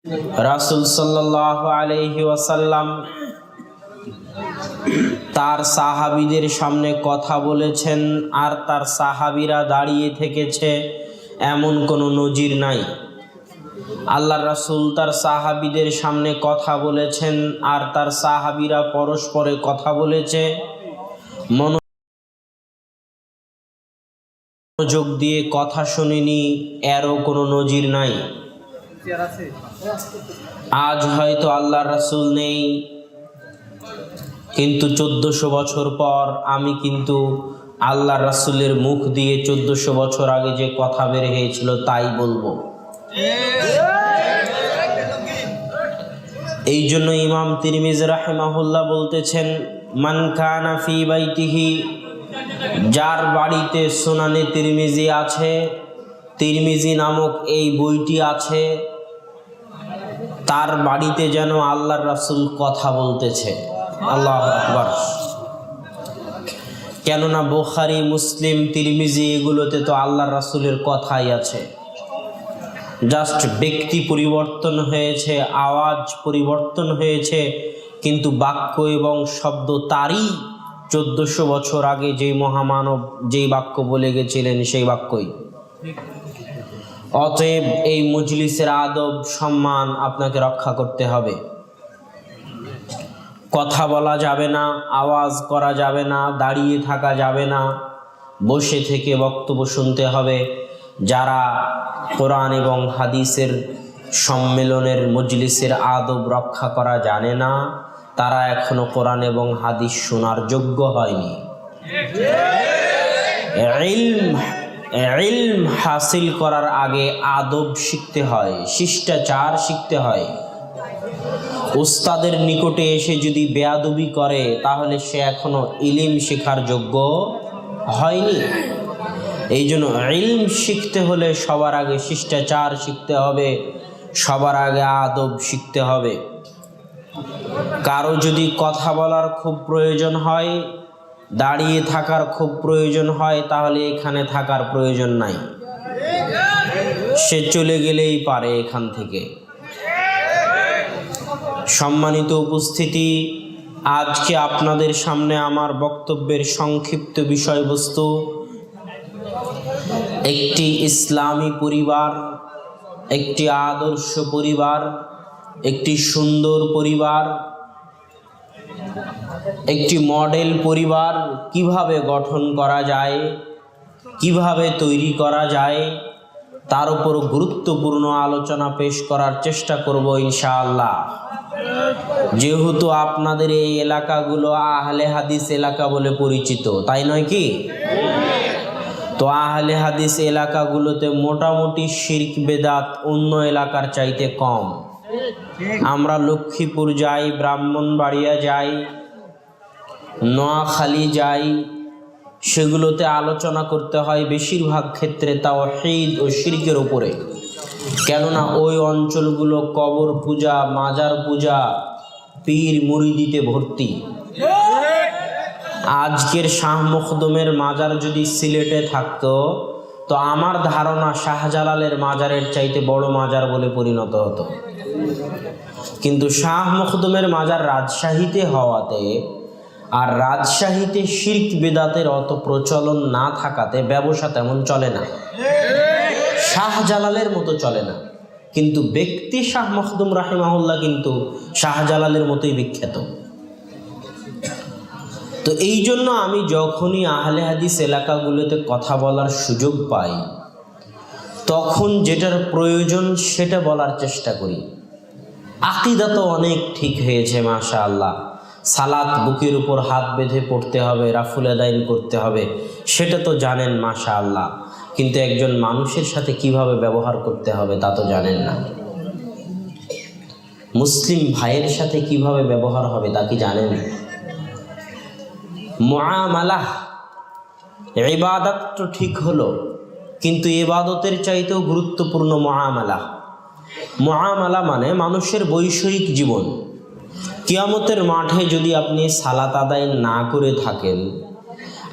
রাসূল সাল্লাল্লাহু আলাইহি ওয়াসাল্লাম তার সাহাবীদের সামনে কথা বলেছেন আর তার সাহাবীরা দাঁড়িয়ে থেকেছে, এমন কোনো নজির নাই। আল্লাহর রাসূল তার সাহাবীদের সামনে কথা বলেছেন আর তার সাহাবীরা পরস্পরে কথা বলেছে, মনোযোগ দিয়ে কথা শুনিনি, এরও কোনো নজির নাই। আজ হয়তো আল্লাহর রাসূল নেই, কিন্তু 1400 বছর পর আমি কিন্তু আল্লাহর রাসূলের মুখ দিয়ে 1400 বছর আগে যে কথা বের হয়েছিল তাই বলবো। এই জন্য ইমাম তিরমিজি রাহিমাহুল্লাহ বলতেছেন, মান কানা ফি বাইতিহি, যার বাড়িতে সুনানে তিরমিজি আছে, তিরমিজি নামক এই বইটি আছে, তার বাড়িতে যেন আল্লাহর রাসূল কথা বলতেছে। আল্লাহু আকবার। কেননা বুখারী, মুসলিম, তিরমিজি এগুলোতে তো আল্লাহর রাসূলের কথাই আছে, জাস্ট ব্যক্তি পরিবর্তন হয়েছে, আওয়াজ পরিবর্তন হয়েছে, কিন্তু বাক্য এবং শব্দ তারই 1400 বছর আগে যেই মহামানব যেই বাক্য বলে গেছিলেন সেই বাক্যই। অতএব এই মজলিসের আদব সম্মান আপনাকে রক্ষা করতে হবে। কথা বলা যাবে না, আওয়াজ করা যাবে না, দাঁড়িয়ে থাকা যাবে না, বসে থেকে বক্তব্য শুনতে হবে। যারা কোরআন এবং হাদিসের সম্মেলনের মজলিসের আদব রক্ষা করা জানে না, তারা এখনো কোরআন এবং হাদিস শোনার যোগ্য হয়নি। ইলম হাসিল করার আগে আদব শিখতে হয়, শিষ্টাচার শিখতে হয়। উস্তাদের নিকটে এসে যদি বেয়াদবি করে তাহলে সে এখনো ইলম শেখার যোগ্য হয়নি। এই জন্য ইলম শিখতে হলে সবার আগে শিষ্টাচার শিখতে হবে, সবার আগে আদব শিখতে হবে। কারো যদি কথা বলার খুব প্রয়োজন হয়, দাঁড়িয়ে থাকার খুব প্রয়োজন হয়, তাহলে এখানে থাকার প্রয়োজন নাই, সে চলে গেলেই পারে এখান থেকে। সম্মানিত উপস্থিতি, আজকে আপনাদের সামনে আমার বক্তব্যের সংক্ষিপ্ত বিষয়বস্তু একটি ইসলামী পরিবার, একটি আদর্শ পরিবার, একটি সুন্দর পরিবার, একটি মডেল পরিবার কিভাবে গঠন করা যায়, কিভাবে তৈরি করা যায়, তার উপর গুরুত্বপূর্ণ আলোচনা পেশ করার চেষ্টা করব ইনশাআল্লাহ। যেহেতু আপনাদের এই এলাকাগুলো আহলে হাদিস এলাকা বলে পরিচিত, তাই নয় কি? তো আহলে হাদিস এলাকাগুলোতে মোটামুটি শিরক বেদাত অন্য এলাকার চাইতে কম। আমরা লক্ষ্মীপুর যাই, ব্রাহ্মণবাড়িয়া যাই, নোয়াখালী যাই, সেগুলোতে আলোচনা করতে হয় বেশিরভাগ ক্ষেত্রে তাওহীদ ও শিরকের উপরে। কেননা ওই অঞ্চলগুলো কবর পূজা, মাজার পূজা, পীর মুরিদিতে ভর্তি। আজকের শাহ মখদুমের মাজার যদি সিলেটে থাকতো তো আমার ধারণা শাহজালালের মাজারের চাইতে বড় মাজার বলে পরিণত হতো। কিন্তু শাহ মখদুমের মাজার রাজশাহীতে হওয়াতে আর রাজশাহীতে শিরক বেদাতের অত প্রচলন না থাকাতে ব্যবসা তেমন চলে না, শাহজালালের মতো চলে না। কিন্তু ব্যক্তি শাহ মখদুম রাহিমাহুল্লাহ কিন্তু শাহজালালের মতোই বিখ্যাত। তো এই জন্য আমি যখনই আহলে হাদিস এলাকাগুলোতে কথা বলার সুযোগ পাই তখন যেটার প্রয়োজন সেটা বলার চেষ্টা করি। আকীদা তো অনেক ঠিক হয়েছে মাশাআল্লাহ, সালাত বুকের উপর হাত বেঁধে পড়তে হবে, রাফুল আদাইন করতে হবে, সেটা তো জানেন মাশাআল্লাহ, কিন্তু একজন মানুষের সাথে কিভাবে ব্যবহার করতে হবে তা তো জানেন না। মুসলিম ভাইয়ের সাথে কিভাবে ব্যবহার হবে তা কি জানেন? মুআমালাহ, ইবাদত তো ঠিক হলো, কিন্তু ইবাদতের চাইতেও গুরুত্বপূর্ণ মুআমালাহ। মুআমালা মানে মানুষের বৈষয়িক জীবন। কিয়ামতের মাঠে যদি আপনি সালাত আদায় না করে থাকেন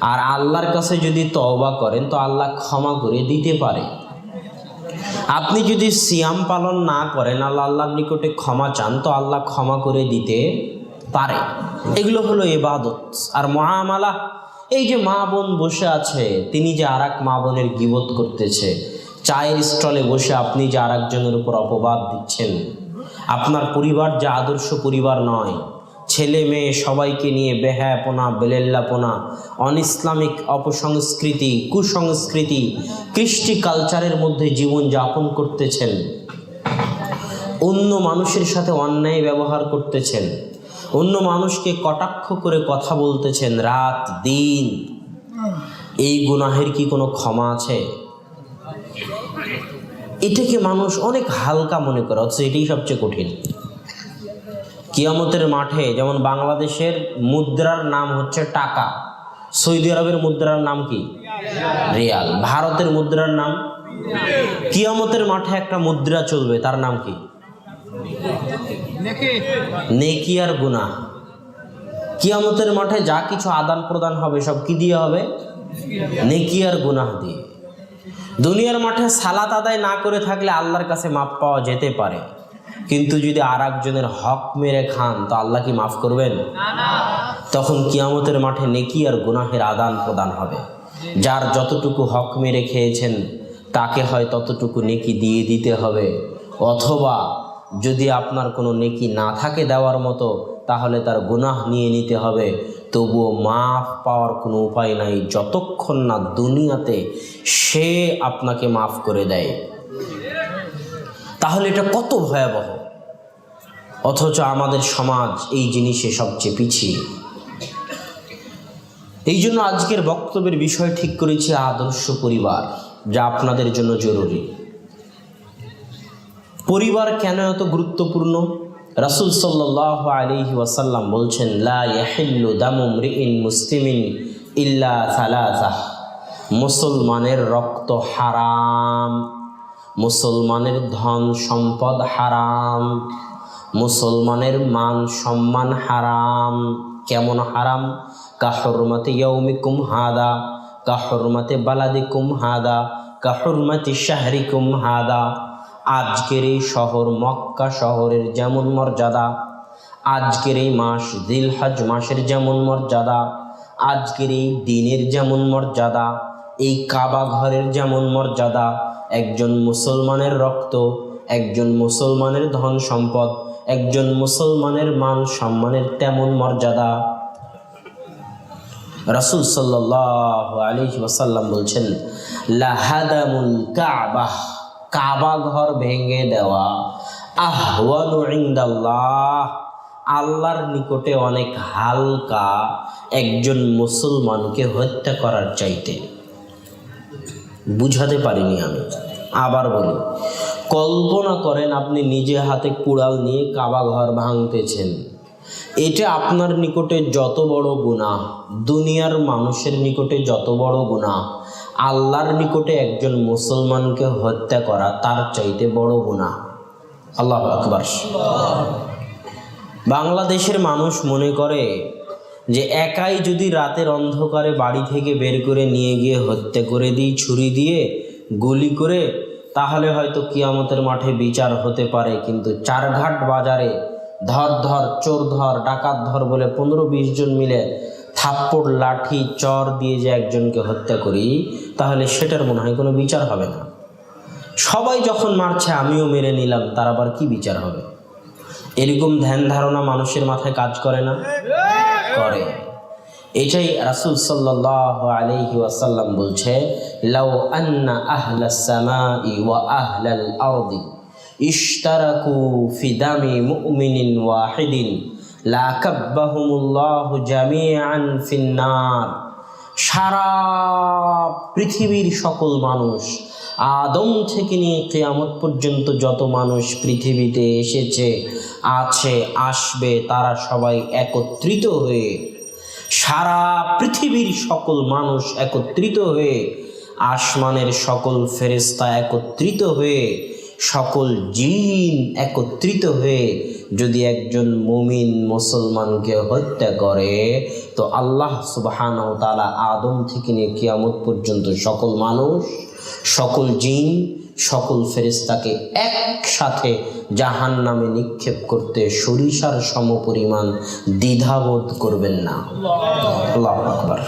আর আল্লাহর কাছে যদি তওবা করেন তো আল্লাহ ক্ষমা করে দিতে পারে। আপনি যদি সিয়াম পালন না করেন, আল্লাহর নিকটে ক্ষমা চান, তো আল্লাহ ক্ষমা করে দিতে পারে। এগুলো হলো ইবাদত। আর মুআমালা, এই যে মা বোন বসে আছে, তিনি যে আর এক মা বোনের গীবত করতেছে, চায়ের স্টলে বসে আপনি যে আর একজনের উপর অপবাদ দিচ্ছেন, আপনার পরিবার যে আদর্শ পরিবার নয়, ছেলে মেয়ে সবাইকে নিয়ে বেহায়াপনা, বেলেল্লাপনা, অনইসলামিক অপসংস্কৃতি, কুসংস্কৃতি, কৃষ্টি কালচারের মধ্যে জীবন যাপন করতেছেন, অন্য মানুষের সাথে অন্যায় ব্যবহার করতেছেন, অন্য মানুষকে কটাক্ষ করে কথা বলতেছেন রাত দিন, এই গুনাহের কি কোনো ক্ষমা আছে? এটাকে মানুষ অনেক হালকা মনে করে, অথচ এটাই সবচেয়ে কঠিন। কিয়ামতের মাঠে যেমন বাংলাদেশের মুদ্রার নাম হচ্ছে টাকা, সৌদি আরবের মুদ্রার নাম কি? রিয়াল। ভারতের মুদ্রার নাম? কিয়ামতের মাঠে একটা মুদ্রা চলবে, তার নাম কি? নেকি আর গুনাহ। কিয়ামতের মাঠে যা কিছু আদান প্রদান হবে সব কি দিয়ে হবে? নেকি আর গুনাহ দিয়ে। দুনিয়ার মাঠে সালাত আদায় না করে থাকলে আল্লাহর কাছে মাপ পাওয়া যেতে পারে, কিন্তু যদি আর একজনের হক মেরে খান তো আল্লাহ কি মাফ করবেন? তখন কিয়ামতের মাঠে নেকি আর গুনাহের আদান প্রদান হবে। যার যতটুকু হক মেরে খেয়েছেন তাকে হয় ততটুকু নেকি দিয়ে দিতে হবে, অথবা যদি আপনার কোনো নেকি না থাকে দেওয়ার মতো, তাহলে তার গুনাহ নিয়ে নিতে হবে। তবুও মাফ পাওয়ার কোনো উপায় নাই যতক্ষণ না দুনিয়াতে সে আপনাকে মাফ করে দেয়। তাহলে এটা কত ভয়াবহ! অথচ আমাদের সমাজ এই জিনিসে সবচেয়ে পিছিয়ে। এই জন্য আজকের বক্তব্যের বিষয় ঠিক করেছি আদর্শ পরিবার, যা আপনাদের জন্য জরুরি। পরিবার কেন এত গুরুত্বপূর্ণ? রাসূল সাল্লাল্লাহু আলাইহি ওয়াসাল্লাম বলছেন, লা ইয়াহিল্লু দামু মরিইন মুসলিমিন ইল্লা সালাসাহ। মুসলমানের রক্ত হারাম, মুসলমানের ধন সম্পদ হারাম, মুসলমানের মান সম্মান হারাম। কেমন হারাম? কাহুরমাতি ইয়াউমিকুম হাদা, কাহুরমাতি বালাদিকুম হাদা, কাহুরমাতি শাহরিকুম হাদা। আজকের এই শহর মক্কা শহরের যেমন মর্যাদা, আজকের এই মাস জিলহজ মাসের যেমন মর্যাদা, আজকের এই দিনের যেমন মর্যাদা, এই কাবা ঘরের যেমন মর্যাদা, একজন মুসলমানের রক্ত, একজন মুসলমানের ধন সম্পদ, একজন মুসলমানের মান সম্মানের তেমন মর্যাদা। রাসূল সাল্লাল্লাহু আলাইহি ওয়াসাল্লাম বলছেন, লাহাদামুল কাবাহ, কাবা ঘর ভেঙে দেওয়া, আহওয়ানু ইনদাল্লাহ, আল্লাহর নিকটে অনেক হালকা একজন মুসলমানকে হত্যা করার চাইতে। বুঝাতে পারিনি আমি, আবার বলি। কল্পনা করেন আপনি নিজে হাতে কুড়াল নিয়ে কাবা ঘর ভাঙতেছেন, এটা আপনার নিকটে যত বড় গুনাহ, দুনিয়ার মানুষের নিকটে যত বড় গুনাহ, আল্লাহর নিকটে একজন মুসলমানকে হত্যা করা তার চাইতে বড় গুনাহ। আল্লাহু আকবার। বাংলাদেশের মানুষ মনে করে যে একাই যদি রাতের অন্ধকারে বাড়ি থেকে বের করে নিয়ে গিয়ে হত্যা করে দিই ছুরি দিয়ে, গুলি করে, তাহলে হয়তো কিয়ামতের মাঠে বিচার হতে পারে। কিন্তু চারঘাট বাজারে ধর ধর, চোর ধর, ডাকাত ধর বলে 15-20 জন মিলে থাপ্পড়, লাঠি, চর দিয়ে যে একজনকে হত্যা করি, তাহলে সেটার মনে হয় কোনো বিচার হবে না। সবাই যখন মারছে আমিও মেরে নিলাম, তার আবার কি বিচার হবে? এরকম ধ্যান ধারণা মানুষের মাথায় কাজ করে না? করে। এটাই রাসূল সাল্লাল্লাহু আলাইহি ওয়াসাল্লাম বলছে, লাউ আন্না আহলাস সামাই ওয়া আহলাল আরদি ইশতারাকু ফি দামি মুমিনিন ওয়াহিদিন লাকাব্বাহুমুল্লাহু জামিআন ফিন্নার। সারা পৃথিবীর সকল মানুষ, আদম থেকে নিয়ে কিয়ামত পর্যন্ত যত মানুষ পৃথিবীতে এসেছে, আছে, আসবে, তারা সবাই একত্রিত হয়ে, সারা পৃথিবীর সকল মানুষ একত্রিত হয়ে, আসমানের সকল ফেরেশতা একত্রিত হয়ে, সকল জিন একত্রিত হয়ে যদি একজন মুমিন মুসলমানকে হত্যা করে, তো আল্লাহ সুবহানাহু ওয়া তাআলা আদম থেকে নিয়ে কিয়ামত পর্যন্ত সকল মানুষ, সকল জিন, সকল ফেরেশতাকে একসাথে জাহান্নামে নিক্ষেপ করতে সরিষার সমপরিমাণ দ্বিধাবোধ করবেন না। আল্লাহু আকবার।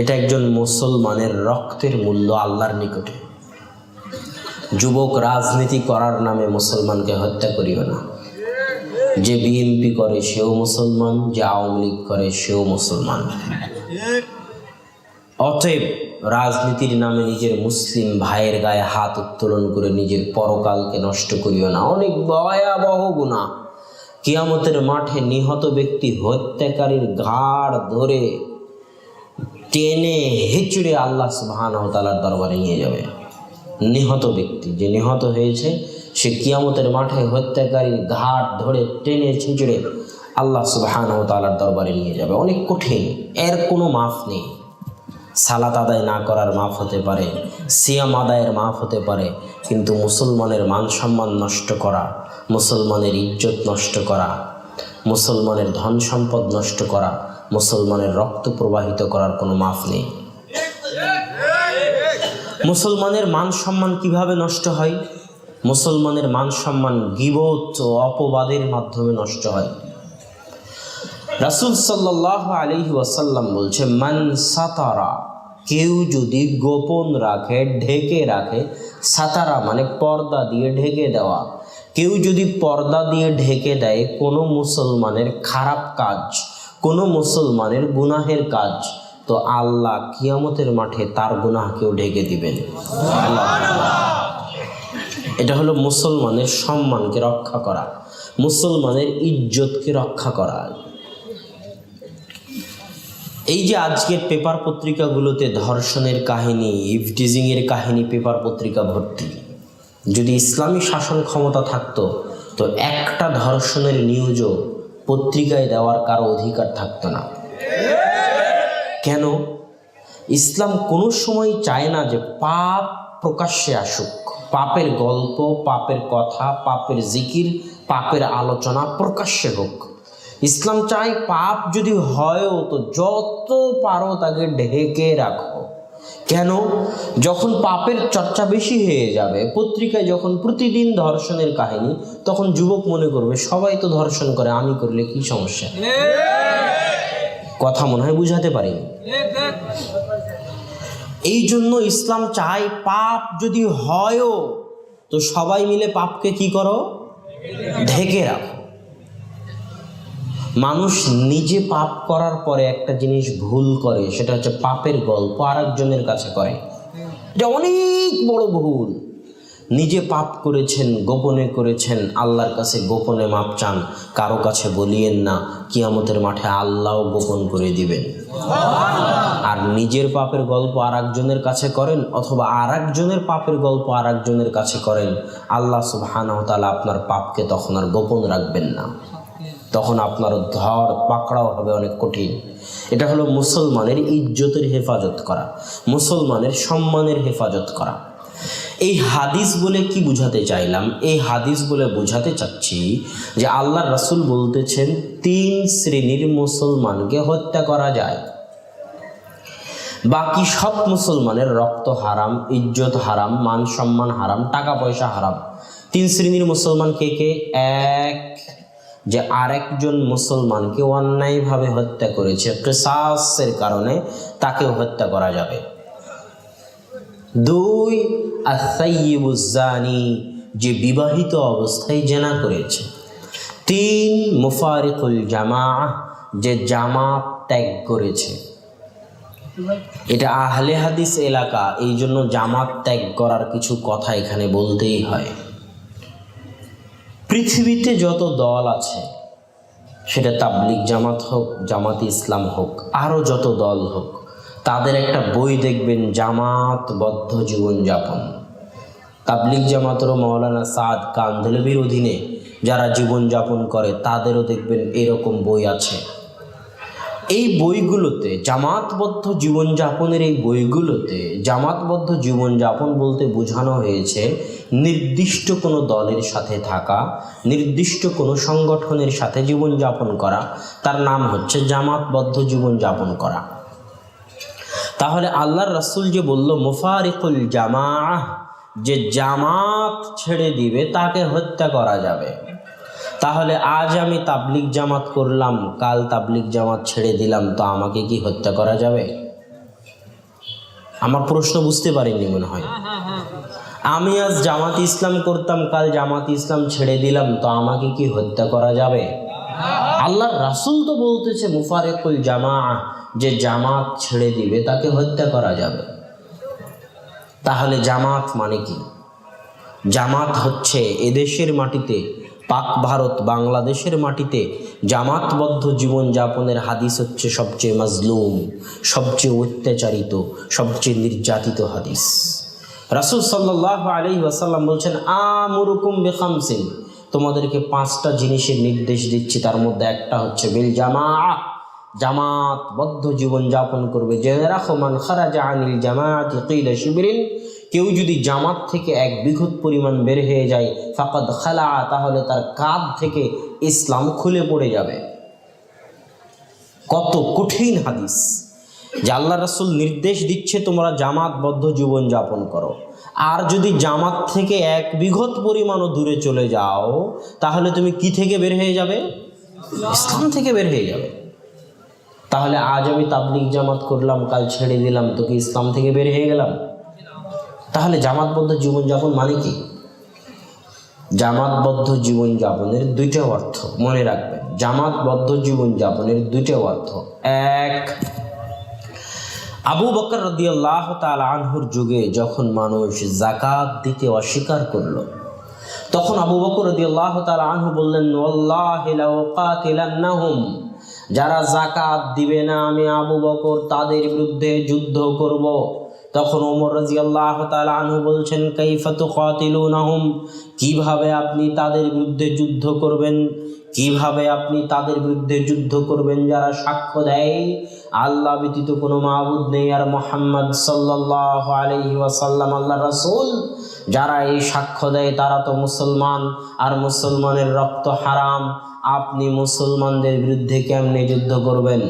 এটা একজন মুসলমানের রক্তের মূল্য আল্লাহর নিকটে। যুবক, রাজনীতি করার নামে মুসলমানকে হত্যা করিও না। যে বিএনপি করে সেও মুসলমান, যে আওয়ামী লীগ করে সেও মুসলমান। অতএব রাজনীতির নামে নিজের মুসলিম ভাইয়ের গায়ে হাত উত্তোলন করে নিজের পরকালকে নষ্ট করিও না। অনেক ভয়াবহ গুনাহ। কিয়ামতের মাঠে নিহত ব্যক্তি হত্যাকারীর ঘাড় ধরে টেনে হেঁচড়ে আল্লাহ সুবহানাহু ওয়া তাআলার দরবারে নিয়ে যাবে। নিহত ব্যক্তি, যে নিহত হয়েছে, সে কিয়ামতের মাঠে হত্যাকারীর ঘাট ধরে টেনে ছিঁচড়ে আল্লাহ সুবহানাহু ওয়া তাআলার দরবারে নিয়ে যাবে। অনেক কঠিন, এর কোনো মাফ নেই। সালাত আদায় না করার মাফ হতে পারে, সিয়াম আদায়ের মাফ হতে পারে, কিন্তু মুসলমানের মান সম্মান নষ্ট করা, মুসলমানের ইজ্জত নষ্ট করা, মুসলমানের ধন সম্পদ নষ্ট করা, মুসলমানের রক্ত প্রবাহিত করার কোনো মাফ নেই। মুসলমানের মান সম্মান কিভাবে নষ্ট হয়? মুসলমানের মান সম্মান গীবত ও অপবাদের মাধ্যমে নষ্ট হয়। রাসূল সাল্লাল্লাহু আলাইহি ওয়াসাল্লাম বলছে, মান সাতারা, কেউ যদি গোপন রাখে, ঢেকে রাখে। সাতারা মানে পর্দা দিয়ে ঢেকে দেওয়া। কেউ যদি পর্দা দিয়ে ঢেকে দেয় কোনো মুসলমানের খারাপ কাজ, কোনো মুসলমানের গুনাহের কাজ, তো আল্লাহ কিয়ামতের মাঠে তার গুনাহকেও ঢেকে দিবেন। এটা হলো মুসলমানের সম্মানকে রক্ষা করা, মুসলমানের ইজ্জতকে রক্ষা করা। এই যে আজকের পেপার পত্রিকাগুলোতে ধর্ষণের কাহিনী, ইভটিজিংয়ের কাহিনী পেপার পত্রিকা ভর্তি। যদি ইসলামী শাসন ক্ষমতা থাকতো তো একটা ধর্ষণের নিউজও পত্রিকায় দেওয়ার কারো অধিকার থাকতো না। কেন? ইসলাম কোনো সময় চায় না যে পাপ প্রকাশ্যে আসুক। পাপের গল্প, পাপের কথা, পাপের জিকির, পাপের আলোচনা প্রকাশ্যে হোক। ইসলাম চায় পাপ যদি হয়ও তো যত পারো তাকে ঢেকে রাখো। কেন? যখন পাপের চর্চা বেশি হয়ে যাবে, পত্রিকায় যখন প্রতিদিন ধর্ষণের কাহিনী, তখন যুবক মনে করবে সবাই তো ধর্ষণ করে, আমি করলে কি সমস্যা? কথা মনে হয় বুঝাতে পারিনি। এই জন্য ইসলাম চায় পাপ যদি হয়ও তো সবাই মিলে পাপকে কি করো? ঢেকে রাখো। মানুষ নিজে পাপ করার পরে একটা জিনিস ভুল করে, সেটা হচ্ছে পাপের গল্প আরেকজনের কাছে করে। এটা অনেক বড় ভুল। নিজে পাপ করেছেন, গোপনে করেছেন, আল্লাহর কাছে গোপনে মাপ চান, কারো কাছে বলিয়েন না, কিয়ামতের মাঠে আল্লাহও গোপন করে দিবেন। আর নিজের পাপের গল্প আরেকজনের কাছে করেন, অথবা আরেকজনের পাপের গল্প আরেকজনের কাছে করেন, আল্লাহ সুবহানাহু ওয়া তাআলা আপনার পাপকে তখন আর গোপন রাখবেন না, তখন আপনার ধর পাকড়াও হবে অনেক কঠিন। এটা হলো মুসলমানের ইজ্জতের হেফাজত করা, মুসলমানের সম্মানের হেফাজত করা। এই হাদিস বলে কি বুঝাতে চাইলাম? এই হাদিস বলে বুঝাতে চাচ্ছি যে আল্লাহর রাসূল বলতেছেন 3 শ্রেণীর মুসলমানকে হত্যা করা যায়। বাকি সব মুসলমানের রক্ত হারাম, ইজ্জত হারাম, মান সম্মান হারাম, টাকা পয়সা হারাম। 3 শ্রেণীর মুসলমান কে কে? 1, যে আরেকজন মুসলমানকে অন্যায়ভাবে হত্যা করেছে, কিসাসের কারণে তাকেও হত্যা করা যাবে। 2, আস-সাইয়্যিবুজ জানি, যে বিবাহিত অবস্থায় জিনা করেছে। 3, মুফারিকুল জামাআহ, যে জামাত ত্যাগ করেছে। এটা আহলে হাদিস এলাকা, এই জন্য জামাত ত্যাগ করার কিছু কথা এখানে বলতেই হয়। পৃথিবীতে যত দল আছে, সেটা তাবলিগ জামাত হোক, জামাতে ইসলাম হোক, আরও যত দল হোক, তাদের একটা বই দেখবেন, জামাতবদ্ধ জীবনযাপন। তাবলিগ জামাতেরও মাওলানা সাদ কান্ধলভির অধীনে যারা জীবনযাপন করে তাদেরও দেখবেন এরকম বই আছে। এই বইগুলোতে জামাতবদ্ধ জীবনযাপনের এই বইগুলোতে জামাতবদ্ধ জীবনযাপন বলতে বোঝানো হয়েছে নির্দিষ্ট কোনো দলের সাথে থাকা, নির্দিষ্ট কোনো সংগঠনের সাথে জীবনযাপন করা, তার নাম হচ্ছে জামাতবদ্ধ জীবনযাপন করা। তাহলে আল্লাহর রাসূল যে বলল মুফারিকুল জামাআহ, যে জামাত ছেড়ে দিবে তাকে হত্যা করা যাবে। তাহলে আজ আমি তাবলিগ জামাত করলাম, কাল তাবলিগ জামাত ছেড়ে দিলাম, তো আমাকে কি হত্যা করা যাবে? আমার প্রশ্ন বুঝতে পারিনি মনে হয়। আমি আজ জামাত ইসলাম করতাম, কাল জামাত ইসলাম ছেড়ে দিলাম, তো আমাকে কি হত্যা করা যাবে? আল্লাহর রাসূল তো বলতেছে মুফারিকুল জামাআহ, যে জামাত ছেড়ে দিবে তাকে হত্যা করা যাবে। তাহলে জামাত মানে কি? জামাত হচ্ছে এদেশের মাটিতে, পাক ভারত বাংলাদেশের মাটিতে জামাতবদ্ধ জীবনযাপনের হাদিস হচ্ছে সবচেয়ে মাজলুম, সবচেয়ে অত্যাচারিত, সবচেয়ে নির্যাতিত হাদিস। রাসূল সাল্লাল্লাহু আলাইহি ওয়াসাল্লাম বলছেন, আমুরুকুম বিখামসিন, তোমাদেরকে 5টা জিনিসের নির্দেশ দিচ্ছি, তার মধ্যে একটা হচ্ছে বিল জামাআহ, জামাতবদ্ধ জীবনযাপন করবে। জেনে রাখো, মান খারাজা আনিল জামাআতি কিলা শিবরিন, কেউ যদি জামাত থেকে 1 বিঘত পরিমাণ বের হয়ে যায়, ফাকাদ খালা, তাহলে তার কাঁধ থেকে ইসলাম খুলে পড়ে যাবে। কত কঠিন হাদিস, যে আল্লাহ রাসূল নির্দেশ দিচ্ছে তোমরা জামাতবদ্ধ জীবন যাপন করো, আর যদি জামাত থেকে 1 বিঘত পরিমাণও দূরে চলে যাও, তাহলে তুমি কি থেকে বের হয়ে যাবে? ইসলাম থেকে বের হয়ে যাবে। তাহলে আজ আমি তাবলিগ জামাত করলাম, কাল ছেড়ে দিলাম, তো কি ইসলাম থেকে বের হয়ে গেলাম? তাহলে জামাতবদ্ধ জীবনযাপন মানে কি? জামাতবদ্ধ জীবনযাপনের 2টা অর্থ মনে রাখবেন। জামাতবদ্ধ জীবনযাপনের 2টা অর্থ। 1, আবু বকর রাদিয়াল্লাহু তাআলা আনহুর যুগে যখন মানুষ যাকাত দিতে অস্বীকার করলো, তখন আবু বকর রাদিয়াল্লাহু তাআলা আনহু বললেন, ওয়াল্লাহি লাউ কাতিলান্নাহুম, যারা যাকাত দিবে না আমি আবু বকর তাদের বিরুদ্ধে যুদ্ধ করব। তখন ওমর রাদিয়াল্লাহু তাআলা আনহু বলছেন, কাইফা তুকাতিলুনাহুম, কিভাবে আপনি তাদের বিরুদ্ধে যুদ্ধ করবেন? কিভাবে আপনি তাদের বিরুদ্ধে যুদ্ধ করবেন যারা সাক্ষ্য দেয় আল্লাহ ব্যতীত কোনো মাবুদ নেই আর মুহাম্মদ সাল্লাল্লাহু আলাইহি ওয়াসাল্লাম আল্লাহর রাসূল? যারা এই সাক্ষ্য দেয় তারা তো মুসলমান, আর মুসলমানের রক্ত হারাম। আপনি মুসলমানদের বিরুদ্ধে কেমনে যুদ্ধ করবেন?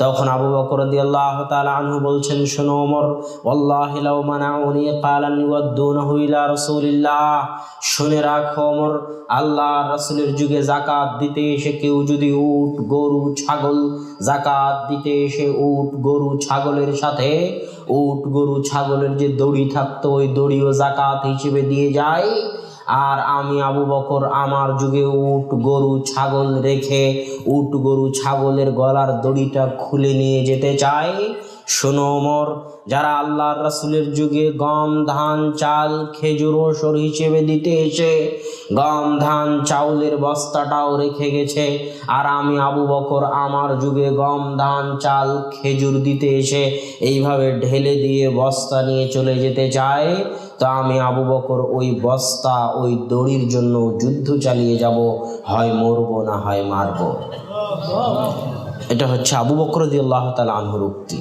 তখন আবু বকর রাদিয়াল্লাহু তাআলা আনহু বলছেন, শোনো ওমর, ওয়াল্লাহি লাউ মানাউনি ক্বালান ইউদ্দুনাহু ইলা রাসূলিল্লাহ, শুনে রাখো ওমর, আল্লাহর রাসূলের যুগে যাকাত দিতে এসে কেউ যদি উট গরু ছাগল, যাকাত দিতে এসে উট গরু ছাগলের সাথে উট গরু ছাগলের যে দড়ি থাকতো ওই দড়িও যাকাত হিসেবে দিয়ে যায়, আর আমি আবু বকর আমার যুগে উট গরু ছাগল রেখে উট গরু ছাগলের গলার দড়িটা খুলে নিয়ে যেতে চাই, শোনো ওমর, যারা আল্লাহর রাসূলের যুগে গম ধান চাল খেজুর ওসর হিসেবে দিতে এসে গম ধান চাউলের বস্তাটাও রেখে গেছে, আর আমি আবু বকর আমার যুগে গম ধান চাল খেজুর দিতে এসে এইভাবে ঢেলে দিয়ে বস্তা নিয়ে চলে যেতে চাই, তো আমি আবু বকর ওই বস্তা ওই দড়ির জন্য যুদ্ধ চালিয়ে যাব, হয় মরব না হয় মারব। এটা হচ্ছে আবু বকর রাদিয়াল্লাহু তাআলা আনহুর উক্তি।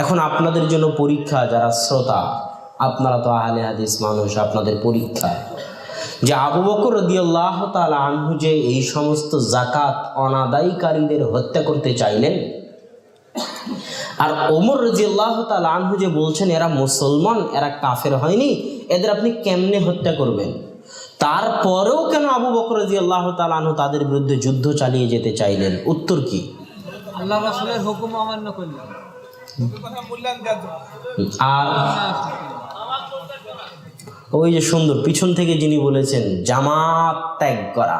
এখন আপনাদের জন্য পরীক্ষা, যারা শ্রোতা, আপনারা তো আহলে হাদিস মানুষ, আপনাদের পরীক্ষা যে আবু বকর রাদিয়াল্লাহু তাআলা আনহু যে এই সমস্ত যাকাত অনাদায়কারীদের হত্যা করতে চাইলেন, আর ওমর রাদিয়াল্লাহু তাআলা আনহু যে বলছেন এরা মুসলমান, এরা কাফের হয়নি, এদের আপনি কেমনে হত্যা করবেন? তারপরেও কেন আবু বকর রাদিয়াল্লাহু তাআলা আনহু তাদের বিরুদ্ধে যুদ্ধ চালিয়ে যেতে চাইলেন? উত্তর কি? আল্লাহর রাসূলের হুকুম অমান্য করলেন। আর ওই যে সুন্দর পিছন থেকে যিনি বলেছেন জামাত ত্যাগ করা,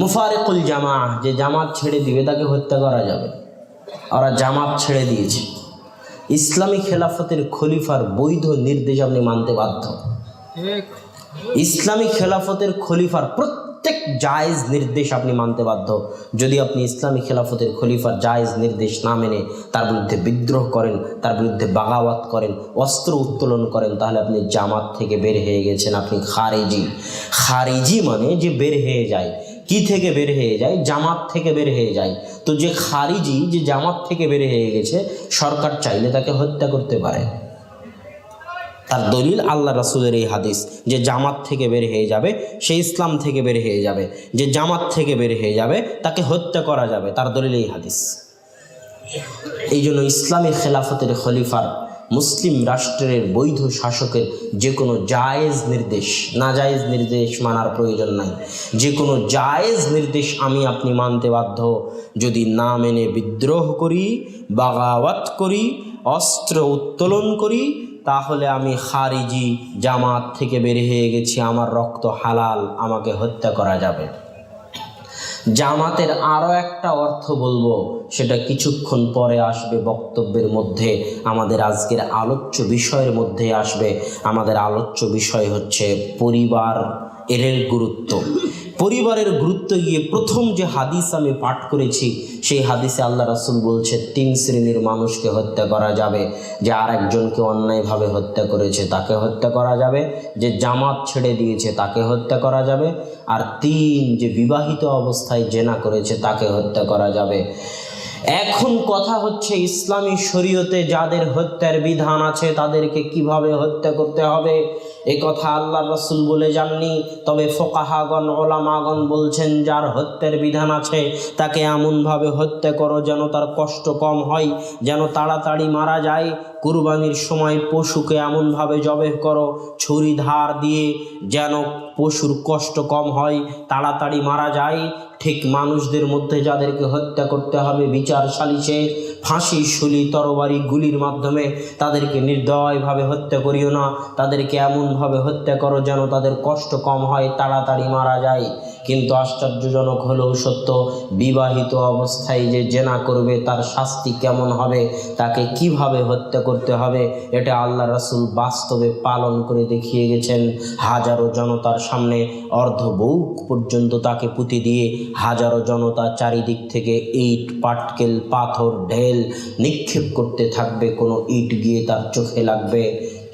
মুফারিকুল জামাআহ, যে জামাত ছেড়ে দিবে তাকে হত্যা করা যাবে। ওরা জামাত ছেড়ে দিয়েছে। ইসলামী খেলাফতের খলিফার বৈধ নির্দেশ আপনি মানতে বাধ্য। ইসলামী খেলাফতের খলিফার প্রত্যেক জায়েজ নির্দেশ আপনি মানতে বাধ্য। যদি আপনি ইসলামী খেলাফতের খলিফার জায়েজ নির্দেশ না মেনে তার বিরুদ্ধে বিদ্রোহ করেন, তার বিরুদ্ধে বাগাওয়াত করেন, অস্ত্র উত্তোলন করেন, তাহলে আপনি জামাত থেকে বের হয়ে গেছেন, আপনি খারিজি। খারিজি মানে যে বের হয়ে যায়। কি থেকে বের হয়ে যায়? জামাত থেকে বের হয়ে যায়। তো যে খারিজি, যে জামাত থেকে বের হয়ে গেছে, সরকার চাইলে তাকে হত্যা করতে পারে। তার দলিল আল্লাহ রাসূলের এই হাদিস, যে জামাত থেকে বের হয়ে যাবে সে ইসলাম থেকে বের হয়ে যাবে, যে জামাত থেকে বের হয়ে যাবে তাকে হত্যা করা যাবে, তার দলিল এই হাদিস। এই জন্য ইসলামী খেলাফতের খলিফার মুসলিম রাষ্ট্রের বৈধ শাসকের যে কোনো জায়েজ নির্দেশ, নাজায়েজ নির্দেশ মানার প্রয়োজন নাই। যে কোনো জায়েজ নির্দেশ আমি আপনি মানতে বাধ্য। যদি না মেনে বিদ্রোহ করি, বাগাওয়াত করি, অস্ত্র উত্তোলন করি, তাহলে আমি খারিজি, জামাত থেকে বের হয়ে গেছি, আমার রক্ত হালাল, আমাকে হত্যা করা যাবে। জামাতের আরও একটা অর্থ বলবো, সেটা কিছুক্ষণ পরে আসবে বক্তব্যের মধ্যে, আমাদের আজকের আলোচ্য বিষয়ের মধ্যে আসবে। আমাদের আলোচ্য বিষয় হচ্ছে পরিবার এর গুরুত্ব। পরিবারের গুরুত্ব গিয়ে প্রথম যে হাদিস আমি পাঠ করেছি, সেই হাদিসে আল্লাহ রাসূল বলছে 3 শ্রেণীর মানুষকে হত্যা করা যাবে। যে আরেকজনকে অন্যায়ভাবে হত্যা করেছে তাকে হত্যা করা যাবে, যে জামাত ছেড়ে দিয়েছে তাকে হত্যা করা যাবে, আর 3 যে বিবাহিত অবস্থায় জেনা করেছে তাকে হত্যা করা যাবে। এখন কথা হচ্ছে ইসলামী শরীয়তে যাদের হত্যার বিধান আছে তাদেরকে কিভাবে হত্যা করতে হবে এ কথা আল্লাহ রাসূল বলে যাননি। তবে ফোকাহাগণ, ওলামাগণ বলছেন যার হত্যার বিধান আছে তাকে এমনভাবে হত্যা করো যেন তার কষ্ট কম হয়, যেন তাড়াতাড়ি মারা যায়। কুরবানির সময় পশুকে এমনভাবে জবেহ করো ছুরি ধার দিয়ে যেন পশুর কষ্ট কম হয়, তাড়াতাড়ি মারা যায়। ঠিক মানুষদের মধ্যে যাদেরকে হত্যা করতে হবে বিচার সালিশে ফাঁসি, শুলি, তরবারি, গুলির মাধ্যমে তাদেরকে নির্দয়ভাবে হত্যা করিও না। তাদেরকে এমনভাবে হত্যা করো যেন তাদের কষ্ট কম হয়, তাড়াতাড়ি মারা যায়। কিন্তু আশ্চর্যজনক হলেও সত্য, বিবাহিত অবস্থায় যে জেনা করবে তার শাস্তি কেমন হবে, তাকে কিভাবে হত্যা করতে হবে, এটা আল্লাহ রাসূল বাস্তবে পালন করে দেখিয়ে গেছেন। হাজারো জনতার সামনে অর্ধবুক পর্যন্ত তাকে পুঁতি দিয়ে হাজারো জনতা চারিদিক থেকে ইট, পাটকেল, পাথর, ঢেল নিক্ষেপ করতে থাকবে। কোনো ইট গিয়ে তার চোখে লাগবে,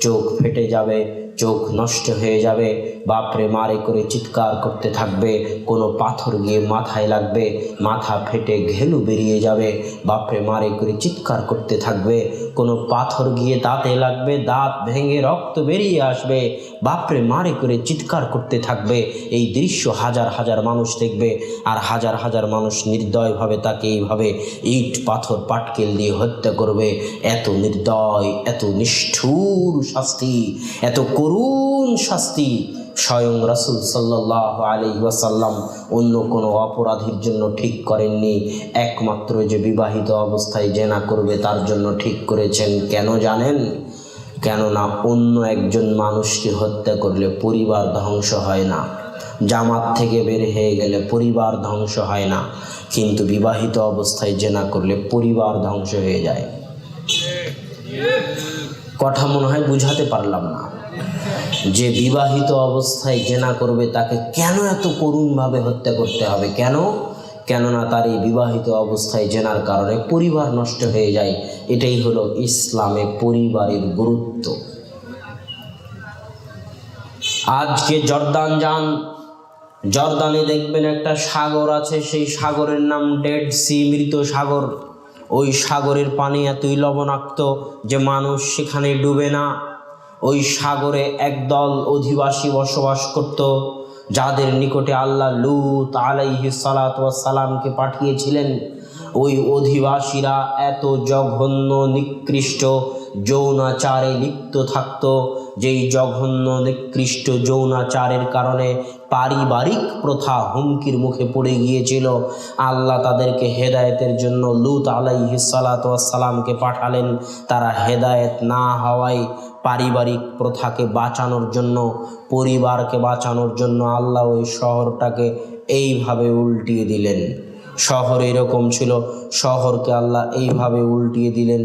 চোখ ফেটে যাবে, চোখ নষ্ট হয়ে যাবে, বাপরে মারে করে চিৎকার করতে থাকবে। কোনো পাথর গিয়ে মাথায় লাগবে, মাথা ফেটে ঘেলু বেরিয়ে যাবে, বাপরে মারে করে চিৎকার করতে থাকবে। কোনো পাথর গিয়ে দাঁতে লাগবে, দাঁত ভেঙে রক্ত বেরিয়ে আসবে, বাপরে মারে করে চিৎকার করতে থাকবে। এই দৃশ্য হাজার হাজার মানুষ দেখবে, আর হাজার হাজার মানুষ নির্দয়ভাবে তাকে এইভাবে ইট, পাথর, পাটকেল দিয়ে হত্যা করবে। এত নির্দয়, এত নিষ্ঠুর শাস্তি, এত করুণ শাস্তি স্বয়ং রাসূল সাল্লাল্লাহু আলাইহি ওয়াসাল্লাম অন্য কোনো অপরাধীর জন্য ঠিক করেননি, একমাত্র যে বিবাহিত অবস্থায় জেনা করবে তার জন্য ঠিক করেছেন। কেন জানেন? কেননা অন্য একজন মানুষকে হত্যা করলে পরিবার ধ্বংস হয় না, জামাত থেকে বের হয়ে গেলে পরিবার ধ্বংস হয় না, কিন্তু বিবাহিত অবস্থায় জেনা করলে পরিবার ধ্বংস হয়ে যায়। কথা মনে হয় বুঝাতে পারলাম না। যে বিবাহিত অবস্থায় জেনা করবে তাকে কেন এত করুণভাবে হত্যা করতে হবে? কেন? কেননা তার এই বিবাহিত অবস্থায় জেনার কারণে পরিবার নষ্ট হয়ে যায়। এটাই হলো ইসলামে পরিবারের গুরুত্ব। আজকে জর্দান যান, জর্দানে দেখবেন একটা সাগর আছে, সেই সাগরের নাম ডেড সি, মৃত সাগর। ওই সাগরের পানি এতই লবণাক্ত যে মানুষ সেখানে ডুবে না। ওই সাগরে একদল অধিবাসী বসবাস করত, যাদের নিকটে আল্লাহ লূত আলাইহিস সালাতু ওয়াস সালামকে পাঠিয়েছিলেন। ওই অধিবাসীরা এত জঘন্য নিকৃষ্ট যৌনাচারে লিপ্ত থাকত, যেই জঘন্য নিকৃষ্ট যৌনাচারের কারণে পারিবারিক প্রথা হুমকির মুখে পড়ে গিয়েছিল। আল্লাহ তাদেরকে হেদায়েতের জন্য লূত আলাইহিস সালাতু ওয়াস সালামকে পাঠালেন। তারা হেদায়েত না হওয়ায় পারিবারিক প্রথাকে বাঁচানোর জন্য, পরিবারকে বাঁচানোর জন্য আল্লাহ ওই শহরটাকে এইভাবে উল্টিয়ে দিলেন। শহর এরকম ছিল, শহরকে আল্লাহ এইভাবে উল্টিয়ে দিলেন।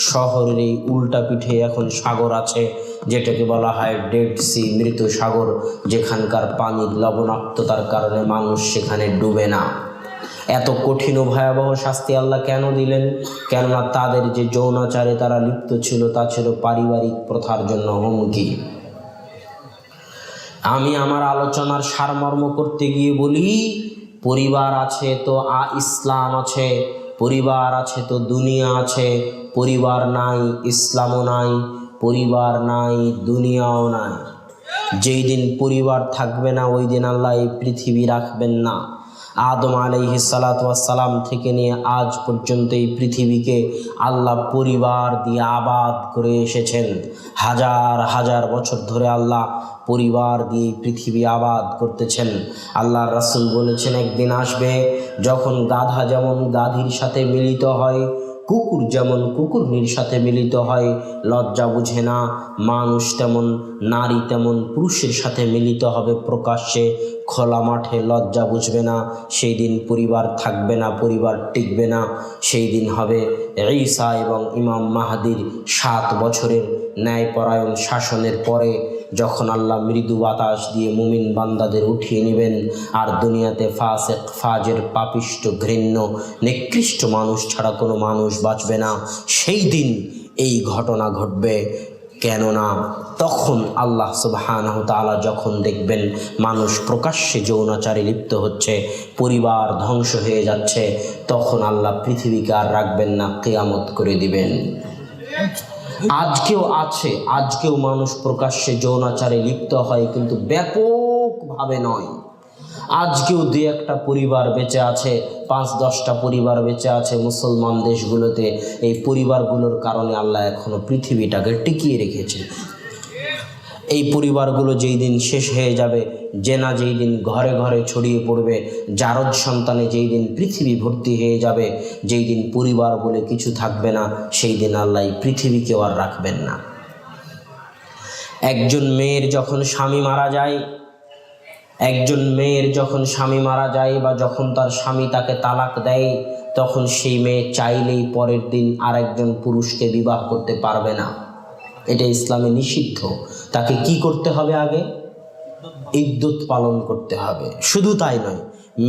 শহরের এই উল্টা পিঠে এখন সাগর আছে, যেটাকে বলা হয় ডেড সি, মৃত সাগর, যেখানকার পানির লবণাক্ততার কারণে মানুষ সেখানে ডুবে না। এত কঠিন ও ভয়াবহ শাস্তি আল্লাহ কেন দিলেন? কেননা তাদের যে যৌনাচারে তারা লিপ্ত ছিল তা ছিল পারিবারিক প্রথার জন্য হুমকি। আমি আমার আলোচনার সারমর্ম করতে গিয়ে বলি, পরিবার আছে তো ইসলাম আছে, পরিবার আছে তো দুনিয়া আছে, পরিবার নাই ইসলামও নাই, পরিবার নাই দুনিয়াও নাই। যেই দিন পরিবার থাকবে না ওই দিন আল্লাহ এই পৃথিবী রাখবেন না। আদম আলাইহিস সালাতু ওয়াস সালাম থেকে নিয়ে আজ পর্যন্ত এই পৃথিবীকে আল্লাহ পরিবার দিয়ে আবাদ করে এসেছেন। হাজার হাজার বছর ধরে আল্লাহ পরিবার দিয়ে পৃথিবী আবাদ করতেছেন। আল্লাহর রাসূল বলেছেন, একদিন আসবে যখন গাধা যেমন গাধীর সাথে মিলিত হয়, কুকুর যেমন কুকুরনির সাথে মিলিত হয়, লজ্জা বুঝে না, মানুষ তেমন, নারী তেমন পুরুষের সাথে মিলিত হবে প্রকাশ্যে, খোলা মাঠে লজ্জা বুঝবে না। সেই দিন পরিবার থাকবে না, পরিবার টিকবে না। সেই দিন হবে ঈসা এবং ইমাম মাহদির 7 বছরের ন্যায়পরায়ণ শাসনের পরে, যখন আল্লাহ মৃদু বাতাস দিয়ে মুমিন বান্দাদের উঠিয়ে নেবেন আর দুনিয়াতে ফাসিক, ফাজের, পাপিষ্ট, ঘৃণ্য, নিকৃষ্ট মানুষ ছাড়া কোনো মানুষ বাঁচবে না। সেই দিন এই ঘটনা ঘটবে। কেননা তখন আল্লাহ সুবহানাহু তাআলা যখন দেখবেন মানুষ প্রকাশ্যে যৌনাচারে লিপ্ত হচ্ছে, পরিবার ধ্বংস হয়ে যাচ্ছে, তখন আল্লাহ পৃথিবীকে আর রাখবেন না, কিয়ামত করে দিবেন। আজকেও আছে, আজকেও মানুষ প্রকাশ্যে যৌনাচারে লিপ্ত হয়, কিন্তু ব্যাপকভাবে নয়। আজকেও 2-1টা পরিবার বেঁচে আছে, 5-10টা পরিবার বেঁচে আছে মুসলমান দেশগুলোতে। এই পরিবারগুলোর কারণে আল্লাহ এখনো পৃথিবীটাকে টিকিয়ে রেখেছে। এই পরিবারগুলো যেই দিন শেষ হয়ে যাবে, জেনা যেই দিন ঘরে ঘরে ছড়িয়ে পড়বে, জারজ সন্তানে যেই দিন পৃথিবী ভর্তি হয়ে যাবে, যেই দিন পরিবার বলে কিছু থাকবে না, সেই দিন আল্লাহ পৃথিবীকেও আর রাখবেন না। একজন মেয়ের যখন স্বামী মারা যায়, একজন মেয়ের যখন স্বামী মারা যায় বা যখন তার স্বামী তাকে তালাক দেয়, তখন সেই মেয়ে চাইলেই পরের দিন আরেকজন পুরুষকে বিবাহ করতে পারবে না। এটা ইসলামে নিষিদ্ধ। তাকে কি করতে হবে? আগে ইদ্যত পালন করতে হবে। শুধু তাই নয়,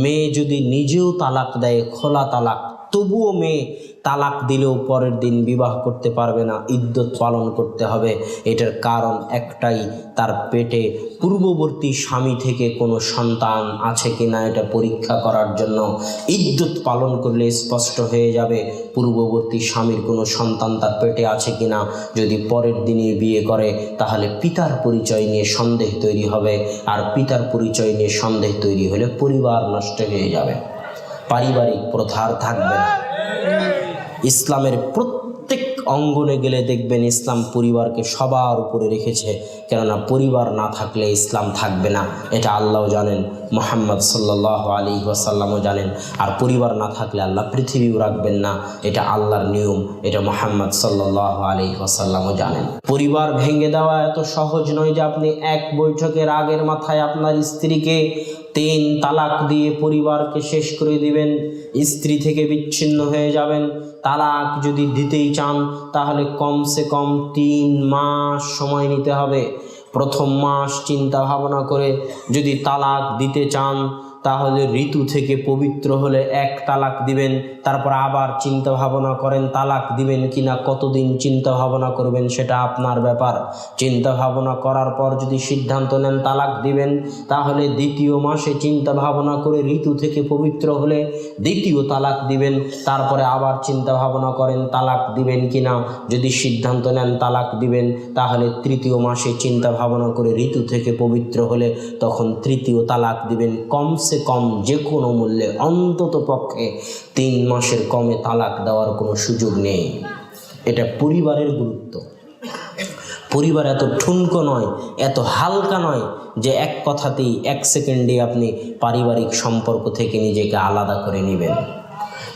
মেয়ে যদি নিজেও তালাক দেয়, খোলা তালাক, তবুও মেয়ে তালাক দিলেও পরের দিন বিবাহ করতে পারবে না, ইদ্যত পালন করতে হবে। এটার কারণ একটাই, তার পেটে পূর্ববর্তী স্বামী থেকে কোনো সন্তান আছে কিনা এটা পরীক্ষা করার জন্য। ইদ্যত পালন করলে স্পষ্ট হয়ে যাবে পূর্ববর্তী স্বামীর কোনো সন্তান তার পেটে আছে কিনা। যদি পরের দিনে বিয়ে করে, তাহলে পিতার পরিচয় নিয়ে সন্দেহ তৈরি হবে, আর পিতার পরিচয় নিয়ে সন্দেহ তৈরি হলে পরিবার নষ্ট হয়ে যাবে, পারিবারিক প্রথার থাকবে না। ইসলামের প্রত্যেক অঙ্গনে গেলে দেখবেন ইসলাম পরিবারকে সবার উপরে রেখেছে। কেননা পরিবার না থাকলে ইসলাম থাকবে না, এটা আল্লাহও জানেন, মুহাম্মদ সাল্লাল্লাহু আলাইহি ওয়াসাল্লামও জানেন। আর পরিবার না থাকলে আল্লাহ পৃথিবীও রাখবেন না, এটা আল্লাহর নিয়ম, এটা মুহাম্মদ সাল্লাল্লাহু আলাইহি ওয়াসাল্লামও জানেন। পরিবার ভেঙে দেওয়া এত সহজ নয় যে আপনি এক বৈঠকের আগের মাথায় আপনার স্ত্রীকে 3 তালাক দিয়ে পরিবারকে শেষ করে দিবেন, স্ত্রী থেকে বিচ্ছিন্ন হয়ে যাবেন। তালাক যদি দিতেই চান, তাহলে কমসে কম 3 মাস সময় নিতে হবে। প্রথম মাস চিন্তা ভাবনা করে যদি তালাক দিতে চান, তাহলে ঋতু থেকে পবিত্র হলে 1 তালাক দিবেন। তারপর আবার চিন্তা ভাবনা করেন তালাক দিবেন কিনা, কতদিন চিন্তা ভাবনা করবেন সেটা আপনার ব্যাপার। চিন্তা ভাবনা করার পর যদি সিদ্ধান্ত নেন তালাক দিবেন, তাহলে 2য় মাসে চিন্তা ভাবনা করে ঋতু থেকে পবিত্র হলে 2য় তালাক দিবেন। তারপরে আবার চিন্তা ভাবনা করেন তালাক দিবেন কিনা, যদি সিদ্ধান্ত নেন তালাক দিবেন, তাহলে 3য় মাসে চিন্তা ভাবনা করে ঋতু থেকে পবিত্র হলে তখন 3য় তালাক দিবেন। কমসে কম যে কোনো মূল্যে অন্তত পক্ষে 3 মাসের কমে তালাক দেওয়ার কোনো সুযোগ নেই। এটা পরিবারের গুরুত্ব। পরিবার এত ঠুনকো নয়, এত হালকা নয় যে এক কথাতেই 1 সেকেন্ডে আপনি পারিবারিক সম্পর্ক থেকে নিজেকে আলাদা করে নেবেন।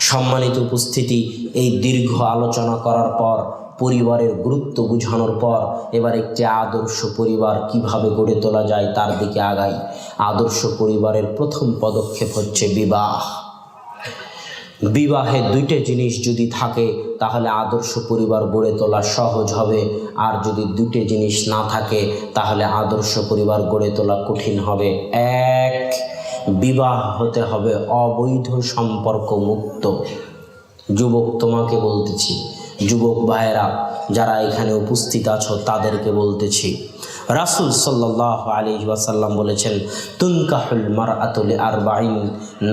সম্মানিত উপস্থিতি, এই দীর্ঘ আলোচনা করার পর, পরিবারের গুরুত্ব বোঝানোর পর, এবার একটি আদর্শ পরিবার কিভাবে গড়ে তোলা যায় তার দিকে আগাই। আদর্শ পরিবারের প্রথম পদক্ষেপ হচ্ছে বিবাহ। বিবাহে 2টে জিনিস যদি থাকে, তাহলে আদর্শ পরিবার গড়ে তোলা সহজ হবে। আর যদি 2টে জিনিস না থাকে, তাহলে আদর্শ পরিবার গড়ে তোলা কঠিন হবে। 1, বিবাহ হতে হবে অবৈধ সম্পর্ক মুক্ত। যুবক তোমাকে বলতেছি, যুবক ভাইয়েরা যারা এখানে উপস্থিত আছো তাদেরকে বলতেছি, রাসূল সাল্লাল্লাহু আলাইহি ওয়াসাল্লাম বলেছেন, তুনকাহুল মারআতু লিআরবাঈন,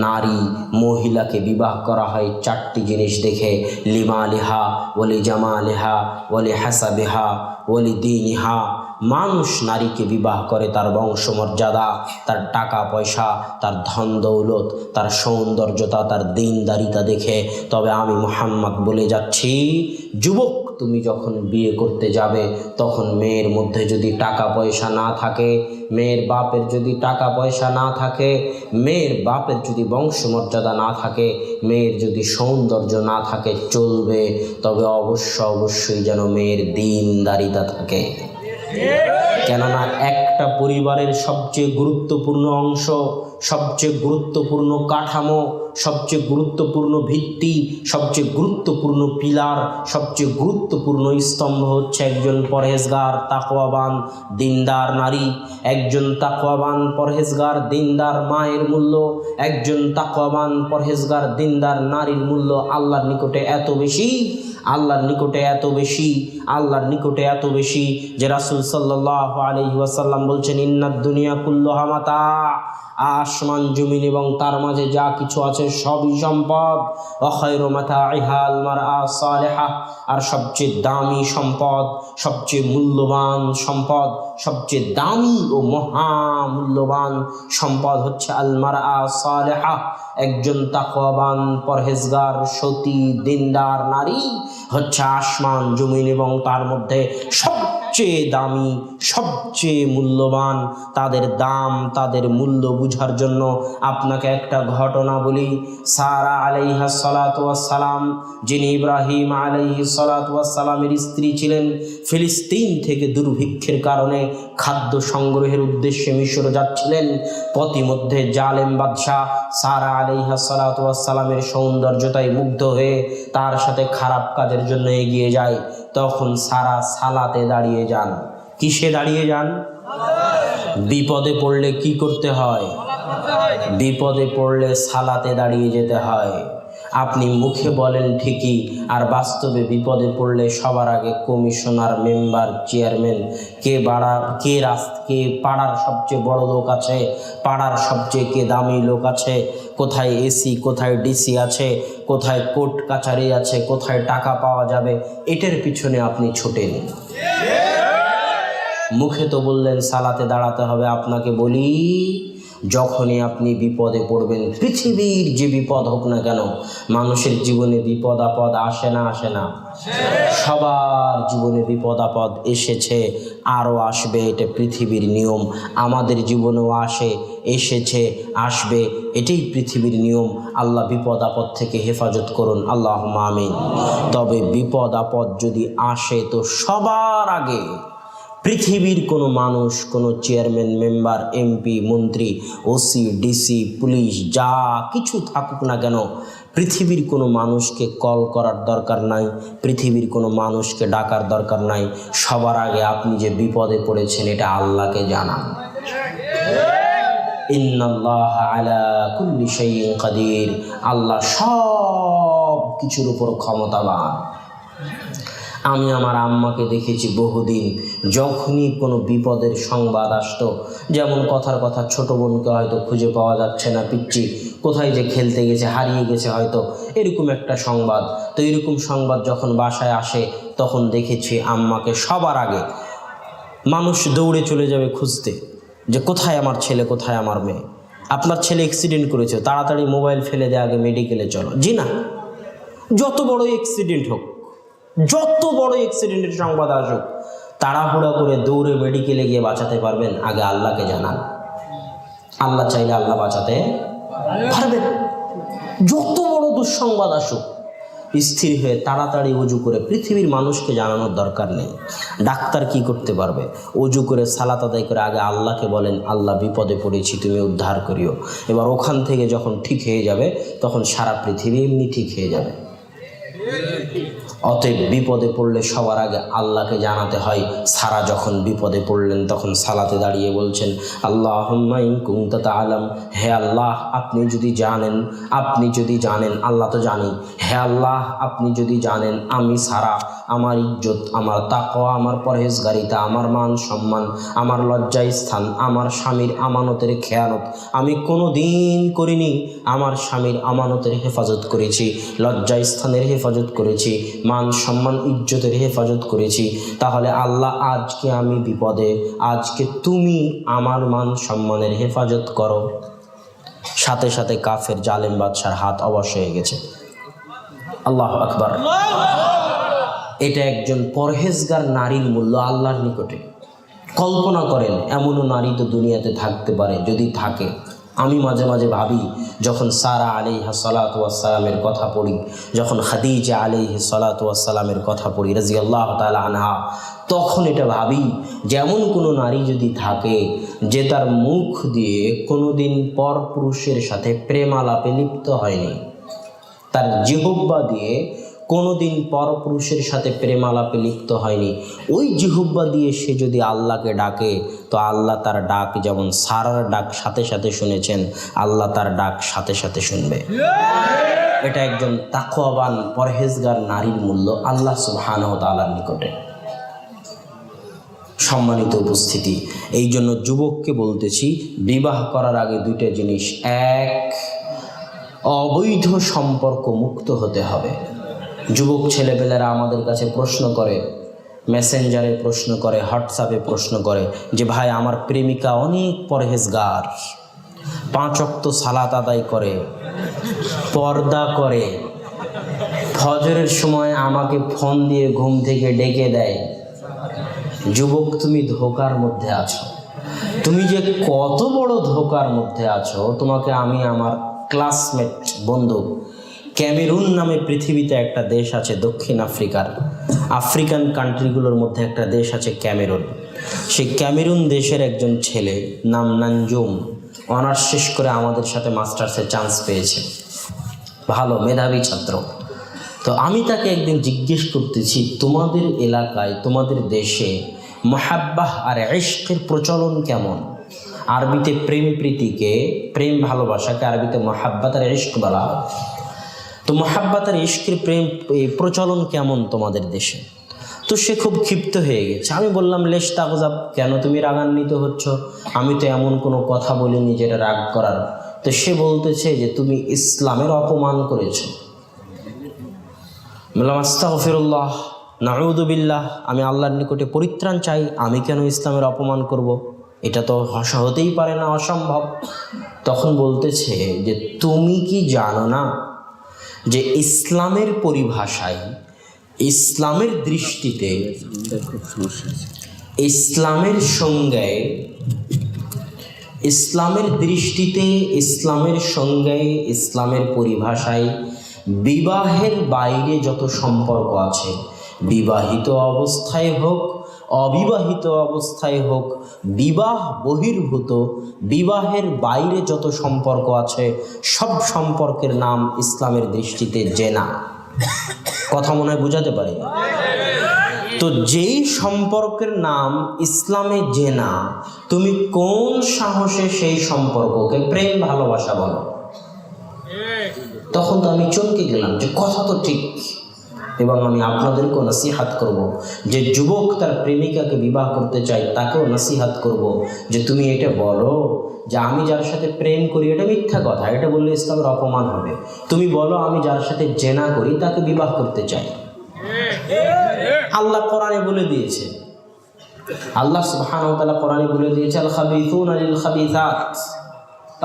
নারী মহিলাকে বিবাহ করা হয় 4টি জিনিস দেখে, লিমালিহা ওয়ালি জামালিহা ওয়ালি হাসাবিহা ওয়ালি দীনিহা। মানুষ নারীকে বিবাহ করে তার বংশমর্যাদা, তার টাকা পয়সা, তার ধন দৌলত, তার সৌন্দর্যতা, তার দিনদারিতা দেখে। তবে আমি মুহাম্মদ বলে যাচ্ছি, যুবক তুমি যখন বিয়ে করতে যাবে তখন মেয়ের মধ্যে যদি টাকা পয়সা না থাকে, মেয়ের বাপের যদি টাকা পয়সা না থাকে, মেয়ের বাপের যদি বংশমর্যাদা না থাকে, মেয়ের যদি সৌন্দর্য না থাকে চলবে, তবে অবশ্যই যেন মেয়ের দিনদারিতা থাকে। কেননা একটা পরিবারের সবচেয়ে গুরুত্বপূর্ণ অংশ, সবচেয়ে গুরুত্বপূর্ণ কাঠামো, সবচেয়ে গুরুত্বপূর্ণ ভিত্তি, সবচেয়ে গুরুত্বপূর্ণ পিলার, সবচেয়ে গুরুত্বপূর্ণ স্তম্ভ হচ্ছে একজন পরহেজগার তাকওয়াবান দিনদার নারী। একজন তাকওয়াবান পরহেজগার দিনদার মায়ের মূল্য, একজন তাকওয়াবান পরহেজগার দিনদার নারীর মূল্য আল্লাহর নিকটে এত বেশি, আল্লাহর নিকটে এত বেশি, আল্লাহর নিকটে এত বেশি যে রাসূল সাল্লাল্লাহু আলাইহি ওয়াসাল্লাম বলছেন, ইন্নাদ দুনিয়া কুল্লুহা মাতা, আসমান জমিন এবং তার মাঝে যা কিছু আছে সবই সম্পদ। ওয়া খায়রু মাতাইহা আল মারআ সালিহা, আর সবচেয়ে দামি সম্পদ, সবচেয়ে মূল্যবান সম্পদ, সবচেয়ে দামি ও মহামূল্যবান সম্পদ হচ্ছে আল মারআ সালিহা, একজন তাকওয়াবান পরহেজগার সতী দিনদার নারী হচ্ছে আসমান জমিন এবং তার মধ্যে সবচেয়ে দামি, সবচেয়ে মূল্যবান। তাদের দাম, তাদের মূল্য বুঝার জন্য আপনাকে একটা ঘটনা বলি। সারা আলাইহিস সালাতু ওয়াস সালাম, যিনি ইব্রাহিম আলাইহিস সালাতু ওয়াস সালামের স্ত্রী ছিলেন, ফিলিস্তিন থেকে দুর্ভিক্ষের কারণে খাদ্য সংগ্রহের উদ্দেশ্যে মিশর যাচ্ছিলেন। পথিমধ্যে জালেম বাদশাহ সারা আলাইহিস সালাতু ওয়াস সালামের সৌন্দর্যতায় মুগ্ধ হয়ে তার সাথে খারাপ কাজের জন্য এগিয়ে যায়। তখন সারা সালাতে দাঁড়িয়ে যান। কিসে দাঁড়িয়ে যান? বিপদে পড়লে কি করতে হয়? বিপদে পড়লে সালাতে দাঁড়িয়ে যেতে হয়। আপনি মুখে বলেন ঠিকই, আর বাস্তবে বিপদে পড়লে সবার আগে কমিশনার, মেম্বার, চেয়ারম্যান, কে পাড়ার সবচেয়ে বড় লোক আছে, পাড়ার সবচেয়ে কে দামি লোক আছে, কোথায় এসি, কোথায় ডিসি আছে, কোথায় কোর্ট কাছারি আছে, কোথায় টাকা পাওয়া যাবে, এটার পিছনে আপনি ছুটেন। মুখে তো বললেন সালাতে দাঁড়াতে হবে, আপনাকে বলি যখনই আপনি বিপদে পড়বেন, পৃথিবীর যে বিপদ হোক না কেন, মানুষের জীবনে বিপদ আপদ আসে না? আসে না? সবার জীবনে বিপদ আপদ এসেছে, আরও আসবে, এটা পৃথিবীর নিয়ম। আমাদের জীবনেও আসে, এসেছে, আসবে, এটাই পৃথিবীর নিয়ম। আল্লাহ বিপদ আপদ থেকে হেফাজত করুন, আল্লাহুম্মা আমিন। তবে বিপদ আপদ যদি আসে তো সবার আগে পৃথিবীর কোনো মানুষ, কোনো চেয়ারম্যান, মেম্বার, এমপি, মন্ত্রী, ওসি, ডিসি, পুলিশ, যা কিছু থাকুক না কেন, পৃথিবীর কোনো মানুষকে কল করার দরকার নাই, পৃথিবীর কোনো মানুষকে ডাকার দরকার নাই। সবার আগে আপনি যে বিপদে পড়েছেন এটা আল্লাহকে জানান। ইন্নাল্লাহা আলা কুল্লি শাইইন কাদির, আল্লাহ সব কিছুর উপর ক্ষমতাবান। আমি আমার আম্মাকে দেখেছি বহুদিন, যখনই কোনো বিপদের সংবাদ আসতো, যেমন কথার কথা ছোটো বোনকে হয়তো খুঁজে পাওয়া যাচ্ছে না, পিচ্চি কোথায় যে খেলতে গেছে, হারিয়ে গেছে হয়তো, এরকম একটা সংবাদ। তো এরকম সংবাদ যখন বাসায় আসে তখন দেখেছি আম্মাকে সবার আগে মানুষ দৌড়ে চলে যাবে খুঁজতে, যে কোথায় আমার ছেলে, কোথায় আমার মেয়ে। আপনার ছেলে অ্যাক্সিডেন্ট করেছে, তাড়াতাড়ি মোবাইল ফেলে দিয়ে আগে মেডিকেলে চলো। জি না, যত বড় অ্যাক্সিডেন্ট হোক, যত বড় অ্যাক্সিডেন্টের সংবাদ আসুক, তাড়াহুড়া করে দৌড়ে মেডিকেলে গিয়ে বাঁচাতে পারবেন, আগে আল্লাহকে জানান। আল্লাহ চাইলে আল্লাহ বাঁচাতে পারবেন। যত বড় দুঃসংবাদ আসুক, স্থির হয়ে তাড়াতাড়ি অজু করে, পৃথিবীর মানুষকে জানানোর দরকার নেই। ডাক্তার কি করতে পারবে? অজু করে সালাত আদায় করে আগে আল্লাহকে বলেন, আল্লাহ বিপদে পড়েছি, তুমি উদ্ধার করিও। এবার ওখান থেকে যখন ঠিক হয়ে যাবে তখন সারা পৃথিবী এমনি ঠিক হয়ে যাবে। অতএব বিপদে পড়লে সবার আগে আল্লাহকে জানাতে হয়। সারা যখন বিপদে পড়লেন তখন সালাতে দাঁড়িয়ে বলছেন, আল্লাহুম্মা ইন কুনতা তাআলাম, হে আল্লাহ আপনি যদি জানেন, আল্লাহ তো জানি, হে আল্লাহ আপনি যদি জানেন আমি সারা, আমার ইজ্জত, আমার তাকওয়া, আমার পরহেজগারিতা, আমার মান সম্মান, আমার লজ্জায় স্থান, আমার স্বামীর আমানতের খেয়ানত আমি কোনো দিন করিনি। আমার স্বামীর আমানতের হেফাজত করেছি, লজ্জায় স্থানের হেফাজত করেছি, মান সম্মান ইজ্জতের হেফাজত করেছি। তাহলে আল্লাহ আজকে আমি বিপদে, আজকে তুমি আমার মান সম্মানের হেফাজত করো। সাথে সাথে কাফের জালেম বাদশার হাত অবশ হয়ে গেছে। আল্লাহু আকবার। এটা একজন পরহেজগার নারীর মূল্য আল্লাহর নিকটে। কল্পনা করেন এমনও নারী তো দুনিয়াতে থাকতে পারে, যদি থাকে। আমি মাঝে মাঝে ভাবি, যখন সারা আলাইহা সালাতু ওয়াসসালামের কথা পড়ি, যখন খাদিজা আলাইহি সালাতু ওয়াসসালামের কথা পড়ি রাদিয়াল্লাহু তাআলা আনহা, তখন এটা ভাবি যেমন কোনো নারী যদি থাকে যে তার মুখ দিয়ে কোনোদিন পর পুরুষের সাথে প্রেমালাপে লিপ্ত হয়নি, তার জিহ্বা দিয়ে কোনোদিন পরপুরুষের সাথে প্রেমালাপে লিপ্ত হয়নি, ওই জিহ্বা দিয়ে সে যদি আল্লাহকে ডাকে, তো আল্লাহ তার ডাক যেমন সারার ডাক সাথে সাথে শুনেছেন, আল্লাহ তার ডাক সাথে সাথে শুনবে। এটা একজন তাকওয়াবান পরহেজগার নারীর মূল্য আল্লাহ সুবহানাহু ওয়া তাআলার নিকটে। সম্মানিত উপস্থিতি, এই জন্য যুবককে বলতেছি, বিবাহ করার আগে দুইটা জিনিস, এক, অবৈধ সম্পর্ক মুক্ত হতে হবে। যুবক ছেলেপেলেরা আমাদের কাছে প্রশ্ন করে, মেসেঞ্জারে প্রশ্ন করে, হোয়াটসঅ্যাপে প্রশ্ন করে যে ভাই আমার প্রেমিকা অনেক পরহেজগার, 5 ওয়াক্ত সালাত আদায় করে, পর্দা করে, ফজরের সময় আমাকে ফোন দিয়ে ঘুম থেকে ডেকে দেয়। যুবক, তুমি ধোঁকার মধ্যে আছো। তুমি যে কত বড় ধোঁকার মধ্যে আছো, তোমাকে আমি আমার ক্লাসমেট বন্ধু, ক্যামেরুন নামে পৃথিবীতে একটা দেশ আছে দক্ষিণ আফ্রিকার, আফ্রিকান কান্ট্রিগুলোর মধ্যে একটা দেশ আছে ক্যামেরুন। সেই ক্যামেরুন দেশের একজন ছেলে নাম নানজুম, অনার্স শেষ করে আমাদের সাথে মাস্টার্সের চান্স পেয়েছে, ভালো মেধাবী ছাত্র। তো আমি তাকে একদিন জিজ্ঞেস করতেছি, তোমাদের এলাকায়, তোমাদের দেশে মহাব্বাহ আর ইশকের প্রচলন কেমন? আরবিতে প্রেম প্রীতিকে, প্রেম ভালোবাসাকে আরবিতে মহাব্বাত আর ইশক বলা হয়। তো মহাব্বাত আর ইশকের প্রেম প্রচলন কেমন তোমাদের দেশে? তো সে খুব ক্ষিপ্ত হয়ে গেছে। আমি বললাম, লেশ তাগজাব, কেন তুমি রাগান্বিত হচ্ছ? আমি তো এমন কোনো কথা বলিনি যেটা রাগ করার। তো সে বলতেছে যে তুমি ইসলামের অপমান করেছো। বললাম, আস্তাগফিরুল্লাহ, নাউযু বিল্লাহ, আমি আল্লাহর নিকটে পরিত্রাণ চাই, আমি কেন ইসলামের অপমান করব? এটা তো হতেই পারে না, অসম্ভব। তখন বলতেছে যে তুমি কি জানো না যে ইসলামের পরিভাষায়, ইসলামের দৃষ্টিতে, ইসলামের সংজ্ঞায়, ইসলামের দৃষ্টিতে, ইসলামের সংজ্ঞায়, ইসলামের পরিভাষায় বিবাহের বাইরে যত সম্পর্ক আছে, বিবাহিত অবস্থায় হোক, অবিবাহিত অবস্থায় হোক, বিবাহ বহির্ভূত, বিবাহের বাইরে যত সম্পর্ক আছে, সব সম্পর্কের নাম ইসলামের দৃষ্টিতে জেনা। কথা মনে হয় বুঝাতে পারি? তো যেই সম্পর্কের নাম ইসলামে জেনা, তুমি কোন সাহসে সেই সম্পর্ককে প্রেম ভালোবাসা বলো? তখন তো আমি চমকে গেলাম যে কথা তো ঠিক। এবং আমি আপনাদেরকেও নসিহাত করব, যে যুবক তার প্রেমিকাকে বিবাহ করতে চাই তাকেও নসিহাত করব যে তুমি এটা বলো যে আমি যার সাথে প্রেম করি এটা মিথ্যা কথা, এটা বললে ইসলামের অপমান হবে। তুমি বলো আমি যার সাথে জেনা করি তাকে বিবাহ করতে চাই। আল্লাহ কোরআনে বলে দিয়েছে, আল্লাহ সুবহানাহু ওয়া তাআলা কোরআনে বলে দিয়েছে, আল খাবিসুনা লিল খাবিসাত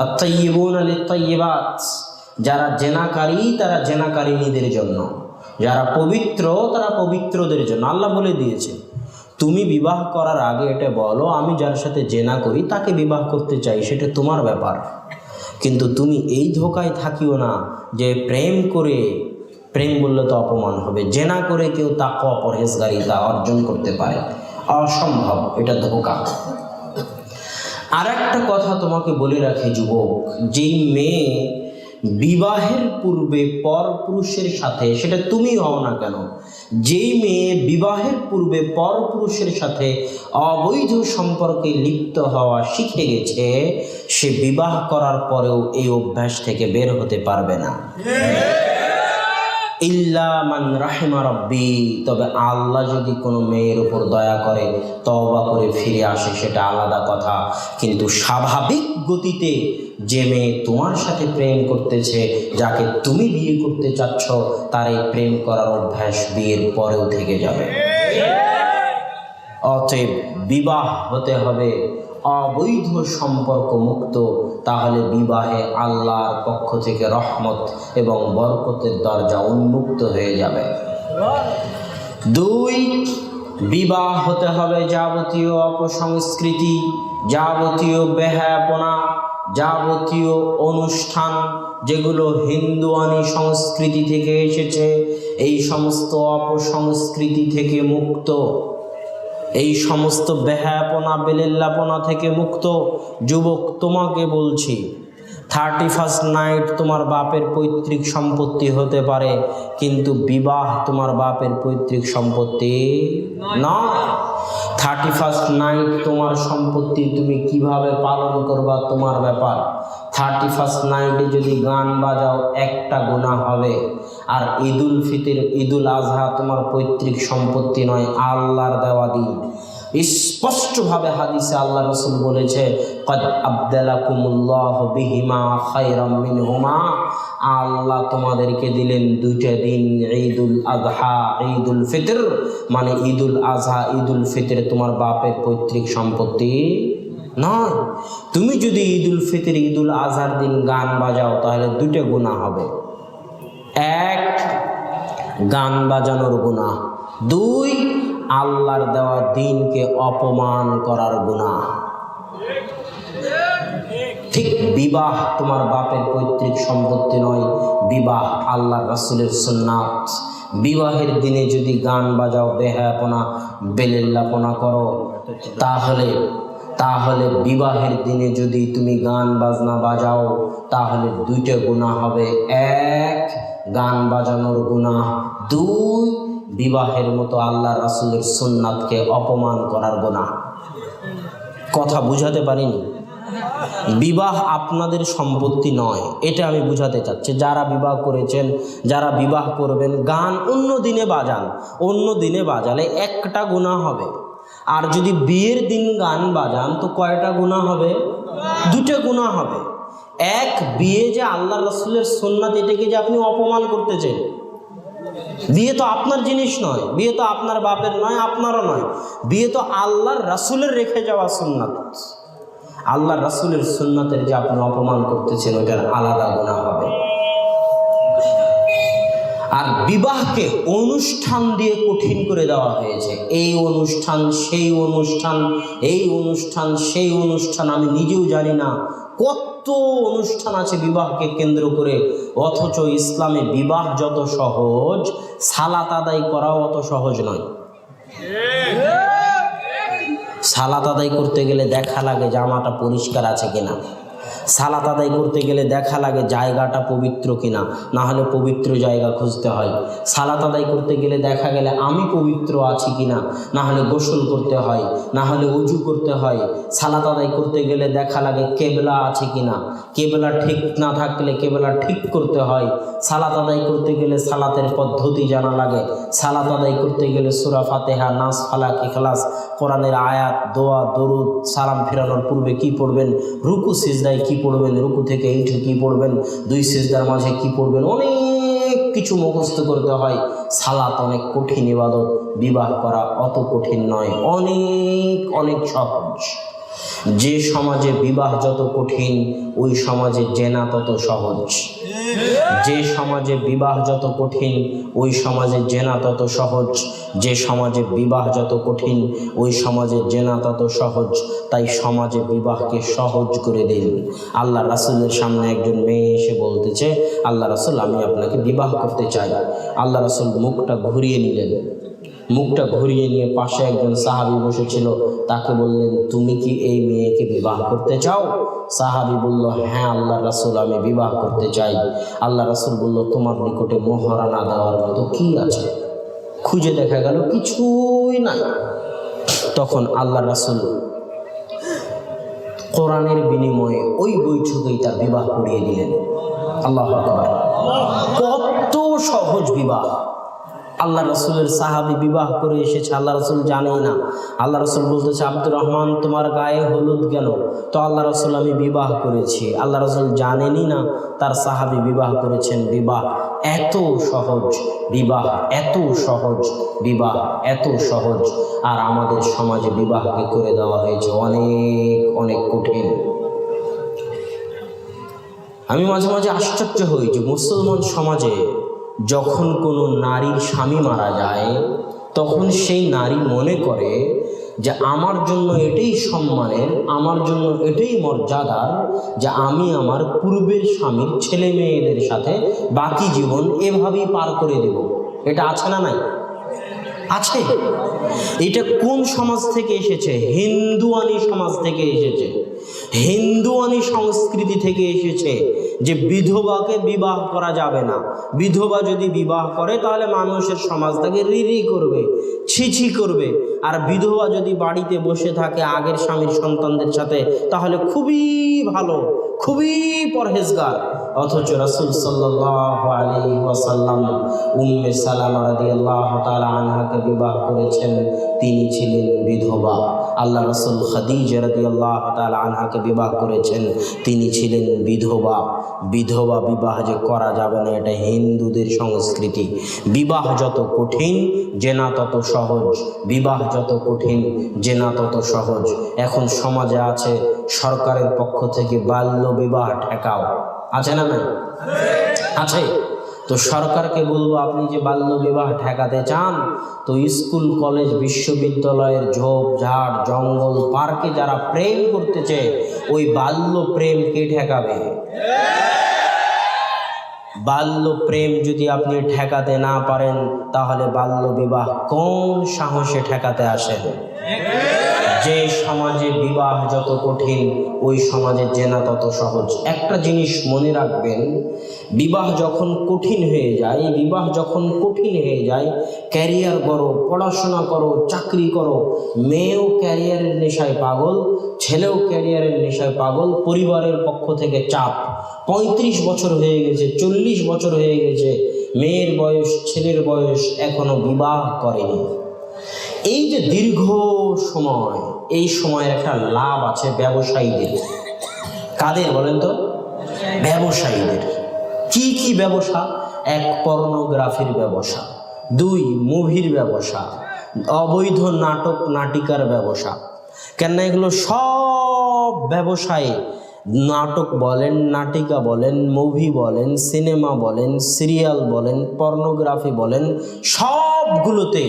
আত-তাইয়িবুনা লিত-তাইয়িবাত, যারা জেনাকারী তারা জেনাকারিনীদের জন্য, যারা পবিত্র তারা পবিত্রদের জন্য। আল্লাহ বলে দিয়েছে তুমি বিবাহ করার আগে এটা বলো আমি যার সাথে জেনা করি তাকে বিবাহ করতে চাই, সেটা তোমার ব্যাপার। কিন্তু তুমি এই ধোকায় থাকিও না যে প্রেম করে, প্রেম বললে তো অপমান হবে, জেনা করে কেউ তাকওয়া পরহেজগারিতা অর্জন করতে পারে, অসম্ভব, এটা ধোকা। আর একটা কথা তোমাকে বলে রাখি যুবক, যেই মেয়ে বিবাহের পূর্বে পর পুরুষের সাথে, সেটা তুমি হও না কেন, যেই মেয়ে বিবাহের পূর্বে পর পুরুষের সাথে অবৈধ সম্পর্কে লিপ্ত হওয়া শিখে গেছে, সে বিবাহ করার পরেও এই অভ্যাস থেকে বের হতে পারবে না। ইল্লা মান রাহিমা রব্বি, তবে আল্লাহ যদি কোনো মেয়ের উপর দয়া করে তওবা করে ফিরে আসে সেটা আলাদা কথা। কিন্তু স্বাভাবিক গতিতে যে মেয়ে তোমার সাথে প্রেম করতেছে, যাকে তুমি বিয়ে করতে চাচ্ছ, তার এই প্রেম করার অভ্যাস বিয়ের পরেও থেকে যাবে। অতএব বিবাহ হতে হবে অবৈধ সম্পর্ক মুক্ত, তাহলে বিবাহে আল্লাহর পক্ষ থেকে রহমত এবং বরকতের দরজা উন্মুক্ত হয়ে যাবে। 2, বিবাহ হতে হবে যাবতীয় অপসংস্কৃতি, যাবতীয় বেহায়াপনা, যাবতীয় অনুষ্ঠান যেগুলো হিন্দুয়ানি সংস্কৃতি থেকে এসেছে, এই সমস্ত অপসংস্কৃতি থেকে মুক্ত, এই সমস্ত বেহায়াপনা বেলেল্লাপনা থেকে মুক্ত। যুবক, তোমাকে বলছি, 31st নাইট তোমার বাপের পৈতৃক সম্পত্তি হতে পারে, কিন্তু বিবাহ তোমার বাপের পৈতৃক সম্পত্তি না। 31st নাইট তোমার সম্পত্তি তুমি কিভাবে পালন করবা তোমার ব্যাপার। 31st নাইটে যদি গান বাজাও একটা গুনাহ হবে। আর ঈদুল ফিতর, ঈদুল আজহা তোমার পৈতৃক সম্পত্তি নয়, আল্লাহর দেওয়া দিন। স্পষ্টভাবে হাদিসে আল্লাহ রাসূল বলেছে, কদ আবদালাকুমুল্লাহু বিহিমা খায়রাম মিনহুমা, আল্লাহ তোমাদেরকে দিলেন দুইটা দিন, ঈদুল আজহা, ঈদুল ফিতর। মানে ঈদুল আজহা, ঈদুল ফিতর তোমার বাপের পৈতৃক সম্পত্তি নয়। তুমি যদি ঈদুল ফিতর, ঈদুল আজহার দিন গান বাজাও, তাহলে দুইটা গুনাহ হবে। 1, গান বাজানোর গুনাহ। 2, আল্লাহর দেওয়া দিনকে অপমান করার গুনাহ। ঠিক বিবাহ তোমার বাপের পৈতৃক সম্পত্তি নয়, বিবাহ আল্লাহর রাসূলের সুন্নাত। বিবাহের দিনে যদি গান বাজাও, বেহায়াপনা বেলেল্লাপনা করো, তাহলে বিবাহের দিনে যদি তুমি গান বাজনা বাজাও, তাহলে দুইটা গুনাহ হবে। 1, গান বাজানোর গুনাহ। 2, বিবাহের মতো আল্লাহ রাসূলের সুন্নাতকে অপমান করার গুনাহ। কথা বুঝাতে পারিনি? বিবাহ আপনাদের সম্পত্তি নয়, এটা আমি বুঝাতে চাচ্ছি। যারা বিবাহ করেছেন, যারা বিবাহ করবেন, গান অন্য দিনে বাজান, অন্য দিনে বাজালে একটা গুনাহ হবে। আর যদি বিয়ের দিন গান বাজান, তো কয়টা গুনাহ হবে? 2টা গুনাহ হবে। 1, বিয়ে যে আল্লাহ রাসূলের সুন্নাত, এটাকে যে আপনি অপমান করতেছেন। বিয়ে তো আপনার জিনিস নয়, বিয়ে তো আপনার বাপের নয়, আপনারও নয়। বিয়ে তো আল্লাহর রাসূলের রেখে যাওয়া সুন্নাত। আল্লাহর রাসূলের সুন্নাতের যে আপনি অপমান করতেছেন, ওটার আলাদা গুনাহ হবে। আর বিবাহকে অনুষ্ঠান দিয়ে কঠিন করে দেওয়া হয়েছে। এই অনুষ্ঠান, সেই অনুষ্ঠান, এই অনুষ্ঠান, সেই অনুষ্ঠান, আমি নিজেও জানি না কত অনুষ্ঠান আছে বিবাহকে কেন্দ্র করে। অথচ ইসলামে বিবাহ যত সহজ, সালাত আদায় করাও অত সহজ নয়। সালাত আদায় করতে গেলে দেখা লাগে জামাটা পরিষ্কার আছে কিনা, সালাত আদায় করতে গেলে দেখা লাগে জায়গাটা পবিত্র কিনা, না হলে পবিত্র জায়গা খুঁজতে হয়। সালাত আদায় করতে গেলে দেখা গেলে আমি পবিত্র আছি কিনা, না হলে গোসল করতে হয়, না হলে ওযু করতে হয়। সালাত আদায় করতে গেলে দেখা লাগে কেবলা আছে কিনা, কেবলা ঠিক না থাকলে কেবলা ঠিক করতে হয়। সালাত আদায় করতে গেলে সালাতের পদ্ধতি জানা লাগে। সালাত আদায় করতে গেলে সূরা ফাতিহা, নাস, ফালাক, ইখলাস, কোরআনের আয়াত, দোয়া, দরুদ, সালাম ফেরানোর পূর্বে কি পড়বেন, রুকু সিজদায় কি পড়বেন, রুকু থেকে উঠে কি পড়বেন, 2 সিজদার মাঝে কি পড়বেন, অনেক কিছু মুখস্থ করতে হয়। সালাত অনেক কঠিন ইবাদত, বিবাহ করা অত কঠিন নয়, অনেক অনেক সহজ। যে সমাজে বিবাহ যত কঠিন, ওই সমাজে জেনা তত সহজ। যে সমাজে বিবাহ যত কঠিন, ওই সমাজে জেনা তত সহজ। যে সমাজে বিবাহ যত কঠিন, ওই সমাজে জেনা তত সহজ। তাই সমাজে বিবাহকে সহজ করে দিন। আল্লাহ রাসূলের সামনে একজন মেয়ে এসে বলতেছে, আল্লাহ রাসূল, আমি আপনাকে বিবাহ করতে চাই। আল্লাহ রাসূল মুখটা ঘুরিয়ে নিলেন, মুখটা ঘুরিয়ে নিয়ে পাশে একজন সাহাবী বসেছিল, তাকে বললেন, তুমি কি এই মেয়েকে বিবাহ করতে চাও? সাহাবী বলল, হ্যাঁ আল্লাহ রাসূল, আমি বিবাহ করতে চাই। আল্লাহ রাসূল বলল, তোমার নিকটে মোহরানা দেওয়ার মতো কি আছে? খুঁজে দেখা গেল কিছুই নাই। তখন আল্লাহ রাসূল কোরআনের বিনিময়ে ওই বৈঠকেই তার বিবাহ করিয়ে দিলেন। আল্লাহু আকবার! কত সহজ বিবাহ! আল্লাহ রাসূলের সাহাবী বিবাহ করে এসেছে, আল্লাহ রাসূল জানেই না। আল্লাহ রাসূল বলতেছে, আব্দুর রহমান, তোমার গায়ে হলুদ কেন? তো আল্লাহ রাসূল, আমি বিবাহ করেছি। আল্লাহ রাসূল জানেনই না তার সাহাবী বিবাহ করেছেন। বিবাহ এত সহজ, বিবাহ এত সহজ, বিবাহ এত সহজ। আর আমাদের সমাজে বিবাহকে করে দেওয়া হয়েছে অনেক অনেক কঠিন। আমি মাঝে মাঝে আশ্চর্য হই যে মুসলমান সমাজে যখন কোনো নারীর স্বামী মারা যায়, তখন সেই নারী মনে করে যে আমার জন্য এটাই সম্মানের, আমার জন্য এটাই মর্যাদার যে আমি আমার পূর্বের স্বামীর ছেলে মেয়েদের সাথে বাকি জীবন এভাবেই পার করে দেব। এটা আছে না নাই? আছে। এটা কোন সমাজ থেকে এসেছে? হিন্দুয়ানি সমাজ থেকে এসেছে, হিন্দুয়ানি সংস্কৃতি থেকে এসেছে যে বিধবাকে বিবাহ করা যাবে না। বিধবা যদি বিবাহ করে তাহলে মানুষের সমাজ তাকে রিরি করবে, ছিছি করবে। আর বিধবা যদি বাড়িতে বসে থাকে আগের স্বামীর সন্তানদের সাথে, তাহলে খুবই ভালো, খুবই পরহেজগার। অথচ রাসূল সাল্লাল্লাহু আলাইহি ওয়াসাল্লাম উম্মে সালামা রাদিয়াল্লাহু তাআলা আনহাকে বিবাহ করেছেন, তিনি ছিলেন বিধবা। আল্লাহ রাসূল খাদিজা রাদিয়াল্লাহু তাআলা আনহাকে বিবাহ করেছেন, তিনি ছিলেন বিধবা। বিধবা বিবাহ যে করা যাবে না, এটা হিন্দুদের সংস্কৃতি। বিবাহ যত কঠিন, জেনা তত সহজ। বিবাহ যত কঠিন, জেনা তত সহজ। এখন সমাজে আছে সরকারের পক্ষ থেকে বাল্য বিবাহ ঠেকাও, আছে না নাই? আছে। তো সরকারকে বলবো, আপনি যে বাল্য বিবাহ ঠেকাতে চান, তো স্কুল কলেজ বিশ্ববিদ্যালয়ের ঝোপ ঝাড় জঙ্গল পার্কে যারা প্রেম করতেছে, ওই বাল্য প্রেম কে ঠেকাবে? বাল্য প্রেম যদি আপনি ঠেকাতে না পারেন, তাহলে বাল্য বিবাহ কোন সাহসে ঠেকাতে আসেন? যে সমাজে বিবাহ যত কঠিন, ওই সমাজে জেনা তত সহজ। একটা জিনিস মনে রাখবেন, বিবাহ যখন কঠিন হয়ে যায়, বিবাহ যখন কঠিন হয়ে যায়, ক্যারিয়ার করো, পড়াশোনা করো, চাকরি করো, মেয়েও ক্যারিয়ারের নেশায় পাগল, ছেলেও ক্যারিয়ারের নেশায় পাগল। পরিবারের পক্ষ থেকে চাপ, 35 বছর হয়ে গেছে, 40 বছর হয়ে গেছে, মেয়ের বয়স, ছেলের বয়স, এখনো বিবাহ করেনি। এই যে দীর্ঘ সময়, এই সময়ের একটা লাভ আছে ব্যবসায়ীদের। কাদের বলেন তো? ব্যবসায়ীদের। কি কি ব্যবসা? 1, পর্নোগ্রাফির ব্যবসা, 2, মুভির ব্যবসা, অবৈধ নাটক নাটিকার ব্যবসা। কেন এগুলো সব ব্যবসায়ে, নাটক বলেন, নাটিকা বলেন, মুভি বলেন, সিনেমা বলেন, সিরিয়াল বলেন, পর্নোগ্রাফি বলেন, সবগুলোতে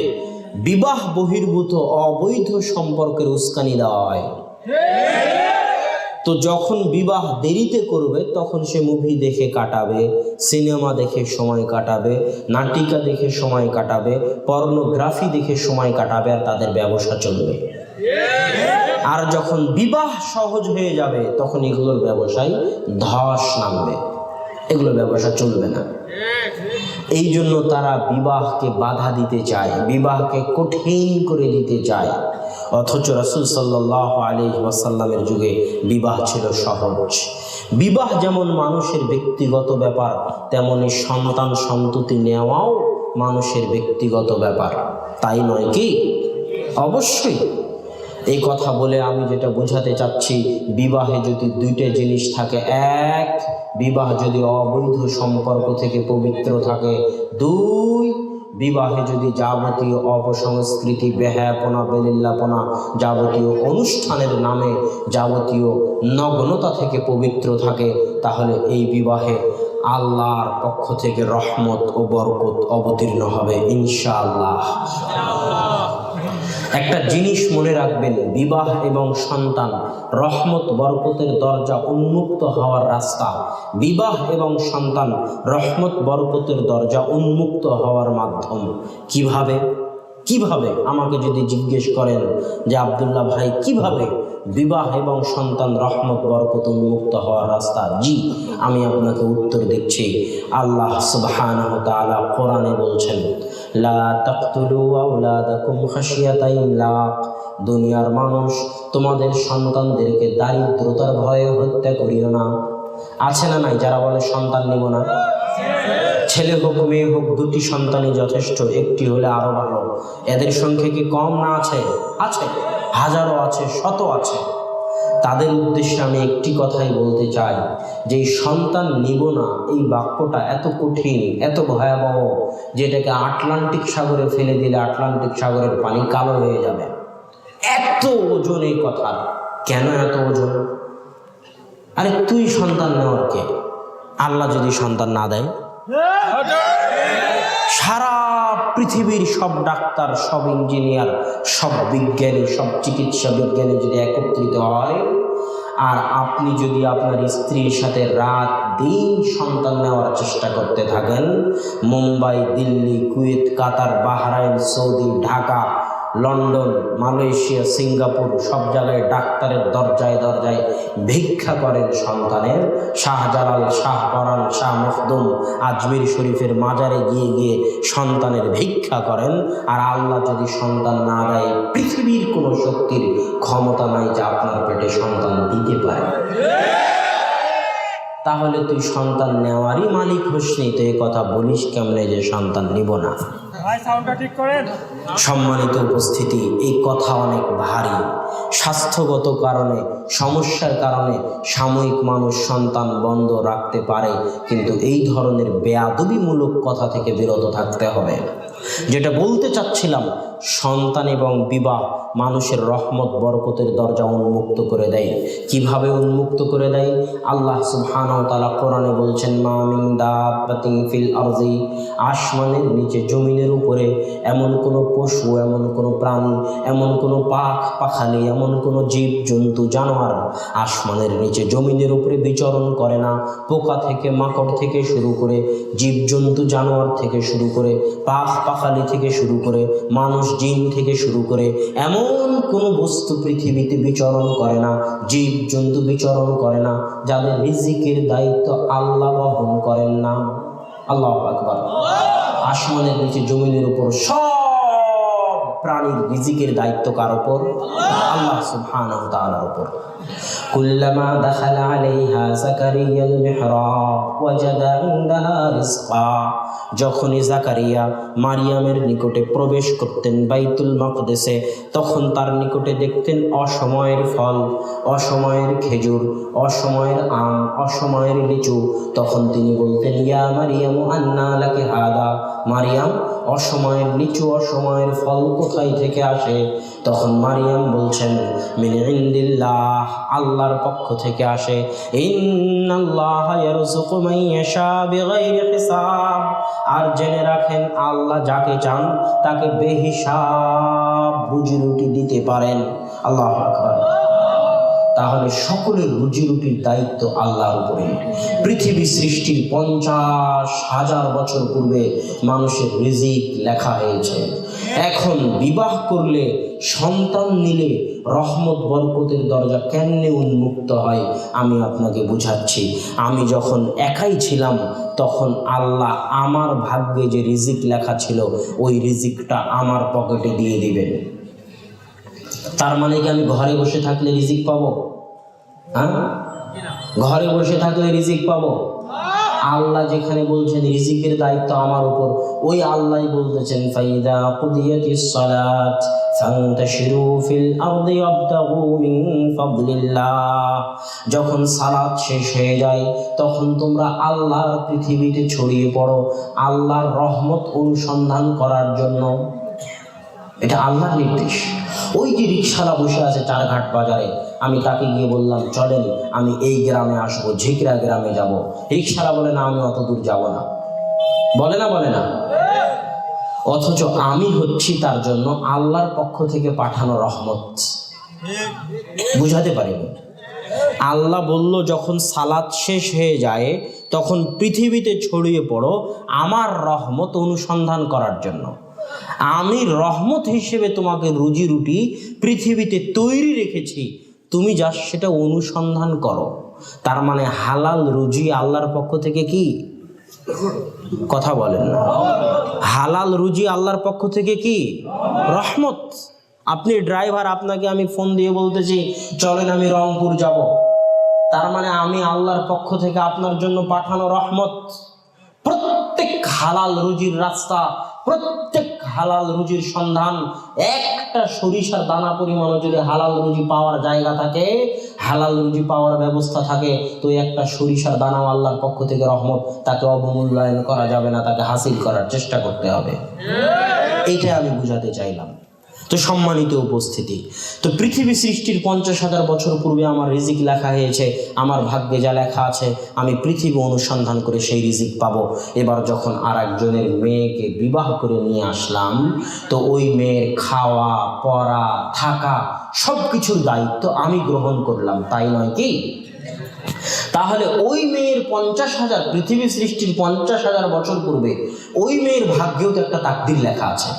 বিবাহ বহির্ভূত অবৈধ সম্পর্কের উস্কানি দেওয়া হয়। তো যখন বিবাহ দেরিতে করবে, তখন সে মুভি দেখে কাটাবে, সিনেমা দেখে সময় কাটাবে, নাটিকা দেখে সময় কাটাবে, পর্নোগ্রাফি দেখে সময় কাটাবে, আর তাদের ব্যবসা চলবে। আর যখন বিবাহ সহজ হয়ে যাবে, তখন এগুলোর ব্যবসায় ধস নামবে, এগুলো ব্যবসা চলবে না। এই জন্য তারা বিবাহকে বাধা দিতে চায়, বিবাহকে কঠিন করে দিতে চায়। অথচ রাসূল সাল্লাল্লাহু আলাইহি ওয়াসাল্লামের যুগে বিবাহ ছিল সহজ। বিবাহ যেমন মানুষের ব্যক্তিগত ব্যাপার, তেমনি সন্তান সন্ততি নেওয়াও মানুষের ব্যক্তিগত ব্যাপার, তাই নয় কি? অবশ্যই। এই কথা বলে আমি যেটা বোঝাতে চাচ্ছি, বিবাহে যদি 2টে জিনিস থাকে, 1, বিবাহ যদি অবৈধ সম্পর্ক থেকে পবিত্র থাকে, 2, বিবাহে যদি যাবতীয় অপসংস্কৃতি, বেহায়াপনা, বেলিল্লাপনা, যাবতীয় অনুষ্ঠানের নামে যাবতীয় নগ্নতা থেকে পবিত্র থাকে, তাহলে এই বিবাহে আল্লাহর পক্ষ থেকে রহমত ও বরকত অবতীর্ণ হবে ইনশাআল্লাহ। একটা জিনিস মনে রাখবেন, বিবাহ এবং সন্তান রহমত বরকতের দরজা উন্মুক্ত হওয়ার রাস্তা। বিবাহ এবং সন্তান রহমত বরকতের দরজা উন্মুক্ত হওয়ার মাধ্যম। কিভাবে? কিভাবে, আমাকে যদি জিজ্ঞেস করেন যে আব্দুল্লাহ ভাই কিভাবে বিবাহ এবং সন্তান রহমত বরকত উন্মুক্ত হওয়ার রাস্তা, জি আমি আপনাকে উত্তর দিচ্ছি। আল্লাহ সুবহানাহু ওয়া তাআলা কোরআনে বলছেন, লা তাকতুলু আওলাদাকুম খাশিয়াতা ইমলাক, দুনিয়ার মানুষ তোমাদের সন্তানদেরকে দারিদ্রতার ভয়ে হত্যা করিও না। আছে না নাই যারা বলে সন্তান নিব না? ছেলে হোক মেয়ে হোক, দুটি সন্তানই যথেষ্ট, একটি হলে আরো ভালো। এদের সংখ্যা কি কম না আছে? আছে, হাজারো আছে, শত আছে। তাদের উদ্দেশ্যে আমি একটি কথাই বলতে চাই যে এই সন্তান নিব না এই বাক্যটা এত কঠিন, এত ভয়াবহ, যেটাকে আটলান্টিক সাগরে ফেলে দিলে আটলান্টিক সাগরের পানি কালো হয়ে যাবে। এত ওজন এই কথা। কেন এত ওজন? আরে তুই সন্তান নেওয়ার কে? আল্লাহ যদি সন্তান না দেয়, সারা পৃথিবীর সব ডাক্তার, সব ইঞ্জিনিয়ার, সব বিজ্ঞানী, সব চিকিৎসা বিজ্ঞানী যদি একত্রিত হয়, আর আপনি যদি আপনার স্ত্রীর সাথে রাত দিন সন্তান নেওয়ার চেষ্টা করতে থাকেন, Mumbai, Delhi, Kuwait, Qatar, Bahrain, Saudi, Dhaka, London, Malaysia, Singapore, সব জায়গায় ডাক্তারের দরজায় দরজায় ভিক্ষা করেন সন্তানের, শাহজালাল, শাহপরান, শাহ মখদুম আজমির শরীফের মাজারে গিয়ে গিয়ে সন্তানের ভিক্ষা করেন, আর আল্লাহ যদি সন্তান না দেয়, পৃথিবীর কোনো শক্তির ক্ষমতা নাই যে আপনার পেটে সন্তান দিতে পারে। তাহলে তুই সন্তান নেওয়ারই মালিক হোসনি, তো এই কথা বলিস কেমনে যে সন্তান নিব না? সম্মানিত উপস্থিতি, এই কথা অনেক ভারী। স্বাস্থ্যগত কারণে, সমস্যার কারণে সাময়িক মানুষ সন্তান বন্ধ রাখতে পারে, কিন্তু এই ধরনের বেয়াদবিমূলক কথা থেকে বিরত থাকতে হবে। যেটা বলতে চাচ্ছিলাম, সন্তান এবং বিবাহ মানুষের রহমত বরকতের দরজা উন্মুক্ত করে দেয়। কিভাবে উন্মুক্ত করে দেয়? আল্লাহ সুবহানাহু ওয়া তাআলা কোরআনে বলছেন, মা মিন দাব্বাতিন ফিল আরজি, আসমানের নিচে জমিনের উপরে এমন কোনো পশু, এমন কোনো প্রাণী, এমন কোনো পাখালি, এমন কোনো জীব জন্তু জানোয়ার আসমানের নিচে জমিনের উপরে বিচরণ করে না। পোকা থেকে মাকড় থেকে শুরু করে, জীব জন্তু জানোয়ার থেকে শুরু করে, পাখালি থেকে শুরু করে, মানুষ জিন থেকে শুরু করে এমন কোনো বস্তু পৃথিবীতে বিচরণ করে না, জীব জন্তু বিচরণ করে না, যাদের রিজিকের দায়িত্ব আল্লাহ বহন করেন না। আল্লাহু আকবার। আসমানের নিচে জমিনের উপর সব প্রাণীর রিজিকের দায়িত্ব কার উপর? আল্লাহ সুবহানাহু ওয়া তাআলার উপর। কুল্লামা দাখালা আলাইহা যাকারিয়াল মিহরাব ওয়াজাদা ইনদাহা রিজকা, যখনই জাকারিয়া মারিয়ামের নিকটে প্রবেশ করতেন বাইতুল মাকদেসে, তখন তার নিকটে দেখতেন অসময়ের ফল, অসময়ের খেজুর, অসময়ের আম, অসময়ের লিচু। তখন তিনি বলতেন, ইয়া মারিয়াম আন্না লাকি হাদা, মারিয়াম অসময়ের লিচু, অসময়ের ফল কোথায় থেকে আসে? তখন মারিয়াম বলছেন, মিন ইনদিল্লাহ, আল্লাহর পক্ষ থেকে আসে। ইন্নাল্লাহা ইয়ারযুকু মান ইয়াশা বিগাইরি হিসাব, আর জেনে রাখেন আল্লাহ যাকে চান তাকে বেহিসাব রুজি রুটি দিতে পারেন। আল্লাহু আকবার। তাহলে সকলের রুজি রুটির দায়িত্ব আল্লাহর উপরে। পৃথিবী সৃষ্টির 50,000 বছর পূর্বে মানুষের রিজিক লেখা হয়েছে। এখন বিবাহ করলে, সন্তান নিলে রহমত বরকতের দরজা কেমনে উন্মুক্ত হয় আমি আপনাকে বুঝাচ্ছি। আমি যখন একাই ছিলাম তখন আল্লাহ আমার ভাগ্যে যে রিজিক লেখা ছিল ওই রিজিকটা আমার পকেটে দিয়ে দিবেন। তার মানে কি আমি ঘরে বসে থাকলে রিজিক পাবো? হ্যাঁ, ঘরে বসে থাকলে রিজিক পাবো? আল্লাহ যেখানে বলছেন রিজিকের দায়িত্ব আমার উপর, ওই আল্লাহই বলতেছেন, ফাইদা কুদিয়াতিস সালাত ফান্তাশিরু ফিল আরদি ওয়াবতাগু মিন ফাদলিল্লাহ, যখন সালাত শেষ হয়ে যায় তখন তোমরা আল্লাহর পৃথিবীতে ছড়িয়ে পড়ো আল্লাহর রহমত অনুসন্ধান করার জন্য। এটা আল্লাহর নির্দেশ। ওই যে রিকশালা বসে আছে চারঘাট বাজারে, আমি তাকে গিয়ে বললাম, চলেন আমি এই গ্রামে আসবো, ঝিকরা গ্রামে যাব। রিকশালা বলে না, আমি অত দূর যাব না। বলে না, বলে না। অথচ আমি হচ্ছি তার জন্য আল্লাহর পক্ষ থেকে পাঠানো রহমত। বুঝাতে পারিনি। আল্লাহ বলল, যখন সালাত শেষ হয়ে যায় তখন পৃথিবীতে ছড়িয়ে পড়ো আমার রহমত অনুসন্ধান করার জন্য। আমি রহমত হিসেবে তোমাকে রুজি রুটি পৃথিবীতে তৈরি রেখেছি, তুমি যা সেটা অনুসন্ধান করো। তার মানে হালাল রুজি আল্লাহর পক্ষ থেকে কি? কথা বলেন না। হালাল রুজি আল্লাহর পক্ষ থেকে কি? রহমত। আপনি ড্রাইভার, আপনাকে আমি ফোন দিয়ে বলতেছি চলেন আমি রংপুর যাব, তার মানে আমি আল্লাহর পক্ষ থেকে আপনার জন্য পাঠানো রহমত। প্রত্যেক হালাল রুজির রাস্তা, প্রত্যেক হালাল রুজির সন্ধান, একটা সরিষার দানা পরিমাণও যদি হালাল রুজি পাওয়ার জায়গা থাকে, হালাল রুজি পাওয়ার ব্যবস্থা থাকে, তো একটা সরিষার দানাও আল্লাহর পক্ষ থেকে রহমত। তাকে অবমূল্যায়ন করা যাবে না, তাকে হাসিল করার চেষ্টা করতে হবে। এইটাই আমি বুঝাতে চাইলাম। তো সম্মানিত উপস্থিতি, তো পৃথিবী সৃষ্টির 50,000 বছর পূর্বে আমার রিজিক লেখা হয়েছে, আমার ভাগ্যে যা লেখা আছে আমি পৃথিবী অনুসন্ধান করে সেই রিজিক পাবো। এবার যখন আর একজনের মেয়েকে বিবাহ করে নিয়ে আসলাম, তো ওই মেয়ের খাওয়া পড়া থাকা সব কিছুর দায়িত্ব আমি গ্রহণ করলাম, তাই নয় কি? তাহলে ওই মেয়ের 50,000, পৃথিবী সৃষ্টির 50,000 বছর পূর্বে ওই মেয়ের ভাগ্যেও তো একটা তাকদীর লেখা আছে।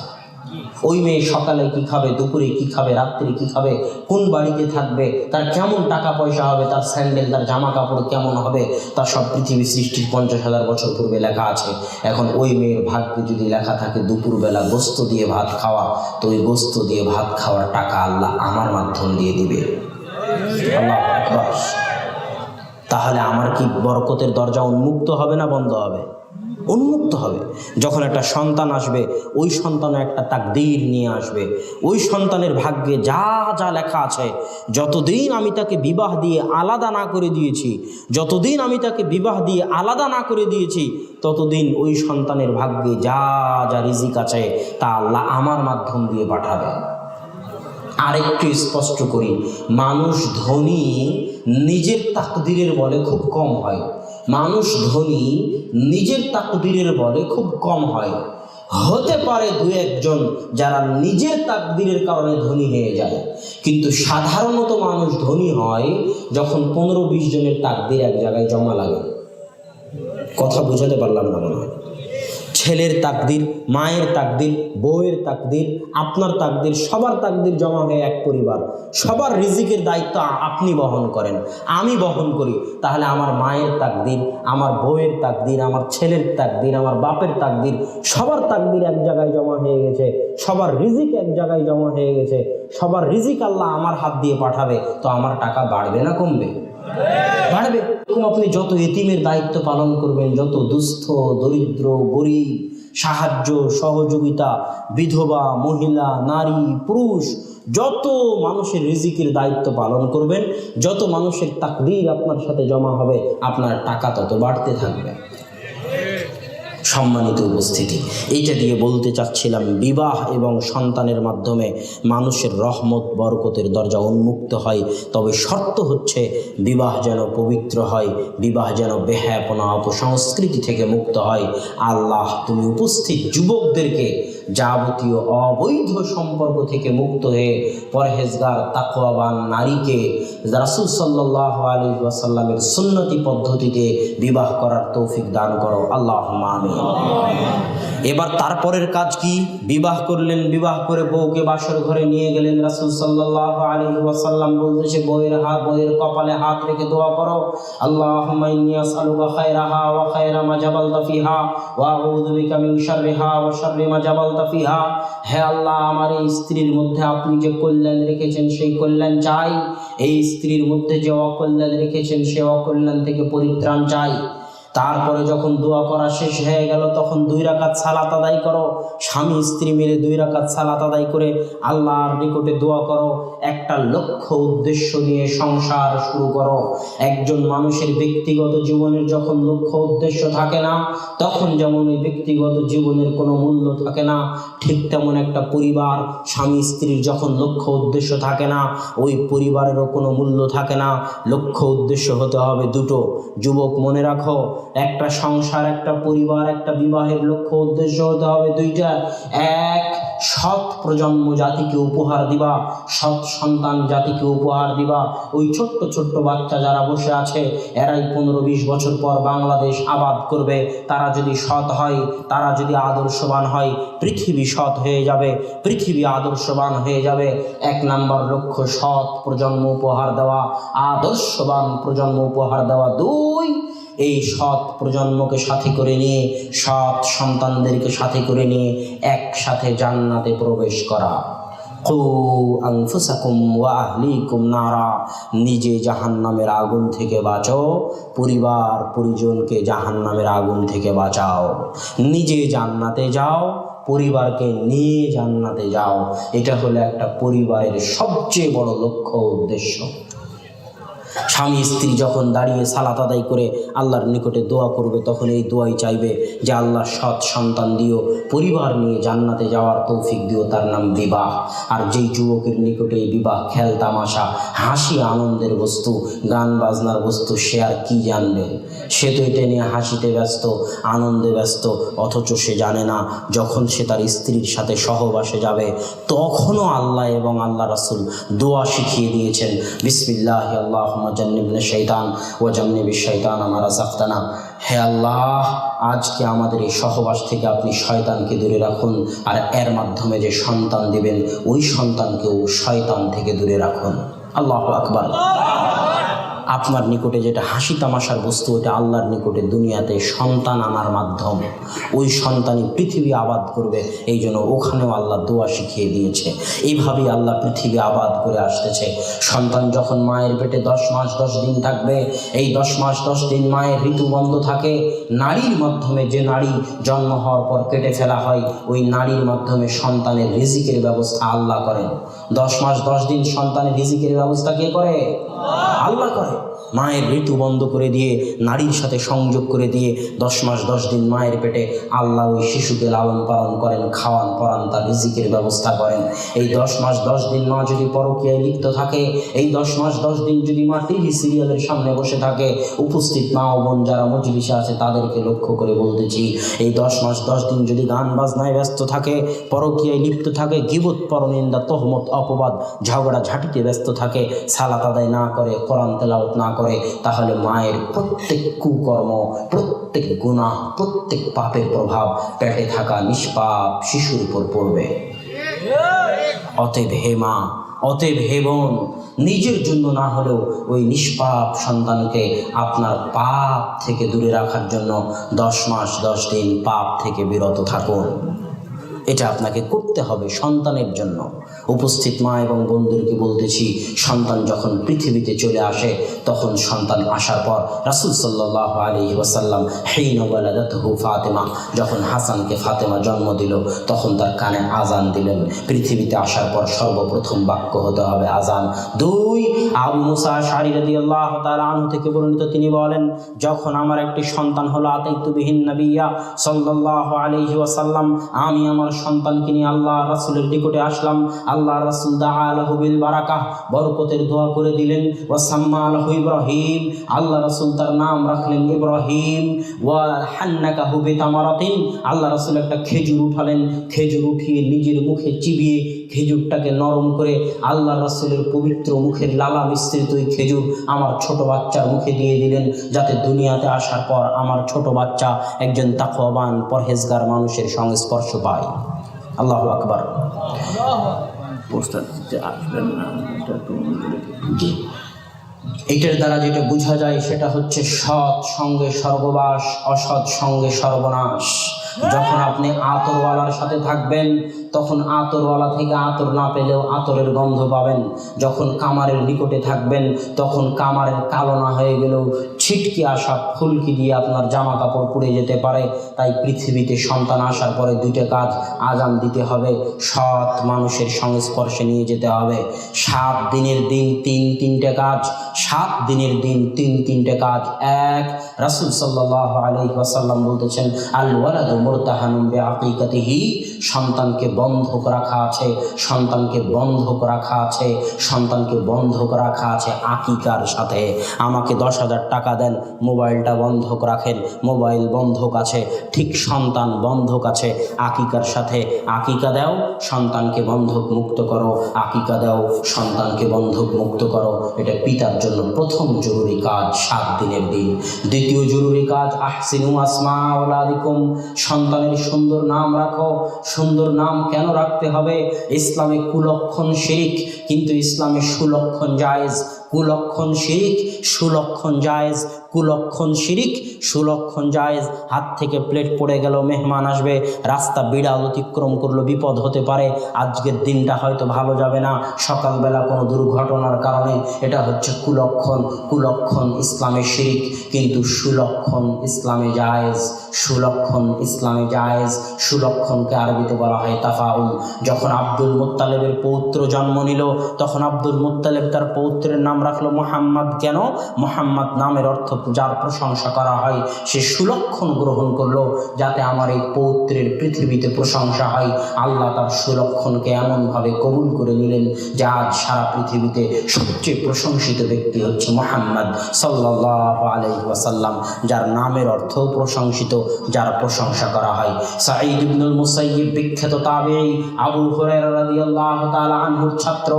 ওই মেয়ে সকালে কি খাবে, দুপুরে কি খাবে, রাত্রে কি খাবে, কোন বাড়িতে থাকবে, তার কেমন টাকা পয়সা হবে, তার স্যান্ডেল, তার জামা কাপড় কেমন হবে, তার সব পৃথিবী সৃষ্টির 50,000 বছর পূর্বে লেখা আছে। এখন ওই মেয়ের ভাগ্যে যদি লেখা থাকে দুপুরবেলা গোস্ত দিয়ে ভাত খাওয়া, তো ওই গোস্ত দিয়ে ভাত খাওয়ার টাকা আল্লাহ আমার মাধ্যম দিয়ে দিবে। আল্লাহু আকবার। তাহলে আমার কি বরকতের দরজা উন্মুক্ত হবে না বন্ধ হবে? উন্মুক্ত হবে। যখন একটা সন্তান আসবে, ওই সন্তানও একটা তাকদীর নিয়ে আসবে। ওই সন্তানের ভাগ্যে যা যা লেখা আছে, যতদিন আমি তাকে বিবাহ দিয়ে আলাদা না করে দিয়েছি, যতদিন আমি তাকে বিবাহ দিয়ে আলাদা না করে দিয়েছি, ততদিন ওই সন্তানের ভাগ্যে যা যা রিজিক আছে তা আল্লাহ আমার মাধ্যম দিয়ে পাঠাবে। আরেকটু স্পষ্ট করি, মানুষ ধনী নিজের তাকদীরের বলে খুব কম হয়। মানুষ ধনী নিজের তাকদীরের বলে খুব কম হয়। হতে পারে দু একজন যারা নিজের তাকদীরের কারণে ধনী হয়ে যায়, কিন্তু সাধারণত মানুষ ধনী হয় যখন 15-20 জনের তাকদীর এক জায়গায় জমা লাগে। কথা বোঝাতে পারলাম না মনে হয়। ছেলের তাকদীর, মায়ের তাকদীর, বউয়ের তাকদীর, আপনার তাকদীর, সবার তাকদীর জমা হয়ে এক পরিবার, সবার রিজিকের দায়িত্ব আপনি বহন করেন, আমি বহন করি। তাহলে আমার মায়ের তাকদীর, আমার বউয়ের তাকদীর, আমার ছেলের তাকদীর, আমার বাপের তাকদীর, সবার তাকদীর এক জায়গায় জমা হয়ে গেছে, সবার রিজিক এক জায়গায় জমা হয়ে গেছে, সবার রিজিক আল্লাহ আমার হাত দিয়ে পাঠাবে। তো আমার টাকা বাড়বে না কমবে? বাড়বে। আপনি যত এতিমের দায়িত্ব পালন করবেন, যত দুস্থ, দরিদ্র, গরিব, সাহায্য সহযোগিতা, বিধবা, মহিলা, নারী, পুরুষ, যত মানুষের রিজিকের দায়িত্ব পালন করবেন, যত মানুষের তাকদীর আপনার সাথে জমা হবে, আপনার টাকা তত বাড়তে থাকবে। সম্মানিত উপস্থিতি, এইটা দিয়ে বলতে চাচ্ছিলাম, বিবাহ এবং সন্তানের মাধ্যমে মানুষের রহমত বরকতের দরজা উন্মুক্ত হয়। তবে শর্ত হচ্ছে বিবাহ যেন পবিত্র হয়, বিবাহ যেন বেহায়াপনা অপসংস্কৃতি থেকে মুক্ত হয়। আল্লাহ তুমি উপস্থিত যুবকদেরকে যাবতীয় অবৈধ সম্পর্ক থেকে মুক্ত হয়ে পরহেজগার তাকওয়াবান নারীকে রাসূল সাল্লাল্লাহু আলাইহি ওয়াসাল্লামের সুন্নতি পদ্ধতিতে বিবাহ করার তৌফিক দান করো, আল্লাহুম্মা আমিন। এবার তারপরের কাজ কি? বিবাহ করলেন, বিবাহ করে বউকে বাসর ঘরে নিয়ে গেলেন। রাসূল সাল্লাল্লাহু আলাইহি ওয়াসাল্লাম বলতেছে, বউয়ের কপালে হাত রেখে দোয়া করো, আল্লাহুম্মা ইন্নী আসআলুকা খায়রাহা ওয়া খায়রা মা জাবালতা ফিহা ওয়া আউযু বিকা মিন শাররিহা ওয়া শাররি মা জাবালতা ফিহা। হে আল্লাহ, আমার এই স্ত্রীর মধ্যে আপনি যে কল্যাণ রেখেছেন সেই কল্যাণ চাই, এই স্ত্রীর মধ্যে যে অকল্যাণ রেখেছেন সে অকল্যাণ থেকে পরিত্রাণ চাই। তারপরে যখন দোয়া করা শেষ হয়ে গেল, তখন 2 রাকাত সালাত আদায় করো। স্বামী স্ত্রী মিলে 2 রাকাত সালাত আদায় করে আল্লাহর নিকটে দোয়া করো। একটা লক্ষ্য উদ্দেশ্য নিয়ে সংসার শুরু করো। একজন মানুষের ব্যক্তিগত জীবনের যখন লক্ষ্য উদ্দেশ্য থাকে না, তখন যেমন ওই ব্যক্তিগত জীবনের কোনো মূল্য থাকে না, ঠিক তেমন একটা পরিবার, স্বামী স্ত্রীর যখন লক্ষ্য উদ্দেশ্য থাকে না, ওই পরিবারেরও কোনো মূল্য থাকে না। লক্ষ্য উদ্দেশ্য হতে হবে দুটো। যুবক মনে রাখো, একটা সংসার, একটা পরিবার, একটা বিবাহের লক্ষ্য উদ্দেশ্য হতে হবে দুইটা। এক, সৎ প্রজন্ম জাতিকে উপহার দিবা, সৎ সন্তান জাতিকে উপহার দিবা। ওই ছোট্ট ছোট্ট বাচ্চা যারা বসে আছে, এরাই 15-20 বছর পর বাংলাদেশ আবাদ করবে। তারা যদি সৎ হয়, তারা যদি আদর্শবান হয়, পৃথিবী সৎ হয়ে যাবে, পৃথিবী আদর্শবান হয়ে যাবে। 1 নম্বর লক্ষ্য সৎ প্রজন্ম উপহার দেওয়া, আদর্শবান প্রজন্ম উপহার দেওয়া। 2, এই সৎ প্রজন্মকে সাথে করে নিয়ে, সৎ সন্তানদেরকে সাথে করে নিয়ে একসাথে জান্নাতে প্রবেশ করা। কু আনফুসাকুম ওয়া আহলিকুম নারা, নিজে জাহান্নামের আগুন থেকে বাঁচো, পরিবার পরিজনকে জাহান্নামের আগুন থেকে বাঁচাও। নিজে জান্নাতে যাও, পরিবারকে নিয়ে জান্নাতে যাও। এটা হলো একটা পরিবারের সবচেয়ে বড় লক্ষ্য উদ্দেশ্য। স্বামী স্ত্রী যখন দাঁড়িয়ে সালাত আদায় করে আল্লাহর নিকটে দোয়া করবে, তখন এই দোয়াই চাইবে যে আল্লাহ সৎ সন্তান দিও, পরিবার নিয়ে জান্নাতে যাওয়ার তৌফিক দিও, তার নাম বিবাহ। আর যেই যুবকের নিকটে এই বিবাহ খেল তামাশা, হাসি আনন্দের বস্তু, গান বাজনার বস্তু, সে আর কি জানবে? সে তো এটা নিয়ে হাসিতে ব্যস্ত, আনন্দে ব্যস্ত, অথচ সে জানে না যখন সে তার স্ত্রীর সাথে সহবাসে যাবে তখনও আল্লাহ এবং আল্লাহ রাসূল দোয়া শিখিয়ে দিয়েছেন, বিসমিল্লাহি আল্লাহুম্মা জান্নিবনা শাইতান ওয়া জান্নিবিশ শাইতানা মা রাযাকতানা। হে আল্লাহ, আজকে আমাদের এই সহবাস থেকে আপনি শয়তানকে দূরে রাখুন, আর এর মাধ্যমে যে সন্তান দিবেন ওই সন্তানকেও শয়তান থেকে দূরে রাখুন। আল্লাহু আকবার। আপনার নিকটে যেটা হাসি তামাশার বস্তু, ওটা আল্লাহর নিকটে দুনিয়াতে সন্তান আনার মাধ্যম। ওই সন্তানই পৃথিবী আবাদ করবে, এই জন্য ওখানেও আল্লাহ দোয়া শিখিয়ে দিয়েছে। এইভাবেই আল্লাহ পৃথিবী আবাদ করে আসতেছে। সন্তান যখন মায়ের পেটে 10 মাস 10 দিন থাকবে, এই 10 মাস 10 দিন মায়ের ঋতু বন্ধ থাকে। নারীর মাধ্যমে, যে নারী জন্ম হওয়ার পর কেটে ফেলা হয়, ওই নারীর মাধ্যমে সন্তানের রিজিকের ব্যবস্থা আল্লাহ করেন। 10 মাস 10 দিন সন্তানের রিজিকের ব্যবস্থা কে করে? আল্লাহ করে। মায়ের ঋতু বন্ধ করে দিয়ে, নারীর সাথে সংযোগ করে দিয়ে 10 মাস 10 দিন মায়ের পেটে আল্লাহ ওই শিশুকে লালন পালন করেন, খাওয়ান পরান, তার রিজিকের ব্যবস্থা করেন। এই 10 মাস 10 দিন মা যদি পরকীয়ায় লিপ্ত থাকে, এই 10 মাস 10 দিন যদি মা টিভি সিরিয়ালের সামনে বসে থাকে, উপস্থিত মা ও বোন যারা মজলিসে আছে তাদেরকে লক্ষ্য করে বলতেছি, এই 10 মাস 10 দিন যদি গান বাজনায় ব্যস্ত থাকে, পরকীয়ায় লিপ্ত থাকে, গীবত পরনিন্দা তহমত অপবাদ ঝগড়া ঝাঁটিতে ব্যস্ত থাকে, সালাত আদায় না করে, কোরআন তেলাওয়াত না করে, তাহলে মায়ের প্রত্যেক কুকর্ম, প্রত্যেক গুনাহ, প্রত্যেক পাপের প্রভাব পেটে থাকা নিষ্পাপ শিশুর উপর পড়বে। অতএব হে মা, অতএব হে বোন, নিজের জন্য না হলেও ওই নিষ্পাপ সন্তানকে আপনার পাপ থেকে দূরে রাখার জন্য 10 মাস 10 দিন পাপ থেকে বিরত থাকুন। এটা আপনাকে করতে হবে সন্তানের জন্য। উপস্থিত মা এবং বন্ধুদেরকে বলতেছি, সন্তান যখন পৃথিবীতে চলে আসে, তখন সন্তান আসার পর রাসূল সাল্লাল্লাহু আলাইহি ওয়াসাল্লাম হিনা ওয়ালাদাতহু ফাতেমা, যখন হাসানকে ফাতেমা জন্ম দিল, তখন তার কানে আজান দিলেন। পৃথিবীতে আসার পর সর্বপ্রথম বাক্য হতে হবে আজান। 2, আবু মুসা আশআরী রাদিয়াল্লাহু তাআলা আনহু থেকে বর্ণিত, তিনি বলেন, যখন আমার একটি সন্তান হলো, আতাইতু বিহিন নবিয়্যা সাল্লাল্লাহু আলাইহি ওয়াসাল্লাম, আমি আমার সন্তানকে নিয়ে আল্লাহ রাসূলের নিকটে আসলাম। আল্লাহ রাসূল দাআ লাহু বিল বারাকাহ, বরকতের দোয়া করে দিলেন। ওয়া সাম্মা লাহু ইব্রাহিম, আল্লাহ রাসূল তার নাম রাখলেন ইব্রাহিম। ওয়া হান্নাকাহু বিতামারাতিন, আল্লাহ রাসূল একটা খেজুর উঠালেন, খেজুর উঠিয়ে নিজের মুখে চিবিয়ে খেজুরটাকে নরম করে আল্লাহ রাসূলের পবিত্র মুখের লালা মিশ্রিত ওই খেজুর আমার ছোট বাচ্চার মুখে দিয়ে দিলেন, যাতে দুনিয়াতে আসার পর আমার ছোট বাচ্চা একজন তাকওয়াবান পরহেজগার মানুষের সংস্পর্শ পায়। আল্লাহু আকবার। এটার দ্বারা যেটা বোঝা যায় সেটা হচ্ছে সৎ সঙ্গে স্বর্গবাস, অসৎ সঙ্গে সর্বনাশ। যখন আপনি আতরওয়ালার সাথে থাকবেন, তখন আতরওয়ালা থেকে আতর না পেলেও আতরের গন্ধ পাবেন। যখন কামারের নিকটে থাকবেন, তখন কামারের কালো না হয়ে গেলেও ছিটকে আসা ফুলকি দিয়ে আপনার জামা কাপড় পুড়ে যেতে পারে। তাই পৃথিবীতে সন্তান আসার পরে 2টা কাজ আজান দিতে হবে, সৎ মানুষের সংস্পর্শে নিয়ে যেতে হবে। 7 দিনের দিন 3-3টে কাজ, 7 দিনের দিন 3-3টে কাজ। 1, রাসূল সাল্লাল্লাহু আলাইহি ওয়াসাল্লাম বলতেছেন, আল ওয়ালাদু মুরতাহানুন বিআকিকাতিহি, সন্তানকে বন্ধক রাখা আছে, সন্তানকে বন্ধক রাখা আছে, সন্তানকে বন্ধক রাখা আছে আকিকার সাথে। আমাকে 10,000 টাকা দেন, মোবাইলটা বন্ধক রাখেন, মোবাইল বন্ধক আছে, ঠিক সন্তান বন্ধক আছে, আকিকার সাথে আকিকা দাও, সন্তানকে বন্ধক মুক্ত করো, আকিকা দাও, সন্তানকে বন্ধক মুক্ত করো। এটা পিতার জন্য প্রথম জরুরি কাজ 7 দিনের দিন। দ্বিতীয় জরুরি কাজ আহসিনু আসমা আওলাদিকুম, সন্তানের সুন্দর নাম রাখো। সুন্দর নাম কেন রাখতে হবে? ইসলামে কুলক্ষণ শিরিক, কিন্তু ইসলামে সুলক্ষণ জায়েজ। কুলক্ষণ শিরিক, সুলক্ষণ জায়েজ। কুলক্ষণ শিরিক, সুলক্ষণ জায়েজ। হাত থেকে প্লেট পড়ে গেল, মেহমান আসবে, রাস্তা বিড়াল অতিক্রম করলো, বিপদ হতে পারে, আজকের দিনটা হয়তো ভালো যাবে না, সকালবেলা কোনো দুর্ঘটনার কারণে, এটা হচ্ছে কুলক্ষণ। কুলক্ষণ ইসলামে শিরিক, কিন্তু সুলক্ষণ ইসলামে জায়েজ। সুলক্ষণ ইসলামে জায়েজ। সুলক্ষণকে আরবিতে বলা হয় তাফাউল। যখন আব্দুল মুত্তালিবের পৌত্র জন্ম নিল, তখন আব্দুল মুত্তালিব তার পৌত্রের নাম রাখলো মুহাম্মদ। কেন? মুহাম্মদ নামের অর্থ যার প্রশংসা করা হয়। সে সুলক্ষণ গ্রহণ করলো, যাতে আমার এই পৌত্রের পৃথিবীতে প্রশংসা হয়। আল্লাহ তার সুলক্ষণকে এমনভাবে কবুল করে নিলেন যে আজ সারা পৃথিবীতে সবচেয়ে প্রশংসিত ব্যক্তি হচ্ছে মুহাম্মদ সাল্লাল্লাহু আলাইহি ওয়াসাল্লাম, যার নামের অর্থও প্রশংসিত, যার প্রশংসা করা হয়। সাঈদ ইবনুল মুসাইয়্যিব বিখ্যাত তাবেঈ, আবু হুরায়রা রাদিয়াল্লাহু তাআলা আনহুর ছাত্র,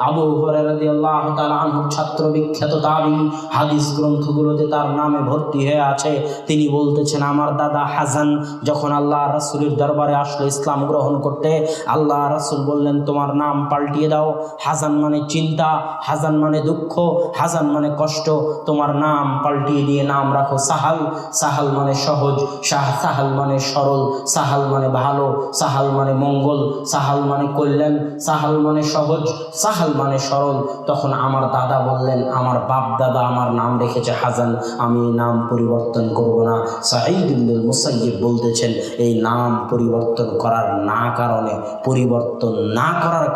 আবু হুরায়রা রাদিয়াল্লাহু তাআলা আনহুর ছাত্র, বিখ্যাত তাবেঈ, হাদিস গ্রন্থগুলোতে তার নামে ভর্তি হয়ে আছে। তিনি বলতেছেন, আমার দাদা হাসান যখন আল্লাহ রাসূলের দরবারে আসলো ইসলাম গ্রহণ করতে, আল্লাহ রাসূল বললেন তোমার নাম পাল্টিয়ে দাও। হাসান মানে চিন্তা, হাসান মানে দুঃখ, হাসান মানে কষ্ট, তোমার নাম পাল্টিয়ে দিয়ে নাম রাখো সাহাল। সাহাল মানে সহজ, সাহাল মানে সরল, সাহাল মানে ভালো, সাহাল মানে মঙ্গল, সাহাল মানে কল্যাণ, সাহাল মানে সহজ, সাহাল মানে সরল। তখন আমার দাদা বললেন, আমার বাপ দাদা আমার নাম রেখেছে হাসান, আমি এই নাম পরিবর্তন করব না। সাঈদ ইবনুল মুসাইয়্যিব বলতেছেন, এই নাম পরিবর্তন করার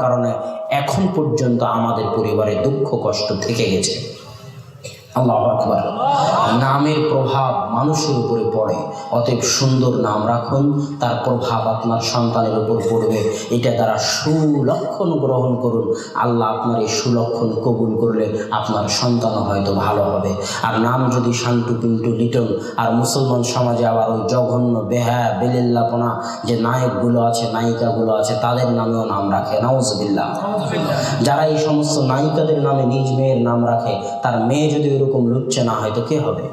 কারণে এখন পর্যন্ত আমাদের পরিবারে দুঃখ কষ্ট থেকে গেছে। আল্লাহু আকবার। নামের প্রভাব মানুষের উপরে পড়ে, অতএব সুন্দর নাম রাখুন, তার প্রভাব আপনার সন্তানের উপর পড়বে। এটা দ্বারা সুলক্ষণ গ্রহণ করুন। আল্লাহ আপনার এই সুলক্ষণ কবুল করলে আপনার সন্তানও হয়তো ভালো হবে। আর নাম যদি শান্টু পিন্টু লিটন, আর মুসলমান সমাজে আবার ওই জঘন্য বেহায়া বেলিল্লাপনা যে নায়কগুলো আছে, নায়িকাগুলো আছে, তাদের নামেও নাম রাখে, নাউজুবিল্লাহ। যারা এই সমস্ত নায়িকাদের নামে নিজ মেয়ের নাম রাখে, তার মেয়ে যদি এরকম লুচ্চে না হয় তো কে হবে?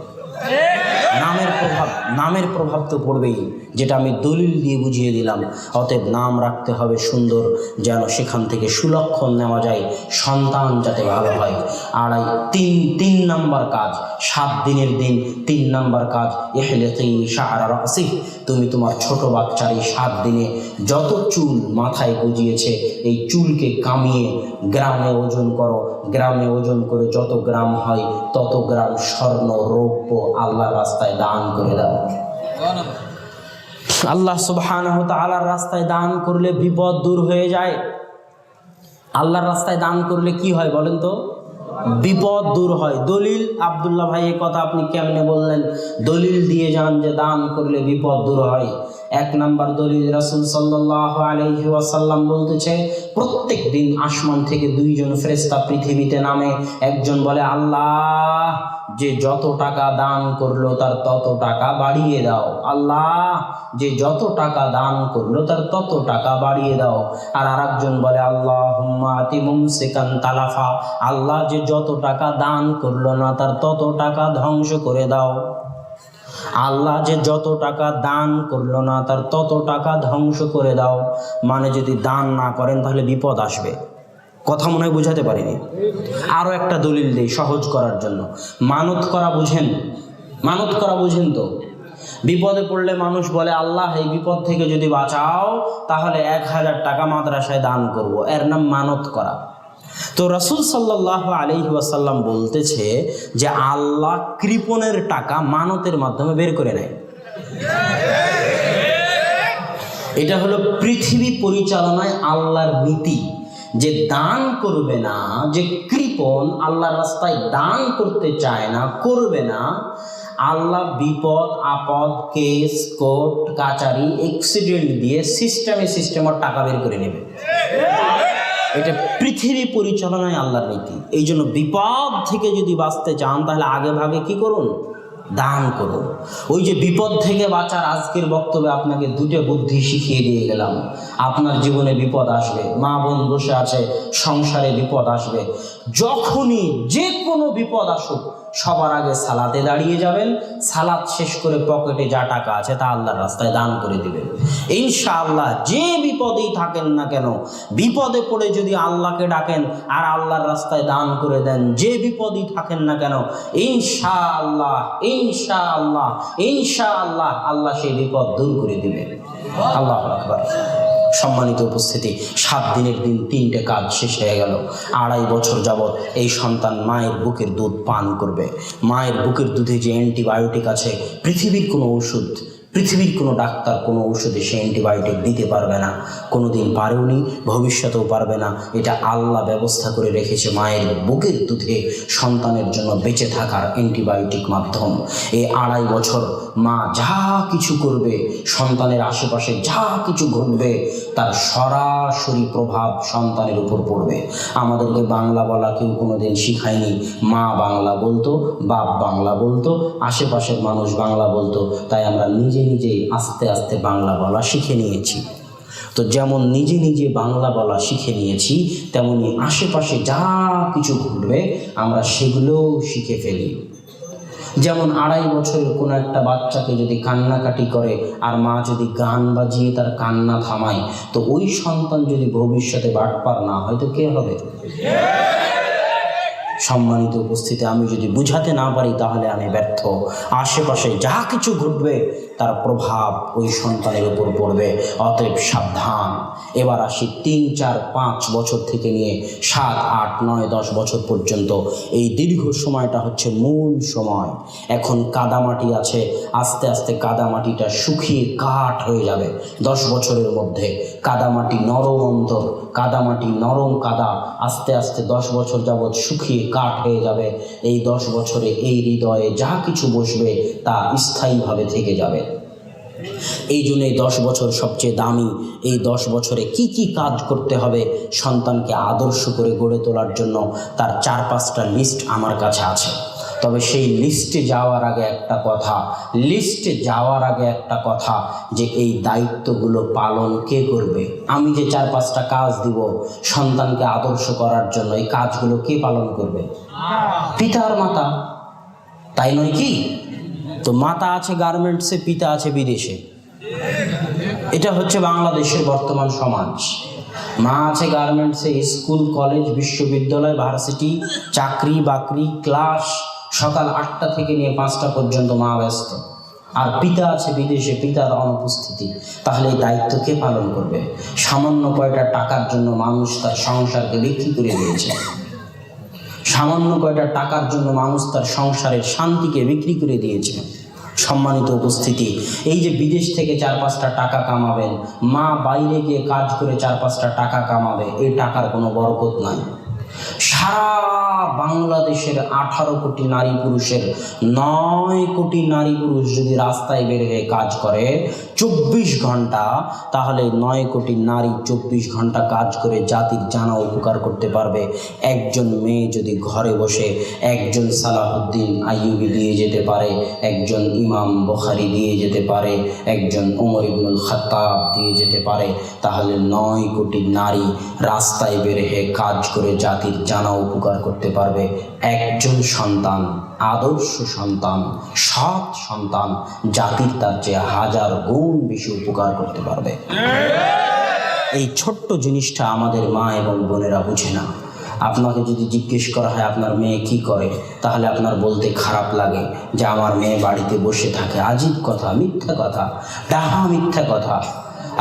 নামের প্রভাব তো পড়বেই, যেটা আমি দলিল দিয়ে বুঝিয়ে দিলাম। অতএব নাম রাখতে হবে সুন্দর, যেন সেখান থেকে সুলক্ষণ নেওয়া যায়, সন্তান যাতে ভালো হয়। আর তিন নাম্বার কাজ, 7 দিনের দিন 3 নাম্বার কাজ, ইহলিকি শা'রা রাসিহ, তুমি তোমার ছোট বাচ্চার এই 7 দিনে যত চুল মাথায় গজিয়েছে, এই চুলকে কামিয়ে গ্রামে ওজন করো। গ্রামে ওজন করে যত গ্রাম হয় তত গ্রাম স্বর্ণ রৌপ্য আল্লাহর রাস্তায় দান করে দাও। আল্লাহ সুবহানাহু ওয়া তাআলার রাস্তায় দান করলে বিপদ দূর হয়ে যায়। আল্লাহর রাস্তায় দান করলে কি হয় বলেন তো? বিপদ দূর হয়। দলিল, আব্দুল্লাহ ভাই এই কথা আপনি কেমনে বললেন? দলিল দিয়ে যান যে দান করলে বিপদ দূর হয়। 1 নাম্বার দলিল, রাসূল সাল্লাল্লাহু আলাইহি ওয়াসাল্লাম বলতেছে, প্রত্যেক দিন আসমান থেকে 2 জন ফেরেশতা পৃথিবীতে নামে। একজন বলে, আল্লাহ যে যত টাকা দান করলো তার তত টাকা বাড়িয়ে দাও। আল্লাহ যে যত টাকা দান করলো তার তত টাকা বাড়িয়ে দাও। আর আরেকজন বলে, আল্লাহুম্মা আতি মুমসিকান তালাফা, আল্লাহ যে যত টাকা দান করলো না তার তত টাকা ধ্বংস করে দাও। আল্লাহ যে যত টাকা দান করলো না তার তত টাকা ধ্বংস করে দাও। মানে যদি দান না করেন তাহলে বিপদ আসবে। কথা মনে হয় বুঝাতে পারিনি। আরও একটা দলিল দিই সহজ করার জন্য। মানত করা বুঝেন? মানত করা বুঝেন তো? বিপদে পড়লে মানুষ বলে, আল্লাহ এই বিপদ থেকে যদি বাঁচাও তাহলে 1000 টাকা মাদ্রাসায় দান করব, এর নাম মানত করা। তো রাসূল সাল্লাল্লাহু আলাইহি ওয়াসাল্লাম বলতেছে যে আল্লাহ কৃপণের টাকা মানতের মাধ্যমে বের করে নেয়। এটা হলো পৃথিবী পরিচালনায় আল্লাহর নীতি, যে দান করবে না, যে কৃপণ আল্লাহর রাস্তায় দান করতে চায় না, করবে না, আল্লাহ বিপদ আপদ কেস কোর্ট কাচারি অ্যাক্সিডেন্ট দিয়ে সিস্টেমে টাকা বের করে নেবে। এটা পৃথিবী পরিচালনায় আল্লাহর নীতি। এই জন্য বিপদ থেকে যদি বাঁচতে চান তাহলে আগে ভাগে কি করুন? দান করুন। ওই যে বিপদ থেকে বাঁচার আজকের বক্তব্যে আপনাকে দুটো বুদ্ধি শিখিয়ে দিয়ে গেলাম। আপনার জীবনে বিপদ আসবে, মা বোন বসে আছে, সংসারে বিপদ আসবে, যখনই যে কোনো বিপদ আসুক সবার আগে সালাতে দাঁড়িয়ে যাবেন, সালাত শেষ করে পকেটে যা টাকা আছে তা আল্লাহর রাস্তায় দান করে দিবেন। ইনশাআল্লাহ যে বিপদেই থাকেন না কেন, বিপদে পড়ে যদি আল্লাহকে ডাকেন আর আল্লাহর রাস্তায় দান করে দেন, যে বিপদেই থাকেন না কেন, ইনশাআল্লাহ ইনশাআল্লাহ ইনশাআল্লাহ আল্লাহ সেই বিপদ দূর করে দিবেন। আল্লাহু আকবার। সম্মানিত উপস্থিতি, 7 দিনের দিন 3টে কাজ শেষ হয়ে গেল। 2.5 বছর যাবৎ এই সন্তান মায়ের বুকের দুধ পান করবে। মায়ের বুকের দুধে যে অ্যান্টিবায়োটিক আছে, পৃথিবীর কোনো ওষুধ, পৃথিবীর কোনো ডাক্তার কোনো ওষুধে সে অ্যান্টিবায়োটিক দিতে পারবে না, কোনো দিন পারেওনি, ভবিষ্যতেও পারবে না। এটা আল্লাহ ব্যবস্থা করে রেখেছে মায়ের বুকের দুধে সন্তানের জন্য বেঁচে থাকার অ্যান্টিবায়োটিক মাধ্যম। এই 2.5 বছর মা যা কিছু করবে, সন্তানের আশেপাশে যা কিছু ঘটবে, তার সরাসরি প্রভাব সন্তানের উপর পড়বে। আমাদেরকে বাংলা বলা কেউ কোনো দিন শিখায়নি। মা বাংলা বলতো, বাপ বাংলা বলতো, আশেপাশের মানুষ বাংলা বলতো, তাই আমরা নিজেই আস্তে আস্তে বাংলা বলা শিখে নিয়েছি। তো যেমন নিজে নিজে বাংলা বলা শিখে নিয়েছি, তেমনি আশেপাশে যা কিছু ঘটবে আমরা সেগুলোও শিখে ফেলি। যেমন 2.5 বছরের কোনো একটা বাচ্চাকে যদি কান্নাকাটি করে আর মা যদি গান বাজিয়ে তার কান্না থামায়, তো ওই সন্তান যদি ভবিষ্যতে বাটপার না হয় তো কে হবে? সম্মানিত উপস্থিতি, আমি যদি বুঝাতে না পারি তাহলে আমি ব্যর্থ। আশেপাশে যা কিছু ঘটবে তার প্রভাব ওই সন্তানের উপর পড়বে, অতএব সাবধান। এবার আসি 3, 4, 5 বছর থেকে নিয়ে 7, 8, 9, 10 বছর পর্যন্ত। এই দীর্ঘ সময়টা হচ্ছে মূল সময়। এখন কাদামাটি আছে, আস্তে আস্তে কাদামাটিটা শুকিয়ে কাঠ হয়ে যাবে 10 বছরের মধ্যে। কাদামাটি নরম অন্তর, কাদামাটি নরম কাদা আস্তে আস্তে 10 বছর যাবৎ শুকিয়ে কাঠ হয়ে যাবে। এই 10 বছরে এই হৃদয়ে যা কিছু বসবে তা স্থায়ীভাবে থেকে যাবে। এই জন্য এই 10 বছর সবচেয়ে দামি। এই 10 বছরে কি কি কাজ করতে হবে সন্তানকে আদর্শ করে গড়ে তোলার জন্য, তার 4-5টা লিস্ট আমার কাছে আছে। তবে সেই লিস্টে যাওয়ার আগে একটা কথা, যে এই দায়িত্বগুলো পালন কে করবে? আমি যে 4-5টা কাজ দিব সন্তানকে আদর্শ করার জন্য, এই কাজগুলো কে পালন করবে? পিতা আর মাতা, তাই নয় কি? তো মাতা আছে গার্মেন্টসে, পিতা আছে বিদেশে। এটা হচ্ছে বাংলাদেশের বর্তমান সমাজ। মা আছে গার্মেন্টসে, স্কুল, কলেজ, বিশ্ববিদ্যালয়, ভার্সিটি, চাকরি বাকরি, ক্লাস, সকাল 8টা থেকে নিয়ে 5টা পর্যন্ত মা ব্যস্ত। আর পিতা আছে বিদেশে, পিতার অনুপস্থিতি। তাহলে এই দায়িত্ব কে পালন করবে? সামান্য কয়টা টাকার জন্য মানুষ তার সংসারকে বিক্রি করে দিয়েছে। সামান্য কয়টা টাকার জন্য মানুষ তার সংসারের শান্তিকে বিক্রি করে দিয়েছে। সম্মানিত উপস্থিতি, এই যে বিদেশ থেকে 4-5টা টাকা কামাবেন, মা বাইরে গিয়ে কাজ করে 4-5টা টাকা কামাবে, এই টাকার কোনো বরকত নাই। সারা বাংলাদেশের 18 কোটি নারী পুরুষের 9 কোটি নারী পুরুষ যদি রাস্তায় বের হয়ে কাজ করে 24 ঘন্টা, তাহলে 9 কোটি নারী 24 ঘন্টা কাজ করে জাতির জানা উপকার করতে পারবে। একজন মেয়ে যদি ঘরে বসে একজন সালাহুদ্দিন আইয়ুবী দিয়ে যেতে পারে, একজন ইমাম বুখারী দিয়ে যেতে পারে, একজন ওমর ইবনুল খাত্তাব দিয়ে যেতে পারে, তাহলে 9 কোটি নারী রাস্তায় বের হয়ে কাজ করে জাতির জানা উপকার করতে পারবে। একজন সন্তান, আদর্শ সন্তান, সৎ সন্তান জাতির তার চেয়ে 1000 গুণ বেশি উপকার করতে পারবে। এই ছোট্ট জিনিসটা আমাদের মা এবং বোনেরা বুঝে না। আপনাকে যদি জিজ্ঞেস করা হয় আপনার মেয়ে কি করে, তাহলে আপনার বলতে খারাপ লাগে যে আমার মেয়ে বাড়িতে বসে থাকে। আজীব কথা, মিথ্যা কথা, ডাহা মিথ্যা কথা।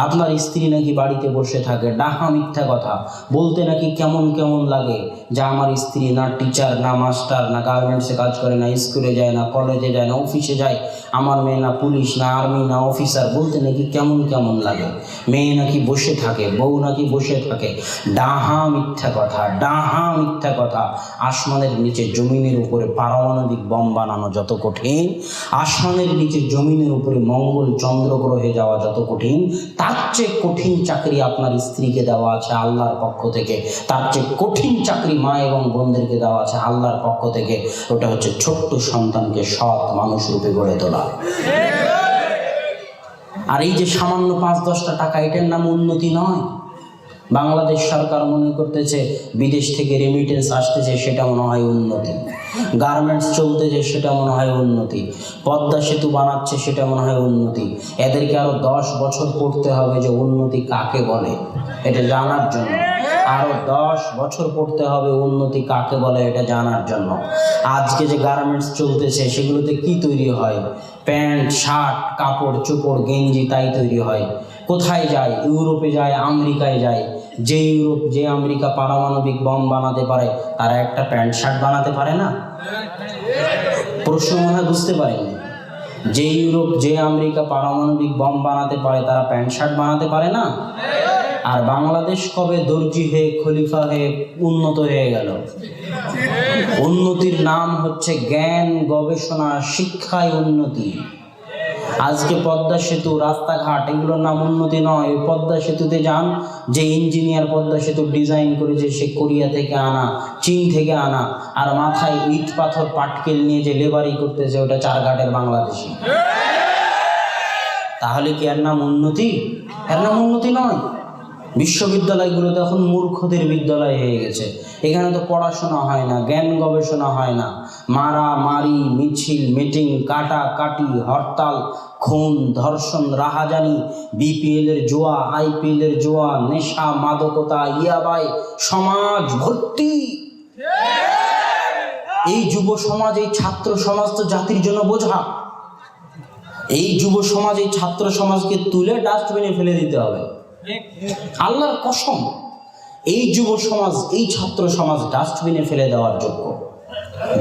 আপনার স্ত্রী নাকি বাড়িতে বসে থাকে, ডাহা মিথ্যা কথা। বলতে নাকি কেমন কেমন লাগে যে আমার স্ত্রী না টিচার, না মাস্টার, না গার্মেন্টসে কাজ করে, না স্কুলে যায়, না কলেজে যায়, না অফিসে যায়। আমার মেয়ে না পুলিশ, না আর্মি, না অফিসার। বলতে নাকি কেমন কেমন লাগে। মেয়ে নাকি বসে থাকে, বউ নাকি বসে থাকে। ডাহা মিথ্যা কথা, ডাহা মিথ্যা কথা। আসমানের নিচে জমিনের উপরে পারমাণবিক বম বানানো যত কঠিন, আসমানের নিচে জমিনের উপরে মঙ্গল চন্দ্র গ্রহে যাওয়া যত কঠিন, তার চেয়ে কঠিন চাকরি আপনার স্ত্রীকে দেওয়া আছে আল্লাহর পক্ষ থেকে, তার চেয়ে কঠিন চাকরি মা এবং বোনদেরকে দেওয়া আছে আল্লাহর পক্ষ থেকে। ওটা হচ্ছে ছোট্ট সন্তানকে সৎ মানুষ রূপে গড়ে তোলা। আর এই যে সামান্য 5-10টা টাকা, এটার নাম উন্নতি নয়। বাংলাদেশ সরকার মনে করতেছে বিদেশ থেকে রেমিটেন্স আসতেছে, সেটা মনে হয় উন্নতি। গার্মেন্টস চলতেছে, সেটা মনে হয় উন্নতি। পদ্মা সেতু বানাচ্ছে, সেটা মনে হয় উন্নতি। এদেরকে আরো 10 বছর পড়তে হবে যে উন্নতি কাকে বলে এটা জানার জন্য। আরো 10 বছর পড়তে হবে উন্নতি কাকে বলে এটা জানার জন্য। আজকে যে গার্মেন্টস চলতেছে সেগুলোতে কি তৈরি হয়? প্যান্ট, শার্ট, কাপড় চোপড়, গেঞ্জি, তাই তৈরি হয়। কোথায় যায়? ইউরোপে যায়, আমেরিকায় যায়। যে ইউরোপ, যে আমেরিকা পারমাণবিক বম বানাতে পারে, তারা একটা প্যান্ট শার্ট বানাতে পারে না? প্রশ্ন মনে হয় বুঝতে পারেনি। যে ইউরোপ, যে আমেরিকা পারমাণবিক বম বানাতে পারে, তারা প্যান্ট শার্ট বানাতে পারে না? আর বাংলাদেশ কবে দর্জি হয়ে, খলিফা হয়ে উন্নত হয়ে গেল? উন্নতির নাম হচ্ছে জ্ঞান, গবেষণা, শিক্ষায় উন্নতি। আজকে পদ্মা সেতু, রাস্তাঘাট, এগুলোর নাম উন্নতি নয়। ওই পদ্মা সেতুতে যান, যে ইঞ্জিনিয়ার পদ্মা সেতু ডিজাইন করেছে সে কোরিয়া থেকে আনা, চীন থেকে আনা। আর মাথায় ইট পাথর পাটকেল নিয়ে যে লেবারি করতেছে, ওটা চারঘাটের বাংলাদেশি। তাহলে কি এর নাম উন্নতি? এর নাম উন্নতি নয়। বিশ্ববিদ্যালয়গুলোতে এখন মূর্খদের বিদ্যালয় হয়ে গেছে। এখানে তো পড়াশোনা হয় না, জ্ঞান গবেষণা হয় না। মারামারি, মিছিল, মিটিং, কাটাকাটি, হরতাল, খুন, ধর্ষণ, রাহাজানি, বিপিএলের জুয়া, আইপিএলের জুয়া, নেশা, মাদকতা, ইয়াবাই, সমাজ ভর্তি। এই যুব সমাজ, এই ছাত্র সমাজ তো জাতির জন্য বোঝা। এই যুব সমাজ, এই ছাত্র সমাজকে তুলে ডাস্টবিনে ফেলে দিতে হবে। আল্লাহর কসম, এই যুব সমাজ, এই ছাত্র সমাজ ডাস্টবিনে ফেলে দেওয়ার যোগ্য।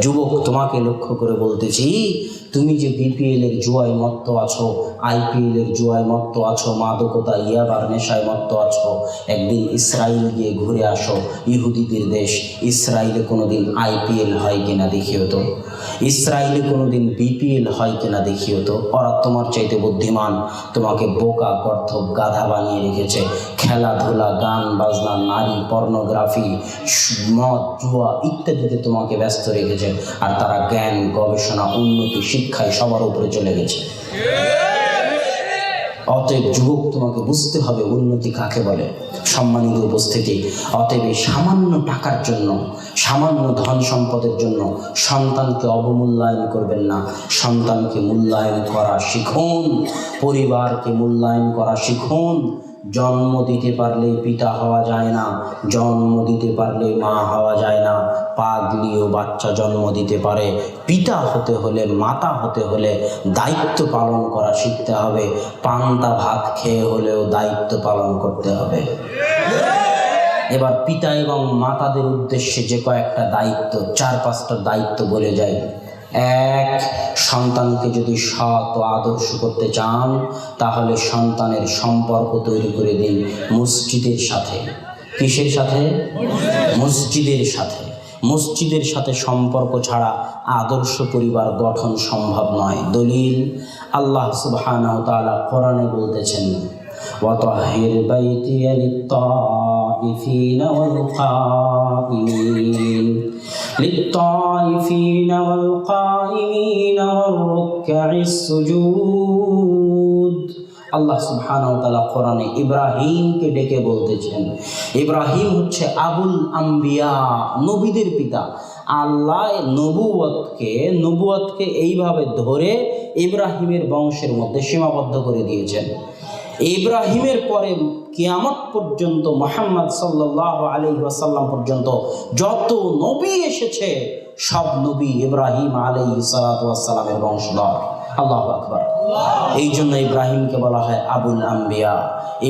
যুবক, তোমাকে লক্ষ্য করে বলতেছি, তুমি যে বিপিএল এর জুয়ায় মত্ত আছো, আইপিএল এর জুয়ায় মত্ত আছো, মাদকতা, ইয়াবার নেশায় মত্ত আছো, একদিন ইসরায়েল গিয়ে ঘুরে আসো। ইহুদিদের দেশ। ইসরায়েলে কোনোদিন আইপিএল হয় কিনা দেখিও তো। ইসরায়েলে কোনোদিন বিপিএল হয় কিনা দেখিও তো। ওরা তোমার চাইতে বুদ্ধিমান, তোমাকে বোকা, গর্ধব, গাধা বানিয়ে রেখেছে। খেলাধুলা, গান বাজনা, নারী, পর্নোগ্রাফি, মদ, জুয়া ইত্যাদিতে তোমাকে ব্যস্ত রেখেছে। আর তারা জ্ঞান, গবেষণা, উন্নতি, শিক্ষায় সবার উপরে চলে গেছে। অতএব যুবক, তোমাকে বুঝতে হবে উন্নতি কাকে বলে। সম্মানিত উপস্থিতি, অতএব সামান্য টাকার জন্য, সামান্য ধন সম্পদের জন্য সন্তানকে অবমূল্যায়ন করবেন না। সন্তানকে মূল্যায়ন করা শিখুন, পরিবারকে মূল্যায়ন করা শিখুন। জন্ম দিতে পারলেই পিতা হওয়া যায় না, জন্ম দিতে পারলেই মা হওয়া যায় না। পাগলিও বাচ্চা জন্ম দিতে পারে। পিতা হতে হলে, মাতা হতে হলে দায়িত্ব পালন করা শিখতে হবে। পান্তা ভাত খেয়ে হলেও দায়িত্ব পালন করতে হবে। এবার পিতা এবং মাতাদের উদ্দেশ্যে যে কয়েকটা দায়িত্ব, 4-5টা দায়িত্ব বলে যাই। 1, সন্তানকে যদি সৎ ও আদর্শ করতে চান, তাহলে সন্তানের সম্পর্ক তৈরি করে দিন মসজিদের সাথে। কিসের সাথে? মসজিদের সাথে। মসজিদের সাথে সম্পর্ক ছাড়া আদর্শ পরিবার গঠন সম্ভব নয়। দলিল, আল্লাহ সুবহানাহু ওয়া তাআলা কোরআনে বলতেছেন, ওয়াতাহির বাইতিয়া লিত-তাইফিনা ওয়াল-কাইমিন লিত-তাইফিনা ওয়াল-কাইমিনা ওয়ার-রুকআইস সুজুদ। আল্লাহ সুবহানাহু ওয়া তাআলা কোরআনে ইব্রাহিমকে ডেকে বলতেছেন, ইব্রাহিম হচ্ছে আবুল আম্বিয়া, নবীদের পিতা। আল্লাহ নবুয়তকে এইভাবে ধরে ইব্রাহিমের বংশের মধ্যে সীমাবদ্ধ করে দিয়েছেন। ইব্রাহিমের পরে কিয়ামত পর্যন্ত, মুহাম্মদ সাল্লাল্লাহু আলাইহি ওয়াসাল্লাম পর্যন্ত যত নবী এসেছে, সব নবী ইব্রাহিম আলাইহিস সালাতু ওয়াস সালামের বংশধর। আল্লাহু আকবার। এই জন্য ইব্রাহিমকে বলা হয় আবুল আম্বিয়া।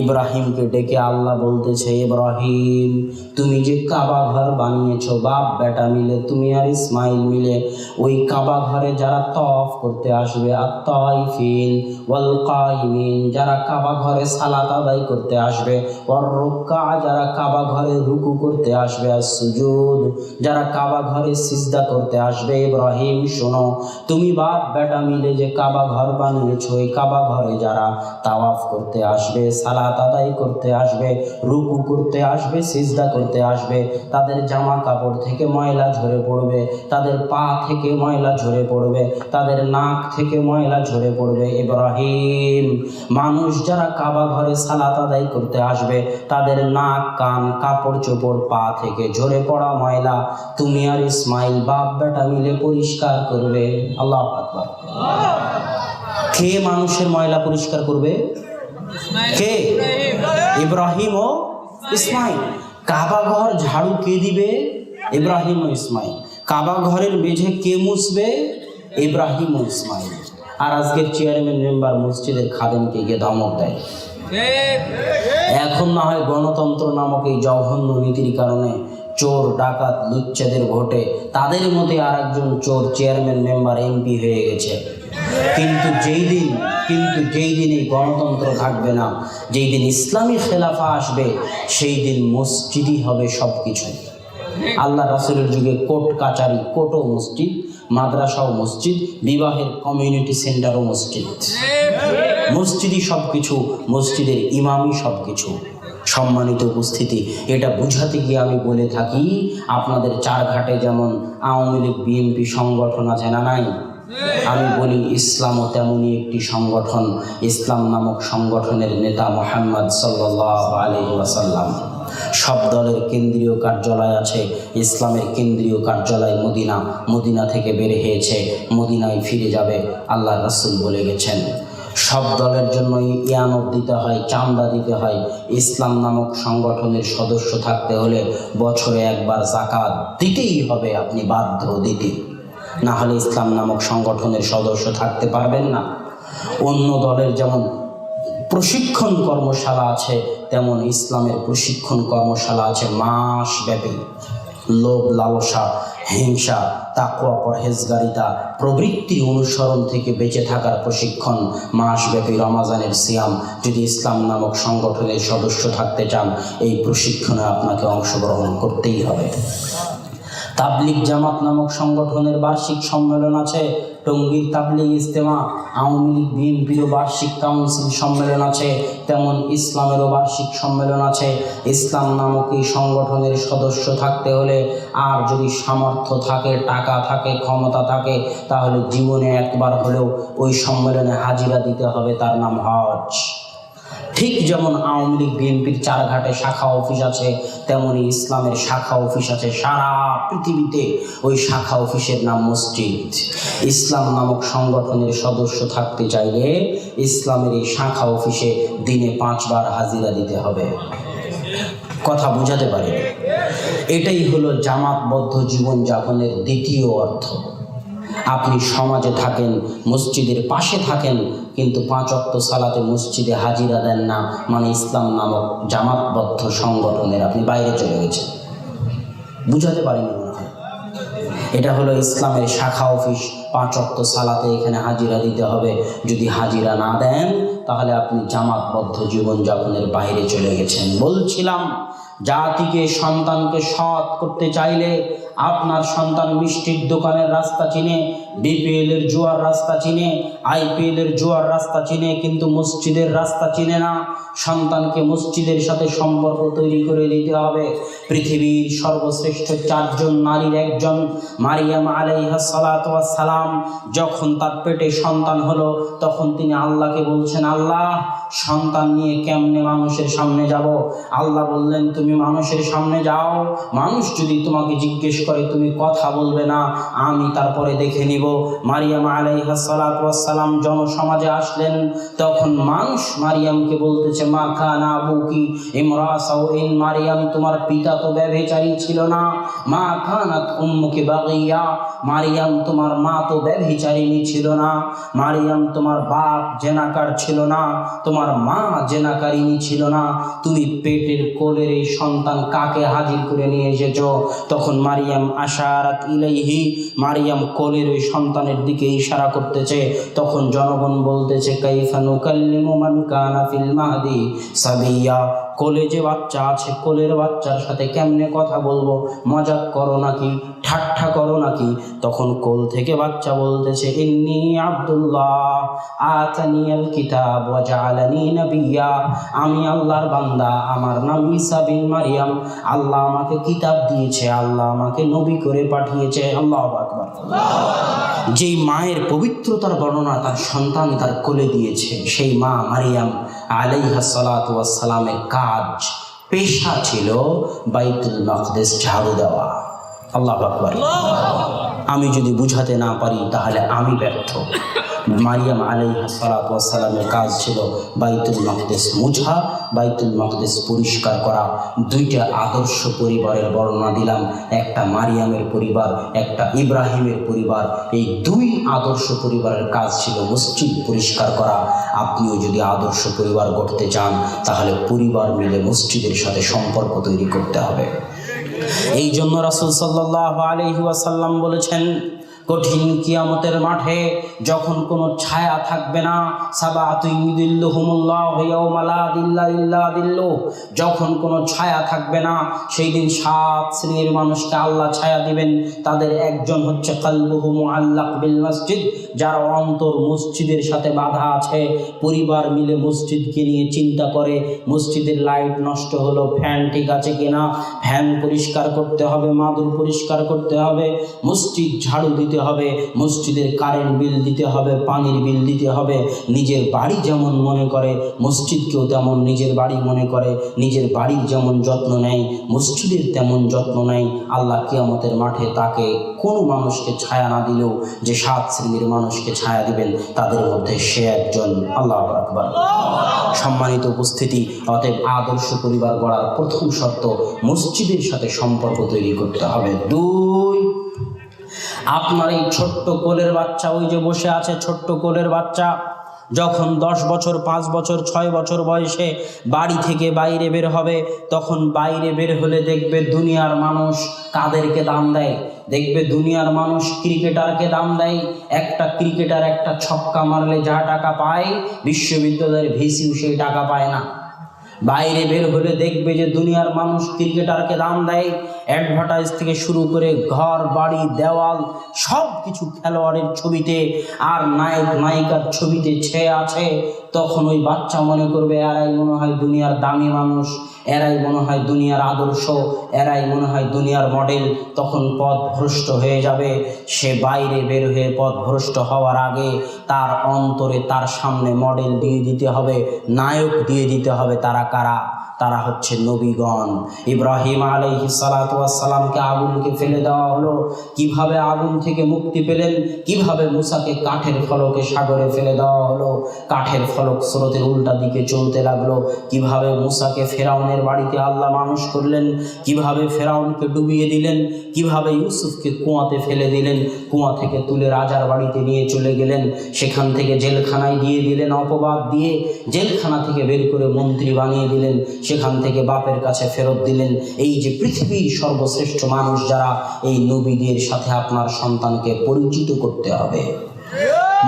ইব্রাহিমকে ডেকে আল্লাহ বলতেছে, ইব্রাহিম, তুমি যে কাবা ঘর বানিয়েছো, বাপ বেটা মিলে, তুমি আর ইসমাইল মিলে, ওই কাবা ঘরে যারা তওয়াফ করতে আসবে, আত-তাইফিন ওয়াল কাইমিন, যারা কাবা ঘরে সালাত আদায় করতে আসবে, ওয়ার রুকআ, যারা কাবা ঘরে রুকু করতে আসবে, আর সুজুদ, যারা কাবা ঘরে সিজদা করতে আসবে। ইব্রাহিম শোনো, তুমি বাপ বেটা মিলে যে কাবা ঘর বানিয়ে বানিয়েছো, ওই কাবা ঘরে যারা তাওয়াফ করতে আসবে, সালাত আদায় করতে আসবে, রুকু করতে আসবে, সিজদা করতে আসবে, তাদের জামা কাপড় থেকে ময়লা ঝরে পড়বে, তাদের পা থেকে ময়লা ঝরে পড়বে, তাদের নাক থেকে ময়লা ঝরে পড়বে। ইব্রাহিম, মানুষ যারা কাবা ঘরে সালাত আদায় করতে আসবে তাদের নাক, কান, কাপড় চোপড়, পা থেকে ঝরে পড়া ময়লা তুমি আর ইসমাইল বাপ বেটা মিলে পরিষ্কার করবে। আল্লাহু আকবার। কে মানুষের ময়লা পরিষ্কার করবে? কে? ইব্রাহিম ও ইসমাইল। কাবা ঘর ঝাড়ু কে দিবে? ইব্রাহিম ও ইসমাইল। কাবা ঘরের মেঝে কে মুছবে? ইব্রাহিম ও ইসমাইল। আর আজকের চেয়ারম্যান মেম্বার মসজিদের খাদেমকে গিয়ে ধমক দেয়। এখন না হয় গণতন্ত্র নামক এই জঘন্য নীতির কারণে চোর, ডাকাত, লুচ্চাদের ভোটে তাদের মধ্যে আর একজন চোর চেয়ারম্যান মেম্বার এমপি হয়ে গেছে। কিন্তু যেই দিন এই গণতন্ত্র থাকবে না, যেই দিন ইসলামী খেলাফা আসবে, সেই দিন মসজিদই হবে সব কিছু। আল্লাহ রাসূলের যুগে কোর্ট কাচারি, কোর্টও মসজিদ, মাদ্রাসাও মসজিদ, বিবাহের কমিউনিটি সেন্টারও মসজিদ। মসজিদই সব কিছু, মসজিদের ইমামই সব কিছু। সম্মানিত উপস্থিতি, এটা বুঝাতে গিয়ে আমি বলে থাকি, আপনাদের চারঘাটে যেমন আওয়ামী লীগ, বিএনপি সংগঠন আছে না নাই, আমি বলি ইসলামও তেমনই একটি সংগঠন। ইসলাম নামক সংগঠনের নেতা মুহাম্মদ সাল্লাল্লাহু আলাইহি ওয়াসাল্লাম। সব দলের কেন্দ্রীয় কার্যালয় আছে, ইসলামের কেন্দ্রীয় কার্যালয় মদিনা। মদিনা থেকে বের হয়েছে, মদিনায় ফিরে যাবে, আল্লাহ রাসূল বলে গেছেন। সব দলের জন্যই ইয়ানত দিতে হয়, চাঁদা দিতে হয়। ইসলাম নামক সংগঠনের সদস্য থাকতে হলে বছরে একবার যাকাত দিতেই হবে, আপনি বাধ্য দিতে, না হলে ইসলাম নামক সংগঠনের সদস্য থাকতে পারবেন না। অন্য দলের যেমন প্রশিক্ষণ কর্মশালা আছে, তেমন ইসলামের প্রশিক্ষণ কর্মশালা আছে মাসব্যাপী। লোভ, লালসা, হিংসা, তাকওয়া, পরহেজগারিতা প্রবৃত্তির অনুসরণ থেকে বেঁচে থাকার প্রশিক্ষণ মাসব্যাপী। রমাজানের সিয়াম। যদি ইসলাম নামক সংগঠনের সদস্য থাকতে চান, এই প্রশিক্ষণে আপনাকে অংশগ্রহণ করতেই হবে। তাবলিগ জামাত নামক সংগঠনের বার্ষিক সম্মেলন আছে, টঙ্গীর তাবলিগ ইজতেমা। আওয়ামী লীগ, বিএনপিরও বার্ষিক কাউন্সিল সম্মেলন আছে, তেমন ইসলামেরও বার্ষিক সম্মেলন আছে। ইসলাম নামক এই সংগঠনের সদস্য থাকতে হলে, আর যদি সামর্থ্য থাকে, টাকা থাকে, ক্ষমতা থাকে, তাহলে জীবনে একবার হলেও ওই সম্মেলনে হাজিরা দিতে হবে, তার নাম হজ। ঠিক যেমন আওয়ামী লীগ, বিএনপির চারঘাটে শাখা অফিস আছে, তেমনি ইসলামের শাখা অফিস আছে সারা পৃথিবীতে। ওই শাখা অফিসের নাম মসজিদ। ইসলাম নামক সংগঠনের সদস্য থাকতে চাইলে ইসলামের এই শাখা অফিসে দিনে 5 বার হাজিরা দিতে হবে। কথা বুঝাতে পারি? এটাই হলো জামাতবদ্ধ জীবনযাপনের দ্বিতীয় অর্থ। আপনি সমাজে থাকেন, মসজিদের পাশে থাকেন, কিন্তু 5 ওয়াক্ত সালাতে মসজিদে হাজিরা দেন না, মানে ইসলাম নামক জামাতবদ্ধ সংগঠনের আপনি বাইরে চলে গেছেন। বুঝাতে পারিনি মনে হয়। এটা হলো ইসলামের শাখা অফিস। 5 ওয়াক্ত সালাতে এখানে হাজিরা দিতে হবে। যদি হাজিরা না দেন, তাহলে আপনি জামাতবদ্ধ জীবনযাপনের বাইরে চলে গেছেন। বলছিলাম, জাতিকে, সন্তানকে সৎ করতে চাইলে আপনার সন্তান মিষ্টির দোকানের রাস্তা চিনে, বিপিএল এর জুয়ার রাস্তা চিনে, আইপিএল এর জুয়ার রাস্তা চিনে, কিন্তু মসজিদের রাস্তা চিনে না। সন্তানকে মসজিদের সাথে সম্পর্ক তৈরি করে দিতে হবে। পৃথিবীর সর্বশ্রেষ্ঠ 4 জন নারীর একজন মারিয়াম আলাইহিস সালাতু ওয়াস সালাম, যখন তার পেটে সন্তান হলো, তখন তিনি আল্লাহকে বলছেন, আল্লাহ, সন্তান নিয়ে কেমনে মানুষের সামনে যাব? আল্লাহ বললেন, তুমি মানুষের সামনে যাও, মানুষ যদি তোমাকে জিজ্ঞেস করে তুমি কথা বলবে না, আমি তারপরে দেখে নিব। মারিয়াম আলাইহিস সালাতু ওয়াস সালাম জনসমাজে আসলেন, তখন মানুষ মারিয়ামকে বলতেছে, মা কানা আবুকি ইমরা সাউইন, মারিয়াম, তোমার পিতা তো ব্যভিচারী ছিল না। মা কানাত উম্মুকি বাগিয়া, মারিয়াম, তোমার মা তো ব্যভিচারিণী ছিল না। মারিয়াম, তোমার বাপ জেনাকার ছিল না, তোমার মা জেনাকারিণী ছিল না। তুমি পেটের কোলের এই সন্তান কাকে হাজির করে নিয়ে এসেছো? তখন মারিয়াম আশারাত ইলাইহি, মারিয়াম কোলের ওই সন্তানের দিকে ইশারা করতেছে। তখন জনগণ বলতেছে, কাইফা নুকাল্লিমু মান কানা ফিল মাহদি সাবিয়া, কোলে যে বাচ্চা আছে, কোলের বাচ্চার সাথে কেমনে কথা বলবো, মজাক করো নাকি, ঠাট্টা করো নাকি? তখন কোল থেকে বাচ্চা বলতেছে, ইন্নী আব্দুল্লাহ আতানিয়াল কিতাব ওয়া জাআলানি নাবিয়্যা, আমি আল্লাহর বান্দা, আমার নাম ঈসা বিন মারিয়াম, আল্লাহ আমাকে কিতাব দিয়েছে, আল্লাহ আমাকে নবী করে পাঠিয়েছে। আল্লাহু আকবার। যেই মায়ের পবিত্রতার বর্ণনা তার সন্তান তার কোলে দিয়েছে, সেই মা মারিয়াম আলাইহা সালাতু ওয়াস সালামের কাজ, পেশা ছিল বাইতুল মাকদিস ঝাড়ু দেওয়া। আল্লাহু আকবার। আমি যদি বুঝাতে না পারি তাহলে আমি ব্যর্থ। মারিয়াম আলাইহা সালাতু ওয়াস সালামের কাজ ছিল বাইতুল মাকদিস মুছা, বাইতুল মাকদিস পরিষ্কার করা। দুইটা আদর্শ পরিবারের বর্ণনা দিলাম, একটা মারিয়ামের পরিবার, একটা ইব্রাহিমের পরিবার। এই দুই আদর্শ পরিবারের কাজ ছিল মসজিদ পরিষ্কার করা। আপনিও যদি আদর্শ পরিবার গড়তে চান তাহলে পরিবার মিলে মসজিদের সাথে সম্পর্ক তৈরি করতে হবে। এই জন্য রাসূল সাল্লাল্লাহু আলাইহি ওয়াসাল্লাম বলেছেন, কঠিন কিয়ামতের মাঠে যখন কোনো ছায়া থাকবে না, সাবাতুন ইউযিল্লুহুমুল্লাহু ইয়াওমা লা যিল্লা ইল্লা যিল্লুহ, যখন কোনো ছায়া থাকবে না সেই দিন 7 শ্রেণীর মানুষকে আল্লাহ ছায়া দিবেন। তাদের একজন হচ্ছে কলবুহু মুআল্লাক বিল মসজিদ, যার অন্তর মসজিদের সাথে বাঁধা আছে, পরিবার মিলে মসজিদকে নিয়ে চিন্তা করে, মসজিদের লাইট নষ্ট হলো, ফ্যান ঠিক আছে কিনা, ফ্যান পরিষ্কার করতে হবে, মাদুর পরিষ্কার করতে হবে, মসজিদ ঝাড়ু দিতে হবে, মসজিদের কারেন্ট বিল দিতে হবে, পানির বিল দিতে হবে। নিজের বাড়ি যেমন মনে করে মসজিদকেও তেমন নিজের বাড়ি মনে করে, নিজের বাড়ির যেমন যত্ন নেয় মসজিদের তেমন যত্ন নেয়। আল্লাহ কিয়ামতের মাঠে তাকে কোনো মানুষকে ছায়া না দিলেও যে 7 শ্রেণীর মানুষকে ছায়া দিবেন তাদের মধ্যে সে একজন। আল্লাহু আকবার। সম্মানিত উপস্থিতি, অতএব আদর্শ পরিবার গড়ার প্রথম শর্ত মসজিদের সাথে সম্পর্ক তৈরি করতে হবে। 2, আপনার এই ছোট্ট কোলের বাচ্চা, ওই যে বসে আছে ছোট্ট কোলের বাচ্চা, যখন 10 বছর, 5 বছর, 6 বছর বয়সে বাড়ি থেকে বাইরে বের হবে, তখন বাইরে বের হলে দেখবে দুনিয়ার মানুষ কাদেরকে দাম দেয়, দেখবে দুনিয়ার মানুষ ক্রিকেটারকে দাম দেয়। একটা ক্রিকেটার একটা ছক্কা মারলে যা টাকা পায়, বিশ্ববিদ্যালয়ের ভিসিও সেই টাকা পায় না। বাইরে বের হলে দেখবে যে দুনিয়ার মানুষ ক্রিকেটারকে দাম দেয়। অ্যাডভার্টাইজ থেকে শুরু করে ঘর বাড়ি দেওয়াল সব কিছু খেলোয়াড়ের ছবিতে আর নায়ক নায়িকার ছবিতে ছেয়ে আছে। তখন ওই বাচ্চা মনে করবে এরাই মনে হয় দুনিয়ার দামি মানুষ, এরাই মনে হয় দুনিয়ার আদর্শ, এরাই মনে হয় দুনিয়ার মডেল। তখন পথভ্রষ্ট হয়ে যাবে। সে বাইরে বের হয়ে পথভ্রষ্ট হওয়ার আগে তার অন্তরে তার সামনে মডেল দিয়ে দিতে হবে, নায়ক দিয়ে দিতে হবে। তারা কারা? তারা হচ্ছে নবীগণ। ইব্রাহিম আলাইহিস সালাতু ওয়াস সালামকে আগুনকে ফেলে দেওয়া হলো, কিভাবে আগুন থেকে মুক্তি পেলেন? কিভাবে মুসাকে কাঠের ফলকে সাগরে ফেলে দেওয়া হলো, কাঠের ফলক স্রোতের উল্টা দিকে চলতে লাগলো। কিভাবে মুসাকে ফেরাউনের বাড়িতে আল্লাহ মানুষ করলেন, কিভাবে ফেরাউনকে ডুবিয়ে দিলেন, কিভাবে ইউসুফকে কুয়াতে ফেলে দিলেন, কুয়া থেকে তুলে রাজার বাড়িতে নিয়ে চলে গেলেন, সেখান থেকে জেলখানায় দিয়ে দিলেন অপবাদ দিয়ে, জেলখানা থেকে বের করে মন্ত্রী বানিয়ে দিলেন, সেখান থেকে বাপের কাছে ফেরত দিলেন। এই যে পৃথিবীর সর্বশ্রেষ্ঠ মানুষ যারা, এই নবীদের সাথে আপনার সন্তানকে পরিচিত করতে হবে।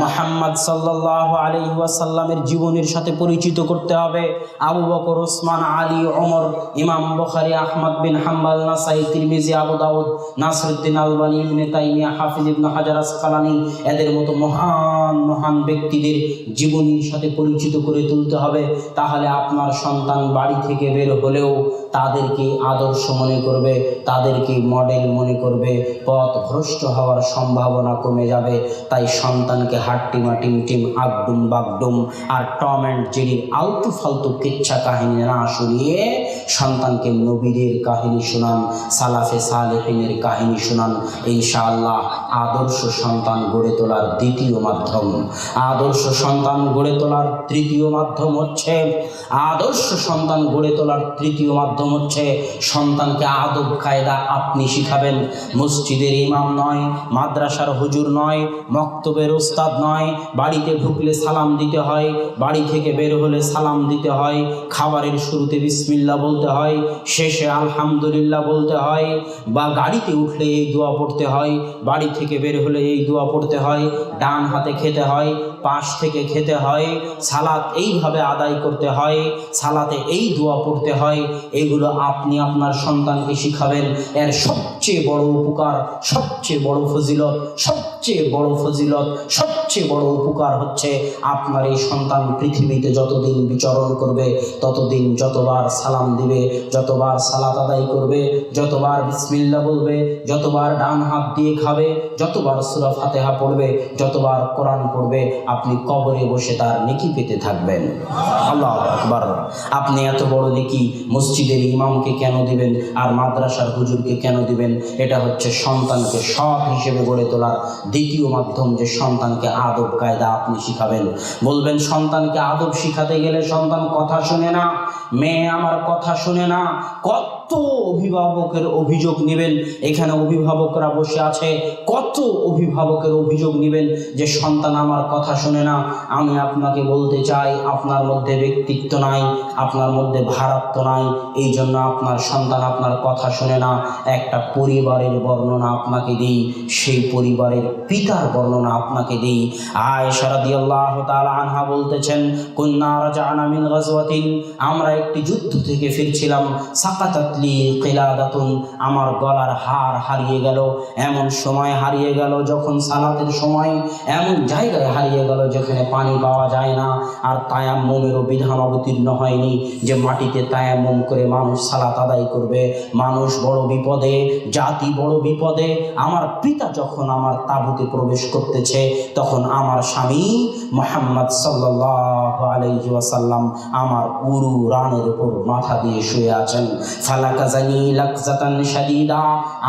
মুহাম্মদ সাল্লাল্লাহু আলাইহি ওয়াসাল্লামের জীবনের সাথে পরিচিত করতে হবে। আবু বকর, ওসমান, আলী, ওমর, ইমাম বুখারী, আহমদ বিন হাম্বল, নাসাই, তিরমিজি, আবু দাউদ, নাসরুদ্দিন আলবানী, ইবনে তাইমিয়া, হাফিজ ইবনে হাজার আসকালানী, এদের মতো মহান মহান ব্যক্তিদের জীবনীর সাথে পরিচিত করে তুলতে হবে। তাহলে আপনার সন্তান বাড়ি থেকে বের হলেও তাদেরকে আদর্শ মনে করবে, তাদেরকে মডেল মনে করবে, পথভ্রষ্ট হওয়ার সম্ভাবনা কমে যাবে। তাই সন্তানকে হাট্টিমা টিমটিম, আগডুম বাগডুম আর টম অ্যান্ড জেরির আলতু ফালতু কিচ্ছা কাহিনী না শুনিয়ে সন্তানকে নবীদের কাহিনী শোনান, সালাফে সালেহিনের কাহিনী শোনান। ইনশাআল্লাহ আদর্শ সন্তান গড়ে তোলার দ্বিতীয় মাধ্যম, আদর্শ সন্তান গড়ে তোলার তৃতীয় মাধ্যম হচ্ছে, আদর্শ সন্তান গড়ে তোলার তৃতীয় মাধ্যম হচ্ছে সন্তানকে আদব কায়দা আপনি শিখাবেন। মসজিদের ইমাম নয়, মাদ্রাসার হুজুর নয়, মক্তবের ওস্তাদ নয়। বাড়িতে ঢুকলে সালাম দিতে হয়, বাড়ি থেকে বের হলে সালাম দিতে হয়, খাবারের শুরুতে বিসমিল্লাহ বলতে হয়, শেষে আলহামদুলিল্লাহ বলতে হয়, বা গাড়িতে উঠলে এই দোয়া পড়তে হয়, বাড়ি থেকে বের হলে এই দোয়া পড়তে হয়, ডান হাতে খেতে হয়, পাশ থেকে খেতে হয়, সালাত এইভাবে আদায় করতে হয়, সালাতে এই দোয়া পড়তে হয়, এগুলো আপনি আপনার সন্তানকে শিখাবেন। এর সবচেয়ে বড় উপকার, সবচেয়ে বড় ফজিলত, সবচেয়ে বড় ফজিলত, সবচেয়ে বড় উপকার হচ্ছে আপনার এই সন্তান পৃথিবীতে যতদিন বিচরণ করবে ততদিন যতবার সালাম দিবে, যতবার সালাত আদায় করবে, যতবার বিসমিল্লাহ বলবে, যতবার ডান হাত দিয়ে খাবে, যতবার সূরা ফাতিহা পড়বে, যতবার কোরআন পড়বে, আপনি কবরে বসে তার নেকি পেতে থাকবেন। আল্লাহু আকবার। আপনি এত বড় নেকি মসজিদের ইমামকে কেন দিবেন আর মাদ্রাসার হুজুরকে কেন দিবেন? এটা হচ্ছে সন্তানকে সৎ হিসেবে গড়ে তোলার দ্বিতীয় মাধ্যম, যে সন্তানকে আদব কায়দা আপনি শিখাবেন। বলবেন সন্তানকে আদব শিখাতে গেলে সন্তান কথা শোনে না, মেয়ে আমার কথা শোনে না। কত অভিভাবকের অভিযোগ নেবেন, এখানে অভিভাবকরা বসে আছে, কত অভিভাবকের অভিযোগ নেবেন যে সন্তান আমার কথা শোনে না। আমি আপনাকে বলতে চাই, আপনার মধ্যে ব্যক্তিত্ব নাই, আপনার মধ্যে ভারাত্ব নাই, এই জন্য আপনার সন্তান আপনার কথা শোনে না। একটা পরিবারের বর্ণনা আপনাকে দিই, সেই পরিবারের পিতার বর্ণনা আপনাকে দিই। আয়েশা রাদিয়াল্লাহু তাআলা আনহা বলতেছেন, কুন্না রাজানা মিন গাজওয়াতিন, আমরা একটি যুদ্ধ থেকে ফিরছিলাম, সাকাতাতলি কিলাদাতুন, আমার গলার হার হারিয়ে গেল। এমন সময় হারিয়ে গেল যখন সালাতের সময়, এমন জায়গায় হারিয়ে গেল যেখানে পানি পাওয়া যায় না, আর তায়াম্মুমেরও বিধান অবতীর্ণ হয়নি যে মাটিতে তায়াম্মুম করে মানুষ সালাত আদায় করবে। মানুষ বড় বিপদে, জাতি বড় বিপদে। আমার পিতা যখন আমার তাঁবুতে প্রবেশ করতেছে, তখন আমার স্বামী মুহাম্মদ সাল্লাল্লাহু আলাইহি ওয়াসাল্লাম আমার উরু রানের উপর মাথা দিয়ে শুয়ে আছেন। ফালাকাজানি লাকজাতান শাদীদা,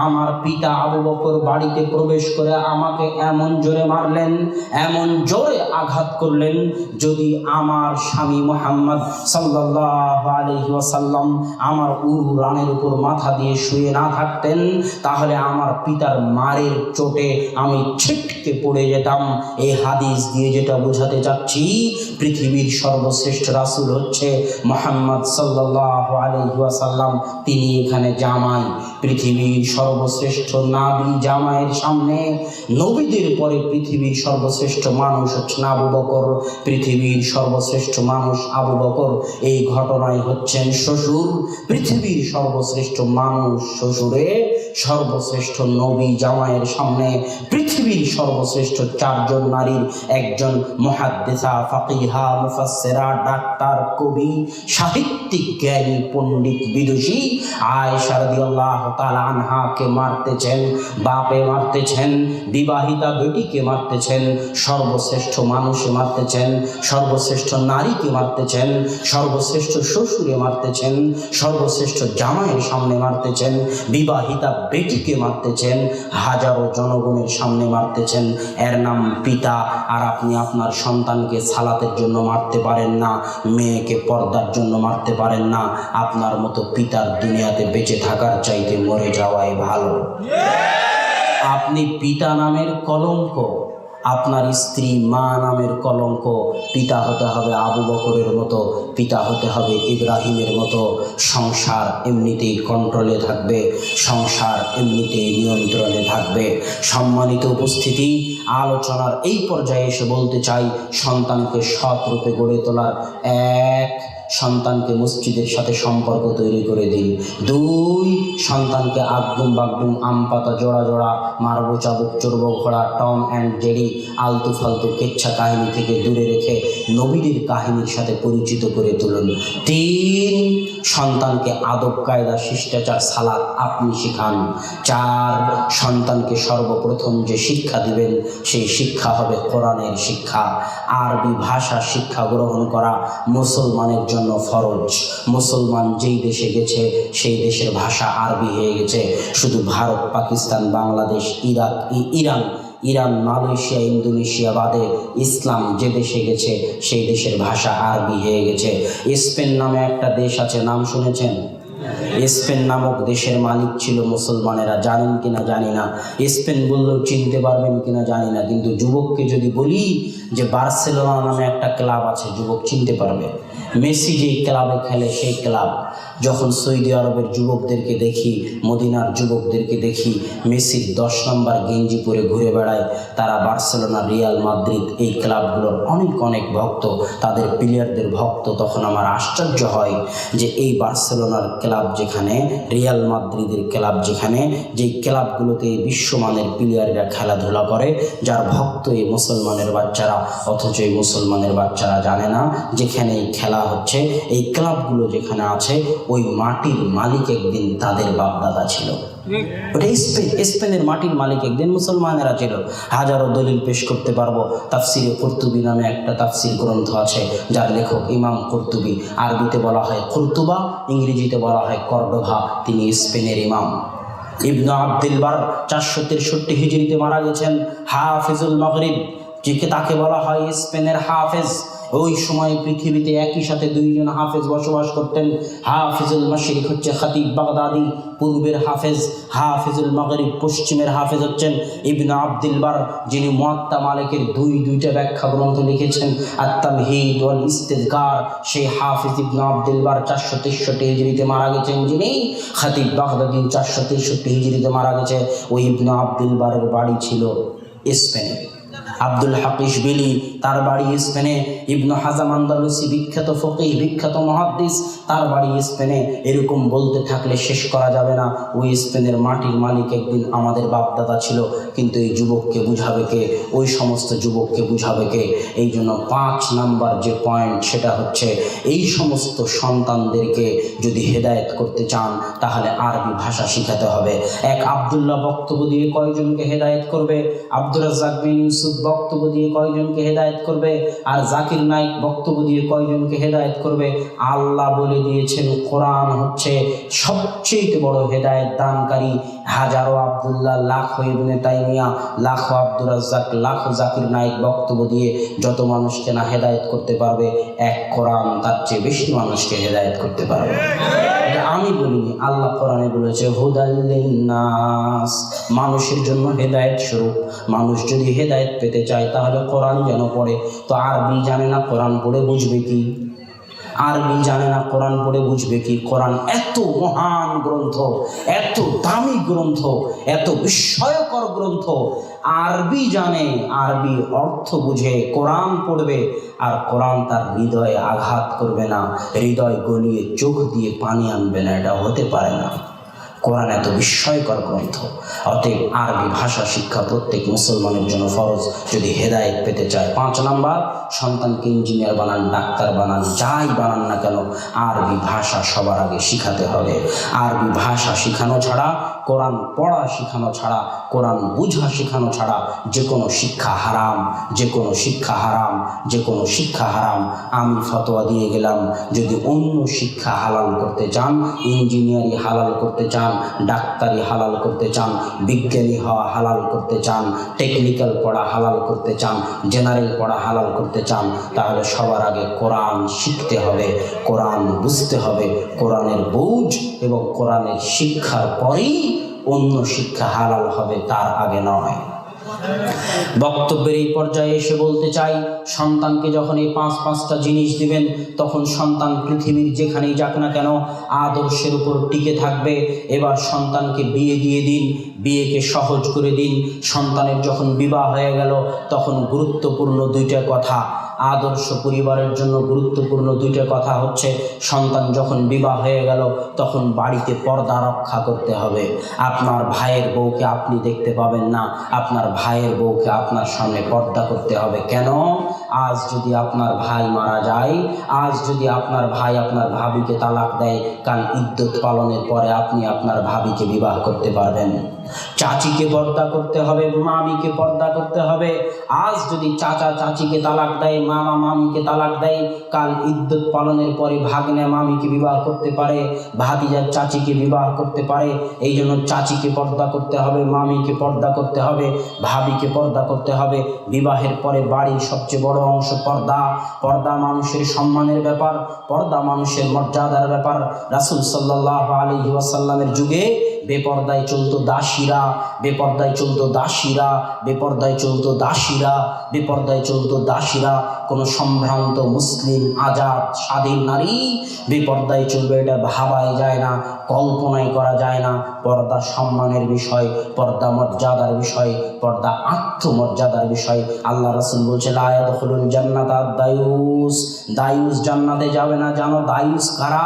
আমার পিতা আবু বকর বাড়িতে প্রবেশ করে আমাকে এমন জোরে মারলেন, এমন জোরে আঘাত করলেন, যদি আমার স্বামী মুহাম্মদ সাল্লাল্লাহু আলাইহি ওয়াসাল্লাম আমার উরু রানের উপর মাথা দিয়ে শুয়ে না থাকতেন, তাহলে আমার পিতার মারের চোটে আমি ছিটকে পড়ে যেতাম। এই হাদিস দিয়ে যেটা বোঝাতে চাচ্ছি, পৃথিবীর সর্বশ্রেষ্ঠ রাসূল হচ্ছে মুহাম্মদ সাল্লাল্লাহু আলাইহি ওয়াসাল্লাম, তিনি এখানে জামাই। পৃথিবীর সর্বশ্রেষ্ঠ নবী জামাইয়ের সামনে, নবীদের পরে পৃথিবীর সর্বশ্রেষ্ঠ মানুষ হচ্ছে আবু বকর, পৃথিবীর সর্বশ্রেষ্ঠ মানুষ আবু বকর। এই ঘটনায় হচ্ছেন শ্বশুর, পৃথিবীর সর্বশ্রেষ্ঠ মানুষ শ্বশুরে, সর্বশ্রেষ্ঠ নবী জামাইয়ের সামনে পৃথিবীর সর্বশ্রেষ্ঠ চারজন নারীর একজন মুহাদ্দিসা, ফাকিহা, মুফাসসিরা, ডাক্তার, কবি, সাহিত্যিক, জ্ঞানী, পণ্ডিত, বিদুষী আয়েশা রাদিয়াল্লাহু তাআলা আনহাকে মারতেছেন, বাপে মারতেছেন, বিবাহিতা বেটিকে মারতেছেন, সর্বশ্রেষ্ঠ মানুষে মারতেছেন, সর্বশ্রেষ্ঠ নারীকে মারতেছেন, সর্বশ্রেষ্ঠ শ্বশুরে মারতেছেন, সর্বশ্রেষ্ঠ জামাইয়ের সামনে মারতেছেন, বিবাহিতা বেটিকে মারতেছেন, হাজারো জনগণের সামনে মারতেছেন। এর নাম পিতা। আর আপনি আপনার সন্তানকে সালাতের জন্য মারতে পারেন না, মেয়েকে পর্দার জন্য মারতে পারেন না। আপনার মতো পিতার দুনিয়াতে বেঁচে থাকার চাইতে মরে যাওয়াই ভালো। আপনি পিতা নামের কলঙ্ক, আপনার স্ত্রী মা নামের কলঙ্ক। পিতা হতে হবে আবু বকরের মতো, পিতা হতে হবে ইব্রাহিমের মতো। সংসার এমনিতেই কন্ট্রোলে থাকবে, সংসার এমনিতেই নিয়ন্ত্রণে থাকবে। সম্মানিত উপস্থিতি, আলোচনার এই পর্যায়ে এসে বলতে চাই, সন্তানকে সৎ রূপে গড়ে তোলার এক, সন্তানকে মসজিদের সাথে সম্পর্ক তৈরি করে দিন। 2, সন্তানকে আগডুম বাগডুম, আম পাতা জোড়া জোড়া, মারবো চাবুক, চড়বো ঘোড়া, টম অ্যান্ড জেরি, আলতু ফালতু কেচ্ছা কাহিনী থেকে দূরে রেখে নবীদের কাহিনীর সাথে পরিচিত করে তুলুন। 3, সন্তানকে আদব কায়দা, শিষ্টাচার, সালাত আপনি শিখান। 4, সন্তানকে সর্বপ্রথম যে শিক্ষা দিবেন সেই শিক্ষা হবে কোরআনের শিক্ষা। আরবি ভাষা শিক্ষা গ্রহণ করা মুসলমানের জন্য ফরজ। মুসলমান যেই দেশে গেছে সেই দেশের ভাষা আরবি হয়ে গেছে। শুধু Bharat, Pakistan, Bangladesh, Iran, Malaysia, Indonesia বাদে ইসলাম যে দেশে গেছে সেই দেশের ভাষা আরবি হয়ে গেছে। স্পেন নামে একটা দেশ আছে, নাম শুনেছেন? স্পেন নামক দেশের মালিক ছিল মুসলমানেরা, জানেন কিনা জানি না। স্পেন বললেও চিনতে পারবেন কিনা জানি না, কিন্তু যুবককে যদি বলি যে বার্সেলোনা নামে একটা ক্লাব আছে, যুবক চিনতে পারবে। মেসি যেই ক্লাবে খেলে সেই ক্লাব। যখন সৌদি আরবের যুবকদেরকে দেখি, মদিনার যুবকদেরকে দেখি মেসির 10 নম্বর গেঞ্জি পরে ঘুরে বেড়ায়, তারা বার্সেলোনা, রিয়াল মাদ্রিদ এই ক্লাবগুলোর অনেক অনেক ভক্ত, তাদের প্লেয়ারদের ভক্ত। তখন আমার আশ্চর্য হয় যে এই বার্সেলোনার ক্লাব যেখানে, রিয়াল মাদ্রিদের ক্লাব যেখানে, যেই ক্লাবগুলোতে এই বিশ্বমানের প্লেয়াররা খেলাধুলা করে, যার ভক্ত এই মুসলমানের বাচ্চারা, অথচ এই মুসলমানের বাচ্চারা জানে না যেখানে এই খেলা হচ্ছে, এই ক্লাবগুলো যেখানে আছে, ওই মাটির মালিক একদিন তাদের বাপদাদা ছিল। ওটা স্পেনের মাটির মালিক একদিন মুসলমানেরা ছিল। হাজারো দলিল পেশ করতে পারবো। তাফসিরে কুরতুবী নামে একটা তাফসির গ্রন্থ আছে, যার লেখক ইমাম কুরতুবী। আরবিতে বলা হয় কুরতুবা, ইংরেজিতে বলা হয় কর্ডোভা। তিনি স্পেনের ইমাম। ইবনে আব্দুল বার 463 হিজরিতে মারা গেছেন। হাফিজুল মাগরিব, যে তাকে বলা হয় স্পেনের হাফেজ। ওই সময় পৃথিবীতে একই সাথে 2 জন হাফেজ বসবাস করতেন। হাফিজুল মাশরিক হচ্ছে খতিব বাগদাদি, পূর্বের হাফেজ। হাফিজুল মাগরিব, পশ্চিমের হাফেজ হচ্ছেন ইবনে আব্দুল বার, যিনি মুয়াত্তা মালিকের দুইটা ব্যাখ্যা গ্রন্থ লিখেছেন, আত-তামহিদ ওয়াল ইস্তিযকার। সেই হাফিজ ইবনে আব্দুল বার 463 হিজরিতে মারা গেছেন। যিনি খতিব বাগদাদি 463 হিজরিতে মারা গেছে। ওই ইবনে আব্দুল বারের বাড়ি ছিল স্পেনে। আব্দুল হক ইশবিলি, তার বাড়ি স্পেনে। ইবনে হাজাম আন্দালুসি, বিখ্যাত ফকিহ, বিখ্যাত মুহাদ্দিস, তার বাড়ি স্পেনে। এরকম বলতে থাকলে শেষ করা যাবে না। ওই স্পেনের মাটির মালিক একদিন আমাদের বাপদাদা ছিল। কিন্তু এই যুবককে বুঝাবে কে? ওই সমস্ত যুবককে বুঝাবে কে? এই জন্য 5 নাম্বার যে পয়েন্ট, সেটা হচ্ছে এই সমস্ত সন্তানদেরকে যদি হেদায়েত করতে চান তাহলে আরবি ভাষা শিখাতে হবে। এক আব্দুল্লাহ বক্তব্য দিয়ে কয়জনকে হেদায়েত করবে? আব্দুর রাজ্জাক বিন ইউসুফ বক্তব্য দিয়ে কয়জনকে হেদায়েত করবে? আর জাকির নাইক বক্তব্য দিয়ে কয়জনকে হেদায়েত করবে? আল্লাহ বলে দিয়েছেন কোরআন হচ্ছে সবচেয়ে বড় হেদায়েত দানকারী। হাজারো আব্দুল্লাহ, লাখো ইবনে তাইমিয়া, লাখো আব্দুর রাজ্জাক, লাখো জাকির নাইক বক্তব্য দিয়ে যত মানুষকে না হেদায়েত করতে পারবে, এক কোরআন তার চেয়ে বেশি মানুষকে হেদায়েত করতে পারবে। এটা আমি বলিনি, আল্লাহ কোরআনে বলেছে হুদাল লিন্নাস, মানুষের জন্য হেদায়েত স্বরূপ। মানুষ যদি হেদায়েত পেতে চায় তাহলে কোরআন যেন পড়ে। তো আরবি জানে না, কোরআন পড়ে বুঝবে কি? আরবি জানে না, কোরআন পড়ে বুঝবে কি? কোরআন এত মহান গ্রন্থ, এত দামি গ্রন্থ, এত বিস্ময়কর গ্রন্থ। আরবি জানে, আরবি অর্থ বুঝে, কোরআন পড়বে, আর কোরআন তার হৃদয়ে আঘাত করবে না, হৃদয় গলিয়ে চোখ দিয়ে পানি আনবে না। এটা হতে পারে না। কোরআন এত বিস্ময়কর গ্রন্থ। অতএব আরবি ভাষা শিক্ষা প্রত্যেক মুসলমানের জন্য ফরজ, যদি হেদায়েত পেতে চায়। 5 নাম্বার, সন্তানকে ইঞ্জিনিয়ার বানান, ডাক্তার বানান, যাই বানান না কেন, আরবি ভাষা সবার আগে শিখাতে হবে। আরবি ভাষা শিখানো ছাড়া, কোরআন পড়া শিখানো ছাড়া, কোরআন বুঝা শেখানো ছাড়া যে কোনো শিক্ষা হারাম, যে কোনো শিক্ষা হারাম, যে কোনো শিক্ষা হারাম। আমি ফতোয়া দিয়ে গেলাম, যদি অন্য শিক্ষা হালাল করতে চান, ইঞ্জিনিয়ারি হালাল করতে চান, ডাক্তারি হালাল করতে চান, বিজ্ঞানী হওয়া হালাল করতে চান, টেকনিক্যাল পড়া হালাল করতে চান, জেনারেল পড়া হালাল করতে চান, তাহলে সবার আগে কোরআন শিখতে হবে, কোরআন বুঝতে হবে। কোরআনের বুঝ এবং কোরআনের শিক্ষার পরেই অন্য শিক্ষা হালাল হবে, তার আগে নয়। বক্তব্যের এই পর্যায়ে এসে বলতে চাই, সন্তানকে যখন এই 5টা জিনিস দিবেন, তখন সন্তান পৃথিবীর যেখানেই যাক না কেন আদর্শের উপর টিকে থাকবে। এবার সন্তানকে বিয়ে দিয়ে দিন, বিয়েকে সহজ করে দিন। সন্তানের যখন বিবাহ হয়ে গেল, তখন গুরুত্বপূর্ণ 2টা কথা। আদর্শ পরিবারের জন্য গুরুত্বপূর্ণ 2টা কথা হচ্ছে, সন্তান যখন বিবাহ হয়ে গেল তখন বাড়িতে পর্দা রক্ষা করতে হবে। আপনার ভাইয়ের বউকে আপনি দেখতে পাবেন না, আপনার ভাইয়ের বউকে আপনার সামনে পর্দা করতে হবে। কেন? আজ যদি আপনার ভাই মারা যায়, আজ যদি আপনার ভাই আপনার ভাবিকে তালাক দেয়, কাল ইদ্যত পালনের পরে আপনি আপনার ভাবিকে বিবাহ করতে পারবেন। চাচিকে পর্দা করতে হবে, মামিকে পর্দা করতে হবে। আজ যদি চাচা চাচিকে তালাক দেয়, মামা মামিকে তালাক দেয়, কাল ইদ্যত পালনের পরে ভাগ্নে মামিকে বিবাহ করতে পারে, ভাতিজা চাচিকে বিবাহ করতে পারে। এই জন্য চাচিকে পর্দা করতে হবে, মামিকে পর্দা করতে হবে, ভাবিকে পর্দা করতে হবে। বিবাহের পরে বাড়ির সবচেয়ে বড় অংশ পর্দা। পর্দা মানুষের সম্মানের ব্যাপার, পর্দা মানুষের মর্যাদার ব্যাপার। রাসূল সাল্লাল্লাহু আলাইহি ওয়াসাল্লামের যুগে বেপর্দায় চলতো দাসীরা, বেপর্দায় চলতো দাসীরা, বেপর্দায় চলতো দাসীরা, বেপর্দায় চলতো দাসীরা। কোনো সম্ভ্রান্ত মুসলিম আজাদ স্বাধীন নারী বেপর্দায় চলবে, এটা ভাবাই যায় না, কল্পনাই করা যায় না। পর্দা সম্মানের বিষয়, পর্দা মর্যাদার বিষয়, পর্দা আত্মমর্যাদার বিষয়। আল্লাহ রাসূল বলছে লা ইয়াদখুলুল জান্নাতা দায়ুস, দায়ুস জান্নাতে যাবে না। জানো দায়ুস কারা?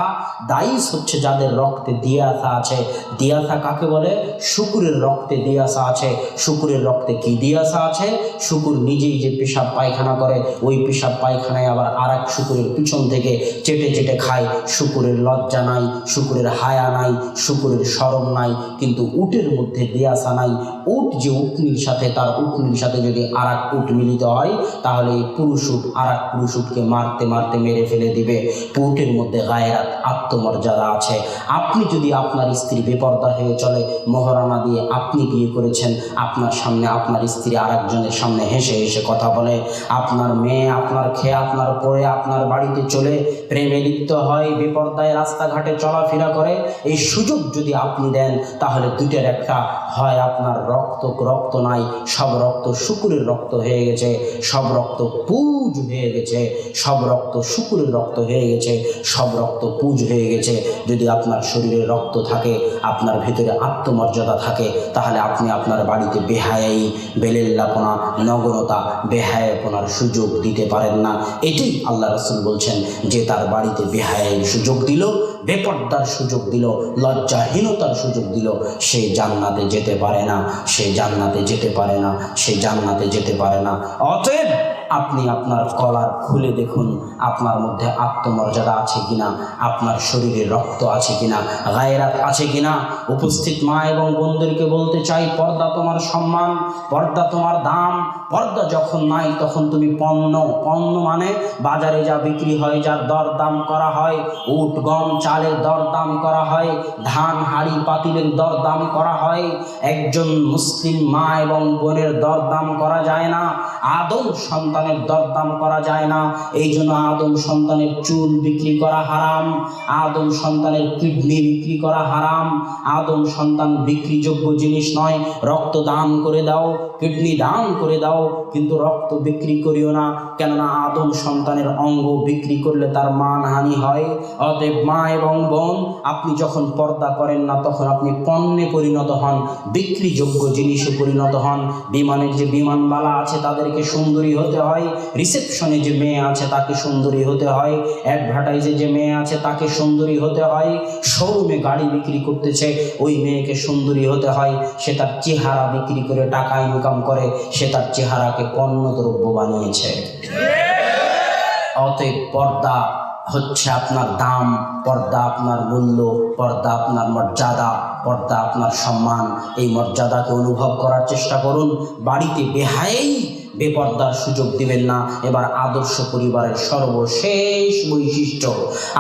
দায়ুস হচ্ছে যাদের রক্তে দিয়াসা আছে। দিয়াসা কাকে বলে? শুকুরের রক্তে দিয়াসা আছে। শুকুরের রক্তে কি দিয়াসা আছে? শুকুর নিজেই যে পেশাব পায়খানা করে, ওই পেশাব পায়খানায় আবার আর এক শুকুরের পিছন থেকে চেটে চেটে খায়। শুকুরের লজ্জা নাই, শুকুরের হায়া নাই, শুকুরের শরম নাই। কিন্তু উটের মধ্যে দিয়াসা নাই। উট যে উটনির সাথে, তার উটনির সাথে যদি আর এক উট মিলিত হয়, তাহলে এই পুরুষ উট আর এক পুরুষ উটকে মারতে মারতে মেরে ফেলে দিবে। উটের মধ্যে গায়রাত, আত্মমর্যাদা আছে। আপনি যদি আপনার স্ত্রী বেপর্দা হয়ে চলে, মহারানা দিয়ে আপনি বিয়ে করেছেন, আপনার সামনে আপনার স্ত্রী আর একজনের সামনে হেসে হেসে কথা বলে, আপনার মেয়ে আপনার খেয়ে আপনার পরে আপনার বাড়িতে চলে প্রেমে লিপ্ত হয়, বেপর্দায় রাস্তাঘাটে চলাফেরা করে, এই সুযোগ যদি আপনি দেন, তাহলে দুইটার একটা হয়, আপনার রক্ত নাই, সব রক্ত শুকুরের রক্ত হয়ে গেছে, সব রক্ত পুজ হয়ে গেছে, সব রক্ত শুকুরের রক্ত হয়ে গেছে, সব রক্ত পুজ হয়ে গেছে। যদি আপনার শরীরে রক্ত থাকে, আপনার ভেতরে আত্মমর্যাদা থাকে, তাহলে আপনি আপনার বাড়িতে বেহায়াই, বেলেল্লাপনা, নগরতা, বেহায়াপনার সুযোগ দিতে পারেন না। এটাই আল্লাহ রাসূল বলছেন, যে তার বাড়িতে বেহায়াই সুযোগ দিল, বেপর্দার সুযোগ দিল, লজ্জাহীনতার সুযোগ দিল, সে জান্নাতে যেতে পারে না, সে জান্নাতে যেতে পারে না, সে জান্নাতে যেতে পারে না। অতএব আপনি আপনার কলার খুলে দেখুন, আপনার মধ্যে আত্মমর্যাদা আছে কিনা, আপনার শরীরে রক্ত আছে কিনা, গায়রাত আছে কিনা। উপস্থিত মা এবং বোনদেরকে বলতে চাই, পর্দা তোমার সম্মান, পর্দা তোমার দাম। পর্দা যখন নাই, তখন তুমি পণ্য। পণ্য মানে বাজারে যা বিক্রি হয়, যার দরদাম করা হয়, উট গম চালের দরদাম করা হয়, ধান হাঁড়ি পাতিলের দরদাম করা হয়। একজন মুসলিম মা এবং বোনের দরদাম করা যায় না, আদম সন্তানের দরদাম করা যায় না। এই জন্য আদম সন্তানের চুল বিক্রি করা হারাম, আদম সন্তানের কিডনি বিক্রি করা হারাম। আদম সন্তান বিক্রিযোগ্য জিনিস নয়। রক্ত দান করে দাও, কিডনি দান করে দাও, কিন্তু রক্ত বিক্রি করিও না, কেননা আদম সন্তানের অঙ্গ বিক্রি করলে তার মানহানি হয়। অতএব মা এবং বোন, আপনি যখন পর্দা করেন না, তখন আপনি পণ্যে পরিণত হন, বিক্রিযোগ্য জিনিসে পরিণত হন। বিমানের যে বিমানবালা আছে, তাদেরকে সুন্দরী হতে হয়। রিসেপশনে যে মেয়ে আছে, তাকে সুন্দরী হতে হয়। অ্যাডভার্টাইজে যে মেয়ে আছে, তাকে সুন্দরী হতে হয়। শোরুমে গাড়ি বিক্রি করতেছে, ওই মেয়েকে সুন্দরী হতে হয়। সে তার চেহারা বিক্রি করে টাকা ইনকাম করে, সে তার চেহারাকে পণ্যদ্রব্য বানিয়েছে। অতএব পর্দা হচ্ছে আপনার দাম, পর্দা আপনার মূল্য, পর্দা আপনার মর্যাদা, পর্দা আপনার সম্মান। এই মর্যাদাকে অনুভব করার চেষ্টা করুন। বাড়িতে বেহায়াই, বেপর্দার সুযোগ দিবেন না। এবার আদর্শ পরিবারের সর্বশেষ বৈশিষ্ট্য,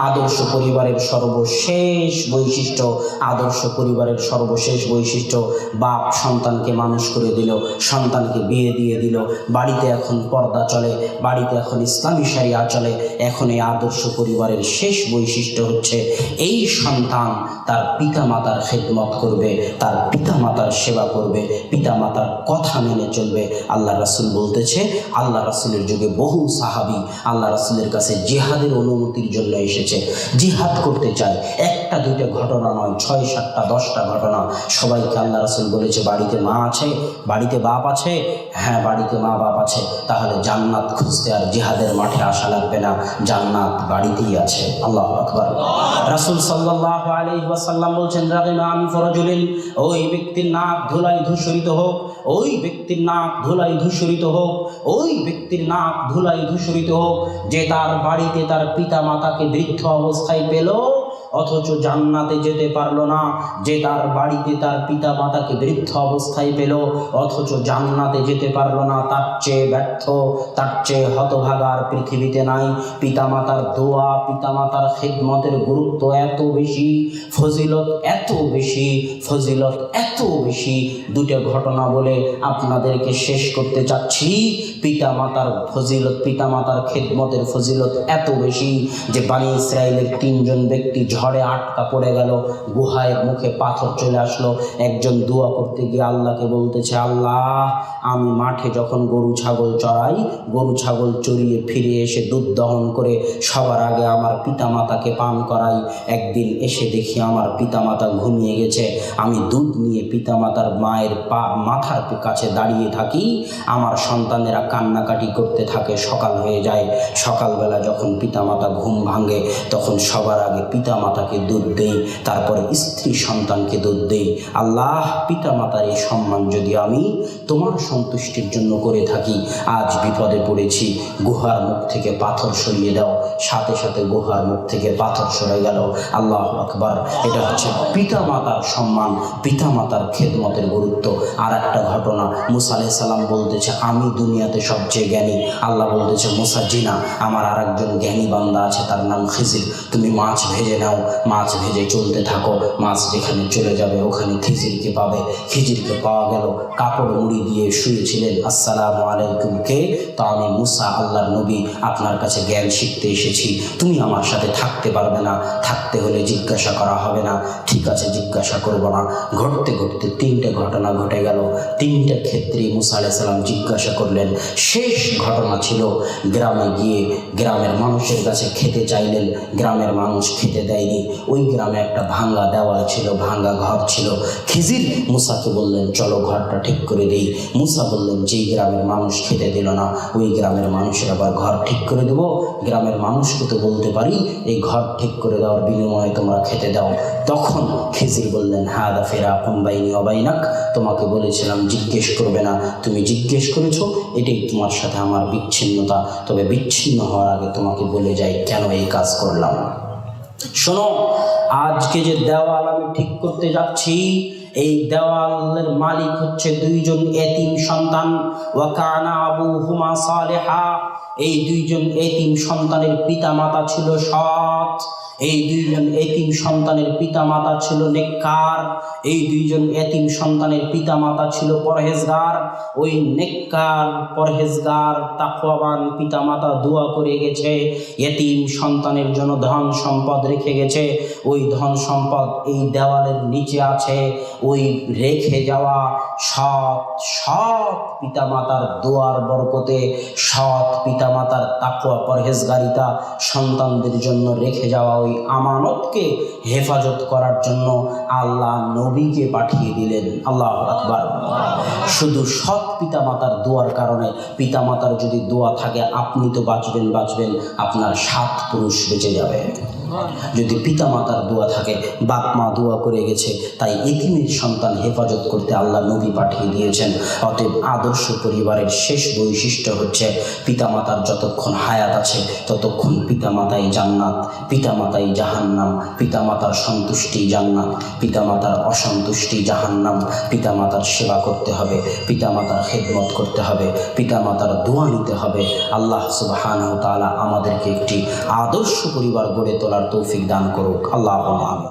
আদর্শ পরিবারের সর্বশেষ বৈশিষ্ট্য, আদর্শ পরিবারের সর্বশেষ বৈশিষ্ট্য, বাপ সন্তানকে মানুষ করে দিল, সন্তানকে বিয়ে দিয়ে দিল, বাড়িতে এখন পর্দা চলে, বাড়িতে এখন ইসলামী শরিয়া চলে। এখন এই আদর্শ পরিবারের শেষ বৈশিষ্ট্য হচ্ছে, এই সন্তান তার পিতামাতার খেদমত করবে, তার পিতামাতার সেবা করবে, পিতামাতার কথা মেনে চলবে। আল্লাহ রাসূল বলতেছে, আল্লাহ রাসূলের যুগে বহু সাহাবী আল্লাহ রাসূলের কাছে জিহাদের অনুমতির জন্য এসেছে, জিহাদ করতে চায়। একটা দুইটা ঘটনা নয়, 6, 7টা 10টা ঘটনা। সবাইকে আল্লাহ রাসূল বলেছে, বাড়িতে মা আছে, বাড়িতে বাপ আছে? হ্যাঁ, বাড়িতে মা বাপ আছে। তাহলে জান্নাত খুঁজতে আর জিহাদের মাঠে আসা লাগবে না, জান্নাত বাড়িতেই আছে। আল্লাহু আকবার। রাসূল সাল্লাল্লাহু আলাইহি ওয়াসাল্লাম বলছেন, রাগিমা আনফু রাজুলিন, ওই ব্যক্তির নাক ধুলায় ধূসরিত হোক, ওই ব্যক্তির নাক ধুলায় ধূসরিত হোক, ওই ব্যক্তির নাক ধুলায় ধূসরিত হোক, যে তার বাড়িতে তার পিতা মাতাকে বৃদ্ধ অবস্থায় পেল, অথচ জান্নাতে যেতে পারলো না। যে তার বাড়িতে তার পিতা মাতাকে বৃদ্ধ অবস্থায় পেল, অথচ জান্নাতে যেতে পারলো না, তার চেয়ে ব্যর্থ, তার চেয়ে হতভাগার পৃথিবীতে নাই। পিতামাতার দোয়া, পিতামাতার খিদমতের গুরুত্ব এত বেশি, ফজিলত এত বেশি, ফজিলত এত বেশি। দুটো ঘটনা বলে আপনাদেরকে শেষ করতে চাচ্ছি। পিতামাতার ফজিলত, পিতামাতার খিদমতের ফজিলত এত বেশি যে বনী ইসরাইলের 3 জন ব্যক্তি ঝড় ঝড়ে আটকা পড়ে গেল, গুহায় মুখে পাথর চলে আসলো। একজন দোয়া করতে গিয়ে আল্লাহকে বলতেছে, আল্লাহ আমি মাঠে যখন গরু ছাগল চড়াই, গরু ছাগল চড়িয়ে ফিরে এসে দুধ দহন করে সবার আগে আমার পিতামাতাকে পান করাই। একদিন এসে দেখি আমার পিতামাতা ঘুমিয়ে গেছে, আমি দুধ নিয়ে পিতামাতার মায়ের মাথার কাছে দাঁড়িয়ে থাকি, আমার সন্তানেরা কান্নাকাটি করতে থাকে। সকাল হয়ে যায়, সকালবেলা যখন পিতামাতা ঘুম ভাঙে তখন সবার আগে পিতামাতাকে দুধ দেই, তারপরে স্ত্রী সন্তানকে দুধ দেই। আল্লাহ পিতামাতার এই সম্মান যদি আমি তোমার সন্তুষ্টির জন্য করে থাকি, আজ বিপদে পড়েছি, গুহার মুখ থেকে পাথর সরিয়ে দাও। সাথে সাথে গুহার মুখ থেকে পাথর সরে গেল। আল্লাহু আকবার। এটা হচ্ছে পিতামাতার সম্মান, পিতামাতার খেদমতের গুরুত্ব। আর একটা ঘটনা, মুসা আলাইহিস সালাম বলতেছে আমি দুনিয়াতে সবচেয়ে জ্ঞানী। আল্লাহ বলতেছে মুসা জি না, আমার আর একজন জ্ঞানী বান্দা আছে, তার নাম খিজির। তুমি মাছ ভেজে নাও, মাছ ভেজে চলতে থাকো, মাছ যেখানে চলে যাবে ওখানে খিজিরকে পাবে। খিজিরকে পাওয়া গেল, কাপড় মুড়ি দিয়ে শুয়েছিলেন। আসসালামু আলাইকুম, কে? তো আমি মুসা, আল্লাহর নবী, আপনার কাছে জ্ঞান শিখতে এসেছি। তুমি আমার সাথে থাকতে পারবে না? থাকতে হলে জিজ্ঞাসা করা হবে না। ঠিক আছে, জিজ্ঞাসা করব না। ঘটতে ঘটতে তিনটে ঘটনা ঘটে গেল। তিনটে ক্ষেত্রে মুসা আলাইহিস সালাম জিজ্ঞাসা করলেন। শেষ ঘটনা ছিল গ্রামে গিয়ে গ্রামের মানুষের কাছে খেতে চাইলেন, গ্রামের মানুষ খেতে দেয়নি। ওই গ্রামে একটা ভাঙ্গা দেওয়াল ছিল, ভাঙ্গা ঘর ছিল। খিজির মুসাকে বললেন চলো ঘরটা ঠিক করে দিই। মুসা বললেন যেই গ্রামের মানুষ খেতে দিল না ওই গ্রামের মানুষের আবার ঘর ঠিক করে দেবো? গ্রামের মানুষকে তো বলতে পারি এই ঘর ঠিক করে দেওয়ার বিনিময়ে তোমরা খেতে দাও। তখন খিজির বললেন হাদা ফিরাকুম বাইনি ওয়া বাইনাক, তোমাকে বলেছিলাম জিজ্ঞেস করবে না, তুমি জিজ্ঞেস করেছো, এটাই তোমার সাথে আমার বিচ্ছিন্নতা। তবে বিচ্ছিন্ন হওয়ার আগে তোমাকে বলে যাই কেন এই কাজ করলাম। শোনো, আজকে যে দেওয়াল আমি ঠিক করতে যাচ্ছি, এই দেওয়ালের মালিক হচ্ছে দুইজন এতিম সন্তান। ওয়া কানা আবুহুমা সালিহা, এই দুইজন এতিম সন্তানের পিতামাতা ছিল সৎ, এই দুইজন এতিম সন্তানের পিতামাতা ছিল নেককার, এই দুইজন এতিম সন্তানের পিতামাতা ছিল পরহেজগার। ওই নেককার পরহেজগার তাকওয়াবান পিতামাতা দোয়া করে গেছে, এতিম সন্তানের জন্য ধন সম্পদ রেখে গেছে। ওই ধন সম্পদ এই দেওয়ালের নিচে আছে। ওই রেখে যাওয়া সৎ পিতামাতার দোয়ার বরকতে, সৎ পিতামাতার তাকওয়া পরহেজগারিতা, সন্তানদের জন্য রেখে যাওয়া ওই আমানতকে হেফাজত করার জন্য আল্লাহ নবীকে পাঠিয়ে দিলেন। আল্লাহু আকবার। শুধু সৎ পিতামাতার দোয়ার কারণে, পিতামাতার যদি দোয়া থাকে আপনি তো বাঁচবেন, আপনার 7 পুরুষ বেঁচে যাবে। যদি পিতামাতার দোয়া থাকে, বাপ মা দোয়া করে গেছে, তাই এতিমের সন্তান হেফাজত করতে আল্লাহ নবী পাঠিয়ে দিয়েছেন। অতএব আদর্শ পরিবারের শেষ বৈশিষ্ট্য হচ্ছে পিতামাতার যতক্ষণ হায়াত আছে ততক্ষণ পিতামাতাই জান্নাত, পিতামাতাই জাহান্নাম। পিতামাতার সন্তুষ্টি জান্নাত, পিতামাতার অসন্তুষ্টি জাহান্নাম। পিতামাতার সেবা করতে হবে, পিতামাতার খেদমত করতে হবে, পিতামাতার দোয়া নিতে হবে। আল্লাহ সুবহানাহু ওয়া তাআলা আমাদেরকে একটি আদর্শ পরিবার গড়ে তোলার তৌফিক দান করুক। আল্লাহুম্মা আমিন।